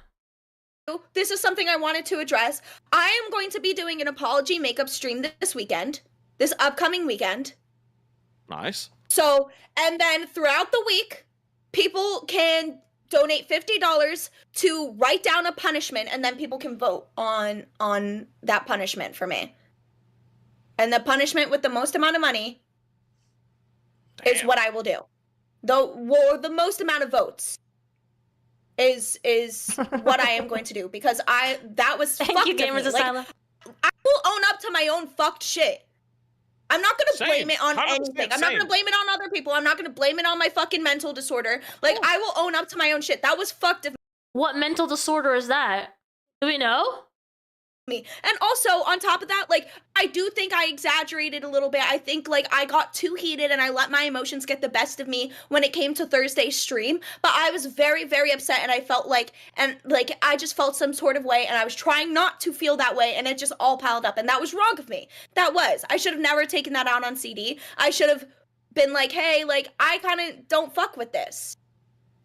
This is something I wanted to address. I am going to be doing an apology makeup stream this weekend, this upcoming weekend. Nice. So, and then throughout the week, people can donate $50 to write down a punishment, and then people can vote on that punishment for me. And the punishment with the most amount of money is what I will do. The most amount of votes is what I am going to do, because that was Thank you, Gamers Asylum. I will own up to my own fucked shit. I'm not gonna blame it on anything. I'm not gonna blame it on other people. I'm not gonna blame it on my fucking mental disorder. Like, I will own up to my own shit. That was fucked of me. What mental disorder is that? Do we know? And also, on top of that, like, I do think I exaggerated a little bit. I think, like, I got too heated and I let my emotions get the best of me when it came to Thursday's stream. But I was very, very upset, and I felt like, I just felt some sort of way, and I was trying not to feel that way, and it just all piled up, and that was wrong of me. I should have never taken that out on CD. I should have been like, hey, like, I kind of don't fuck with this.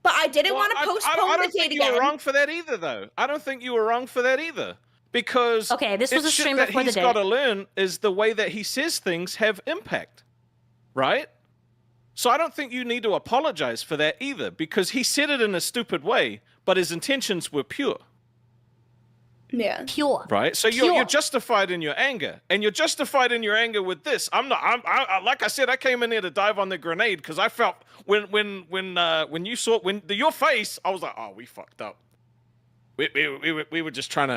But I didn't want to postpone the date again. I don't think you were wrong for that either, though. I don't think you were wrong for that either. Because this was a stream before the date. He's got to learn is the way that he says things have impact, right? So I don't think you need to apologize for that either, because he said it in a stupid way, but his intentions were pure. Yeah, pure. Right. So you're justified in your anger, and you're justified in your anger with this. I'm like I said, I came in here to dive on the grenade because I felt when you saw your face, I was like, oh, we fucked up. We were just trying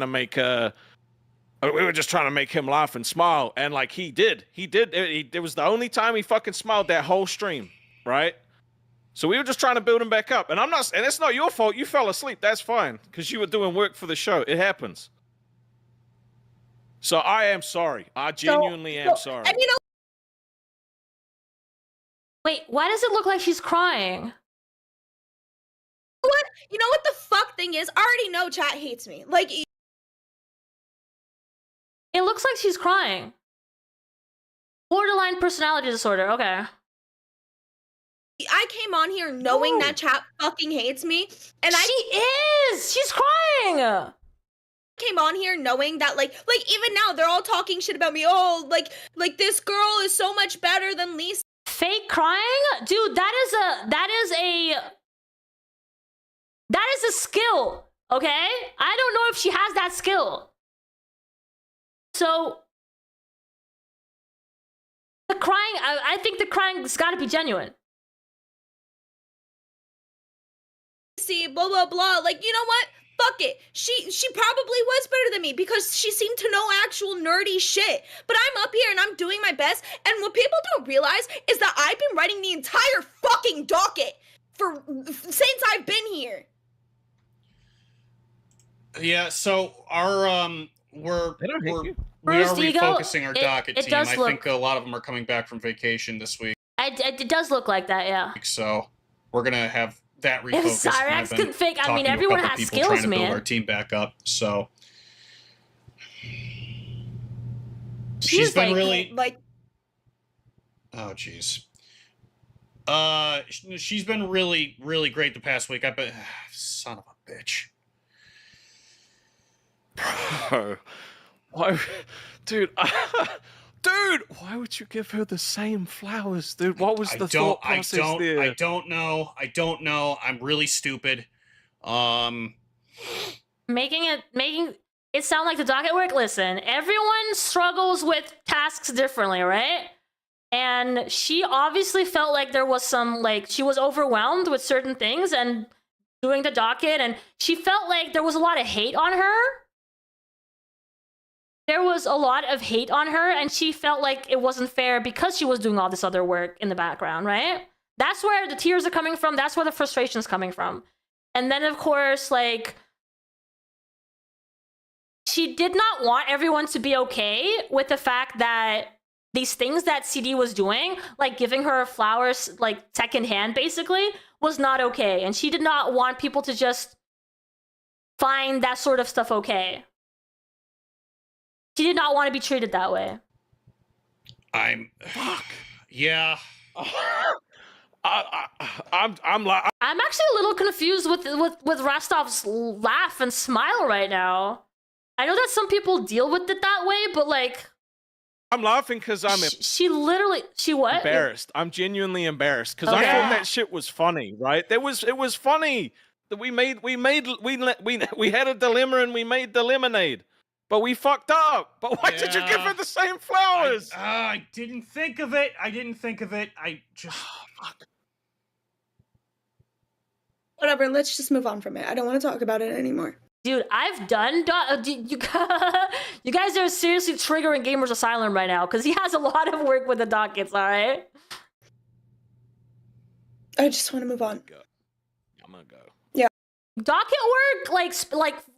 to make him laugh and smile, and like he did. It was the only time he fucking smiled that whole stream, right? So we were just trying to build him back up, and it's not your fault. You fell asleep. That's fine, because you were doing work for the show. It happens. So I am sorry. I genuinely am sorry. And you know, wait, why does it look like she's crying? What? You know what the fuck thing is? I already know chat hates me. Like, it looks like she's crying. Borderline personality disorder. Okay. I came on here knowing that chat fucking hates me, and she's crying. Came on here knowing that like even now they're all talking shit about me. Oh, like this girl is so much better than Lici. Fake crying, dude. That is a skill, okay? I don't know if she has that skill. So, The crying, I think the crying's got to be genuine. See, blah blah blah. Like, you know what? Fuck it. She probably was better than me because she seemed to know actual nerdy shit. But I'm up here and I'm doing my best. And what people don't realize is that I've been writing the entire fucking docket since I've been here. Yeah, so our we are Bruised ego, refocusing our docket it team. does I look- think a lot of them are coming back from vacation this week, It does look like that, yeah. so we're gonna have that refocused. If Cyrax I've been can fake, I talking mean, to a everyone couple has people skills, trying to man. build our team back up. So She's been like- really like. Oh jeez. She's been really, really great the past week. I bet. Son of a bitch. Bro, why, dude? Dude, why would you give her the same flowers, dude? What was the thought process there? I don't know. I'm really stupid. Making it sound like the docket work. Listen, everyone struggles with tasks differently, right? And she obviously felt like there was some, like, she was overwhelmed with certain things and doing the docket, and she felt like there was a lot of hate on her. There was a lot of hate on her, and she felt like it wasn't fair because she was doing all this other work in the background, right? That's where the tears are coming from. That's where the frustration is coming from. And then, of course, like, she did not want everyone to be okay with the fact that these things that CD was doing, like giving her flowers, like secondhand, basically, was not okay. And she did not want people to just find that sort of stuff okay. She did not want to be treated that way. Yeah. I'm actually a little confused with Rostov's laugh and smile right now. I know that some people deal with it that way, but like, I'm laughing because I'm she what? embarrassed. I'm genuinely embarrassed because I Okay. thought that shit was funny, right? It was funny that we had a dilemma and we made the lemonade, but we fucked up. But why did you give her the same flowers? I didn't think of it. I just. Whatever, let's just move on from it. I don't want to talk about it anymore. Dude, I've done you guys are seriously triggering Gamers Asylum right now because he has a lot of work with the dockets, all right? I just want to move on. I'm gonna go. Yeah. Docket work,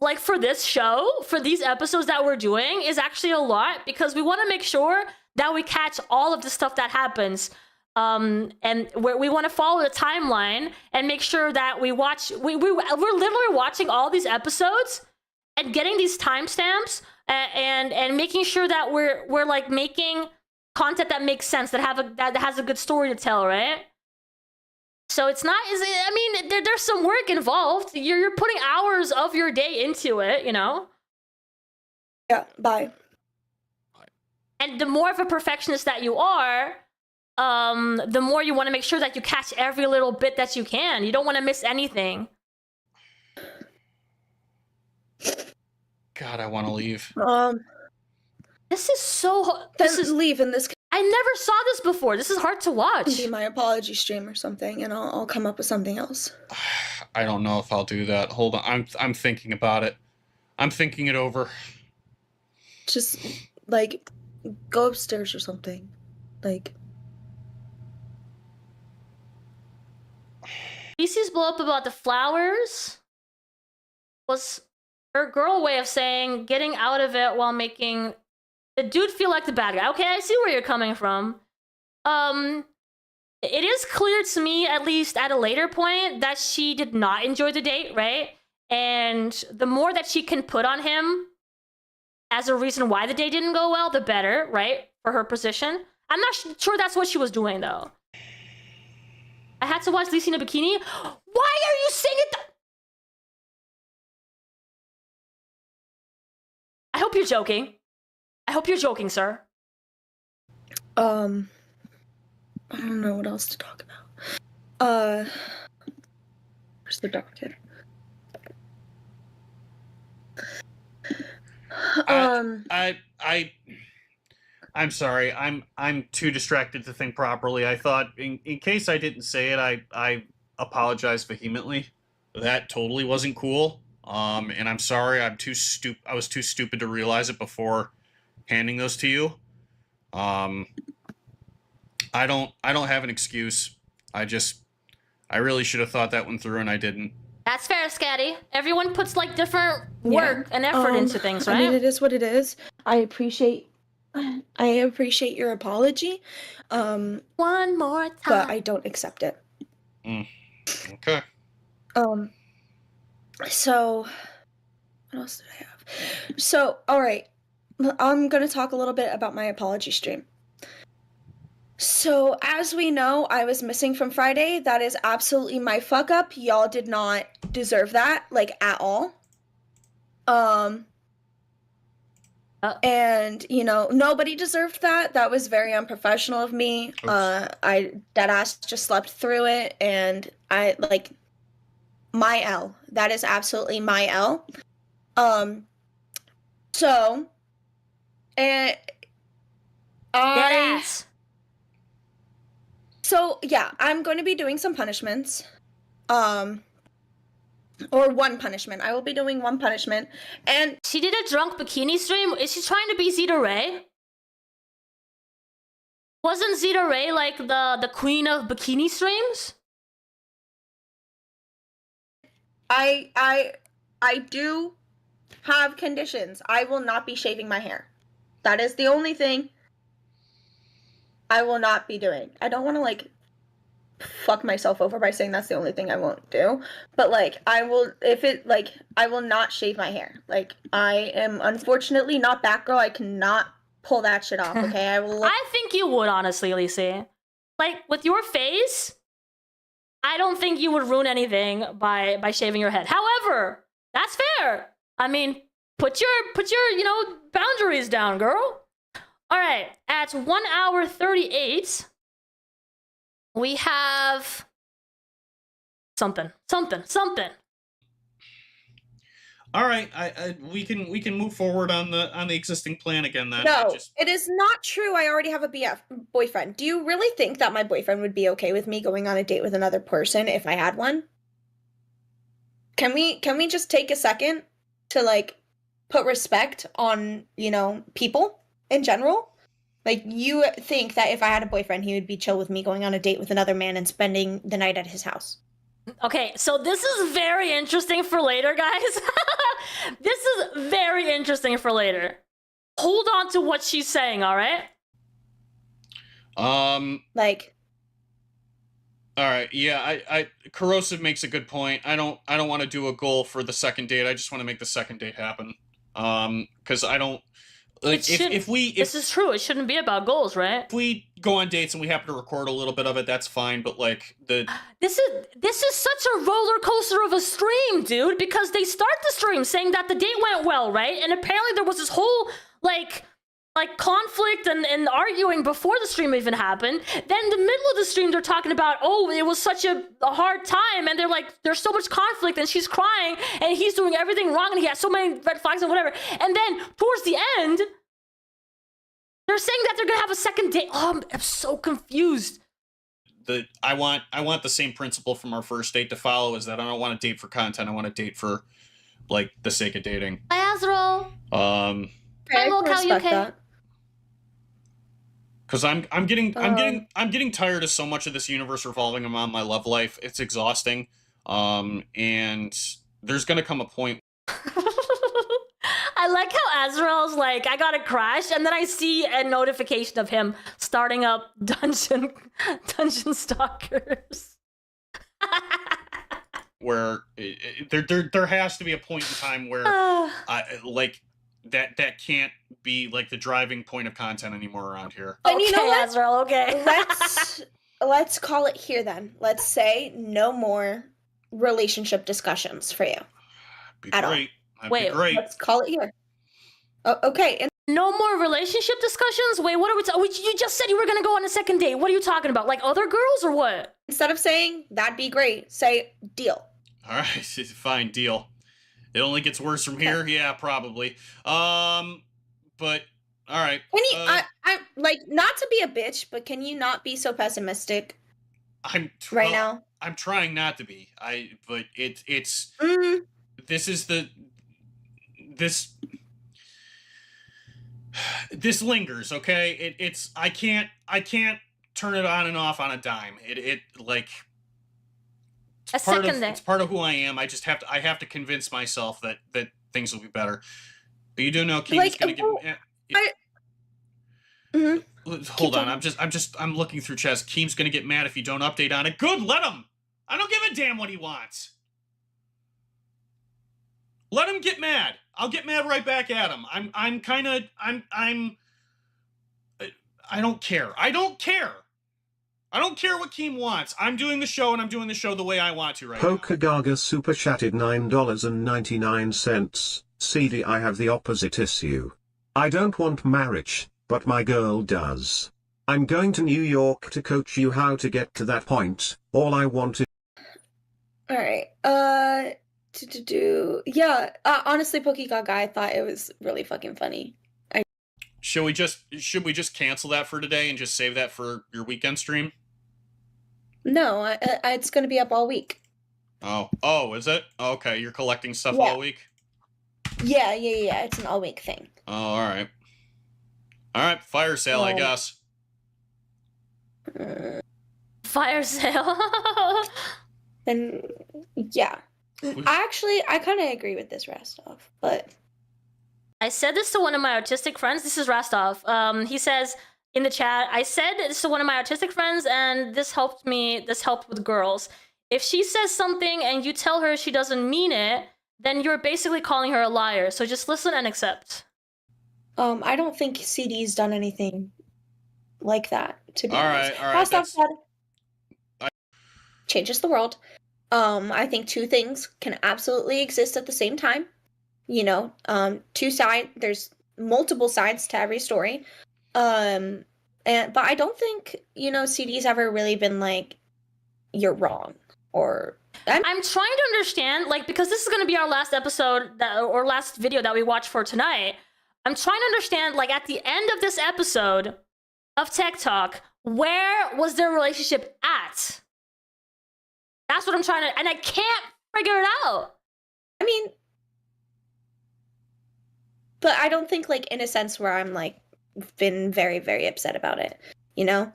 like for this show, for these episodes that we're doing, is actually a lot because we want to make sure that we catch all of the stuff that happens. And we want to follow the timeline and make sure that we watch. We're literally watching all these episodes and getting these timestamps and making sure that we're like making content that makes sense, that has a good story to tell, right? So it's not. I mean, there's some work involved. You're putting hours of your day into it, you know. Yeah. Bye. And the more of a perfectionist that you are, the more you want to make sure that you catch every little bit that you can. You don't want to miss anything. God, I want to leave. This is so. This is leave in this. I never saw this before. This is hard to watch. Be my apology stream or something, and I'll come up with something else. I don't know if I'll do that. Hold on, I'm thinking about it. I'm thinking it over. Just like go upstairs or something, like. Lici's blow up about the flowers was her girl way of saying getting out of it while making the dude feel like the bad guy. Okay, I see where you're coming from. It is clear to me, at least at a later point, that she did not enjoy the date, right? And the more that she can put on him as a reason why the date didn't go well, the better, right? For her position. I'm not sure that's what she was doing, though. I had to watch Lici in a bikini. Why are you saying it? I hope you're joking. I hope you're joking, sir. I don't know what else to talk about. Where's the doctor? I'm sorry. I'm too distracted to think properly. I thought, in case I didn't say it, I apologize vehemently. That totally wasn't cool. And I'm sorry. I was too stupid to realize it before handing those to you. I don't have an excuse. I really should have thought that one through, and I didn't. That's fair, Scatty. Everyone puts like different work and effort into things, right? I mean, it is what it is. I appreciate your apology. One more time. But I don't accept it. Okay. So what else did I have? So, all right. I'm going to talk a little bit about my apology stream. So, as we know, I was missing from Friday. That is absolutely my fuck up. Y'all did not deserve that, like, at all. And, you know, nobody deserved that. That was very unprofessional of me. I deadass just slept through it, and I, like, my L. That is absolutely my L. So, and Deadass. So, yeah, I'm going to be doing some punishments. Or one punishment. I will be doing one punishment. And she did a drunk bikini stream. Is she trying to be Zeta Ray? Wasn't Zeta Ray like the queen of bikini streams? I do have conditions. I will not be shaving my hair. That is the only thing I will not be doing. I don't want to, like, fuck myself over by saying that's the only thing I won't do. But, like, I will, I will not shave my hair. Like, I am unfortunately not Batgirl. I cannot pull that shit off, okay? I think you would, honestly, Lici. Like, with your face, I don't think you would ruin anything by shaving your head. However, that's fair. I mean, put your boundaries down, girl. All right, at 1 hour 38, we have something. All right, we can move forward on the existing plan again then. No, it is not true. I already have a boyfriend. Do you really think that my boyfriend would be okay with me going on a date with another person if I had one? Can we just take a second to, like, put respect on, you know, people in general? Like, you think that if I had a boyfriend, he would be chill with me going on a date with another man and spending the night at his house? Okay, so this is very interesting for later, guys. This is very interesting for later. Hold on to what she's saying, all right? Like, all right, yeah, I Corrosive makes a good point. I don't want to do a goal for the second date. I just want to make the second date happen. Because I don't like this is true. It shouldn't be about goals, right? If we go on dates and we happen to record a little bit of it, that's fine. But like this is such a roller coaster of a stream, dude. Because they start the stream saying that the date went well, right? And apparently there was this whole like conflict and arguing before the stream even happened. Then in the middle of the stream, they're talking about, oh, it was such a hard time, and they're like, there's so much conflict, and she's crying, and he's doing everything wrong, and he has so many red flags and whatever. And then towards the end, they're saying that they're gonna have a second date. Oh, I'm so confused. I want the same principle from our first date to follow, is that I don't want to date for content. I want to date for like the sake of dating. Hi, Azrael. I Lolcow UK. Because I'm getting tired of so much of this universe revolving around my love life. It's exhausting. And there's gonna come a point. I like how Azrael's like, I gotta crash, and then I see a notification of him starting up Dungeon Stalkers. Where there has to be a point in time where that can't be like the driving point of content anymore around here. And you know what? Azrael, okay. let's call it here then. Let's say no more relationship discussions for you. Be great. Wait, great. Let's call it here. Okay. And no more relationship discussions? Wait, what are we you just said you were gonna go on a second date. What are you talking about? Like other girls or what? Instead of saying that'd be great, say deal. All right, fine, deal. It only gets worse from here. Yeah, probably. But All right. Can you? I like not to be a bitch, but can you not be so pessimistic right now? I'm trying not to be. But it's this is this lingers, okay? It's I can't turn it on and off on a dime. It's part of who I am. I have to convince myself that things will be better. But you do know Keem's gonna get. Hold on, I'm looking through chess. Keem's gonna get mad if you don't update on it. Good, let him. I don't give a damn what he wants. Let him get mad. I'll get mad right back at him. I don't care. I don't care. I don't care what Keem wants. I'm doing the show, and I'm doing the show the way I want to right now. Pokagaga super chatted $9.99. CD, I have the opposite issue. I don't want marriage, but my girl does. I'm going to New York to coach you how to get to that point. All I want is... Alright, yeah, honestly, Pokegaga, I thought it was really fucking funny. Should we just cancel that for today and just save that for your weekend stream? No, it's gonna be up all week. Oh, is it? Okay, you're collecting stuff Yeah. all week? Yeah, it's an all week thing. Oh, alright. Alright, fire sale, I guess. Fire sale. Then, yeah. I kind of agree with this, Rastov, but... I said this to one of my autistic friends. This is Rastov. He says in the chat, I said this to one of my autistic friends, and this helped with girls. If she says something and you tell her she doesn't mean it, then you're basically calling her a liar. So just listen and accept. I don't think CD's done anything like that, to be honest. All right. Rastov said, changes the world. I think two things can absolutely exist at the same time. You know, there's multiple sides to every story. But I don't think, CD's ever really been like, you're wrong, or... I'm trying to understand, because this is going to be our last episode or last video that we watch for tonight. I'm trying to understand, at the end of this episode of Tech Talk, where was their relationship at? That's what I'm trying to, and I can't figure it out. I mean, but I don't think, in a sense where I'm, been very, very upset about it, Yeah,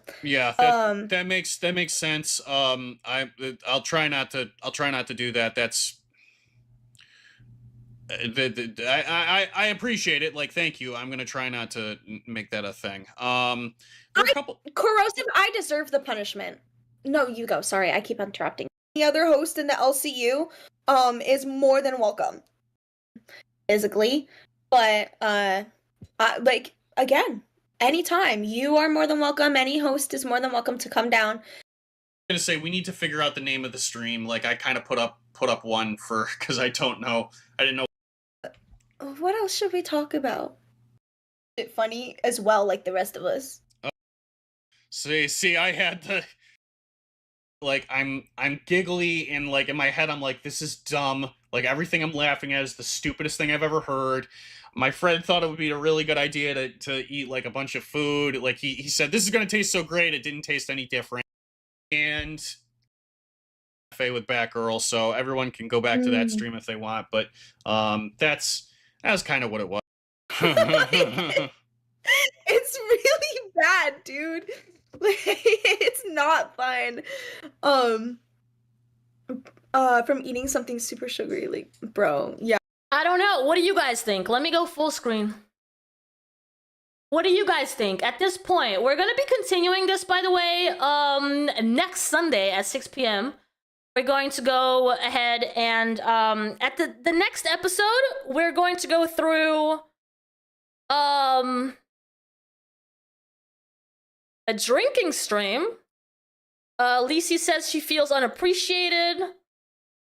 that makes sense. I'll try not to do that. That's I appreciate it. Thank you. I'm gonna try not to make that a thing. Corrosive, I deserve the punishment. No, you go. Sorry, I keep interrupting. The other host in the LCU, is more than welcome. Physically, but again, anytime, you are more than welcome. Any host is more than welcome to come down. I'm gonna say we need to figure out the name of the stream. I kind of put up one because I don't know. I didn't know. What else should we talk about? Is it funny as well, like the rest of us? See, I had to. I'm giggly and in my head I'm like, this is dumb. Everything I'm laughing at is the stupidest thing I've ever heard. My friend thought it would be a really good idea to eat a bunch of food. He said, this is gonna taste so great, it didn't taste any different. And cafe with Batgirl, so everyone can go back to that stream if they want, but that's kind of what it was. It's really bad, dude. It's not fun. From eating something super sugary, bro. Yeah. I don't know. What do you guys think? Let me go full screen. What do you guys think? At this point, we're gonna be continuing this, by the way, next Sunday at 6 p.m. We're going to go ahead and at the next episode, we're going to go through a drinking stream. Lici says she feels unappreciated.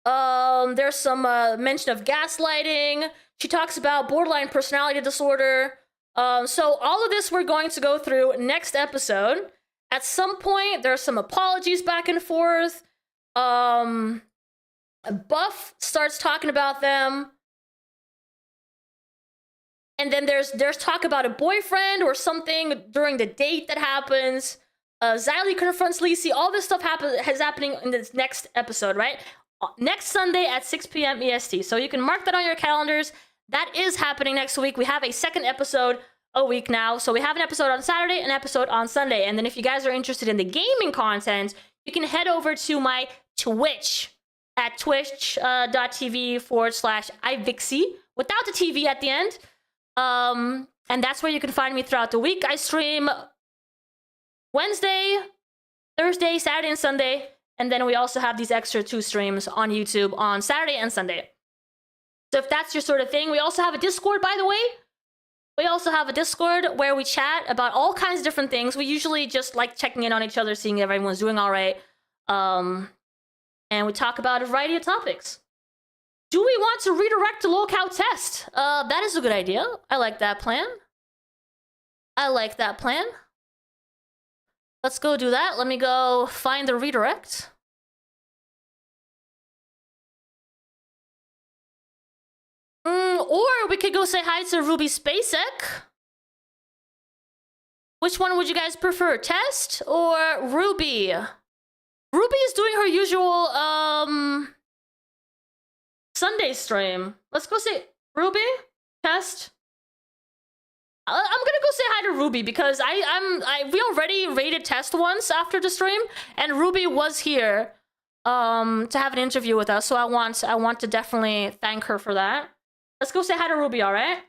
There's some mention of gaslighting. She talks about borderline personality disorder. So all of this we're going to go through next episode. At some point, there's some apologies back and forth. Buff starts talking about them. And then there's talk about a boyfriend or something during the date that happens. Xylee confronts Lici. All this stuff is happening in this next episode, right? Next Sunday at 6 p.m. EST. So you can mark that on your calendars. That is happening next week. We have a second episode a week now. So we have an episode on Saturday, an episode on Sunday. And then if you guys are interested in the gaming content, you can head over to my Twitch at twitch.tv/iVixey without the TV at the end. And that's where you can find me throughout the week. I stream Wednesday, Thursday, Saturday, and Sunday. And then we also have these extra 2 streams on YouTube on Saturday and Sunday. So if that's your sort of thing, we also have a Discord, by the way. We also have a Discord where we chat about all kinds of different things. We usually just like checking in on each other, seeing if everyone's doing all right. And we talk about a variety of topics. Do we want to redirect the Lolcow test? That is a good idea. I like that plan. Let's go do that. Let me go find the redirect. Or we could go say hi to Ruby Spacek. Which one would you guys prefer, Test or Ruby? Ruby is doing her usual Sunday stream. Let's go say Ruby, Test. I'm gonna go say hi to Ruby because we already rated Test once after the stream, and Ruby was here to have an interview with us. So I want to definitely thank her for that. Let's go say hi to Ruby, all right?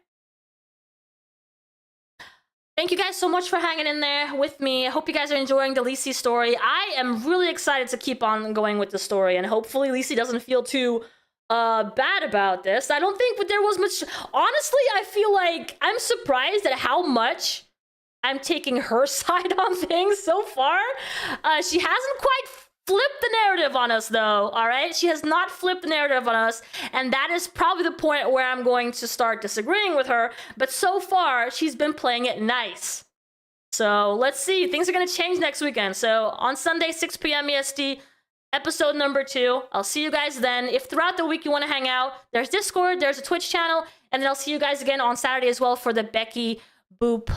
Thank you guys so much for hanging in there with me. I hope you guys are enjoying the Lici story. I am really excited to keep on going with the story, and hopefully Lici doesn't feel too bad about this. I don't think there was much. Honestly, I feel like I'm surprised at how much I'm taking her side on things so far. She hasn't quite flipped the narrative on us, though, all right? She has not flipped the narrative on us, and that is probably the point where I'm going to start disagreeing with her, but so far, she's been playing it nice. So, let's see. Things are going to change next weekend. So, on Sunday, 6 p.m. EST, episode number 2. I'll see you guys then. If throughout the week you want to hang out, there's Discord, there's a Twitch channel, and then I'll see you guys again on Saturday as well for the Becky Boop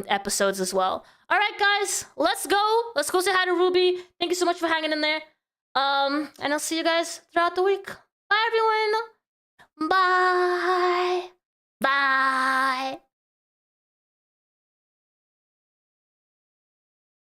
episodes as well. All right, guys, let's go. Let's go say hi to Ruby. Thank you so much for hanging in there. And I'll see you guys throughout the week. Bye, everyone. Bye.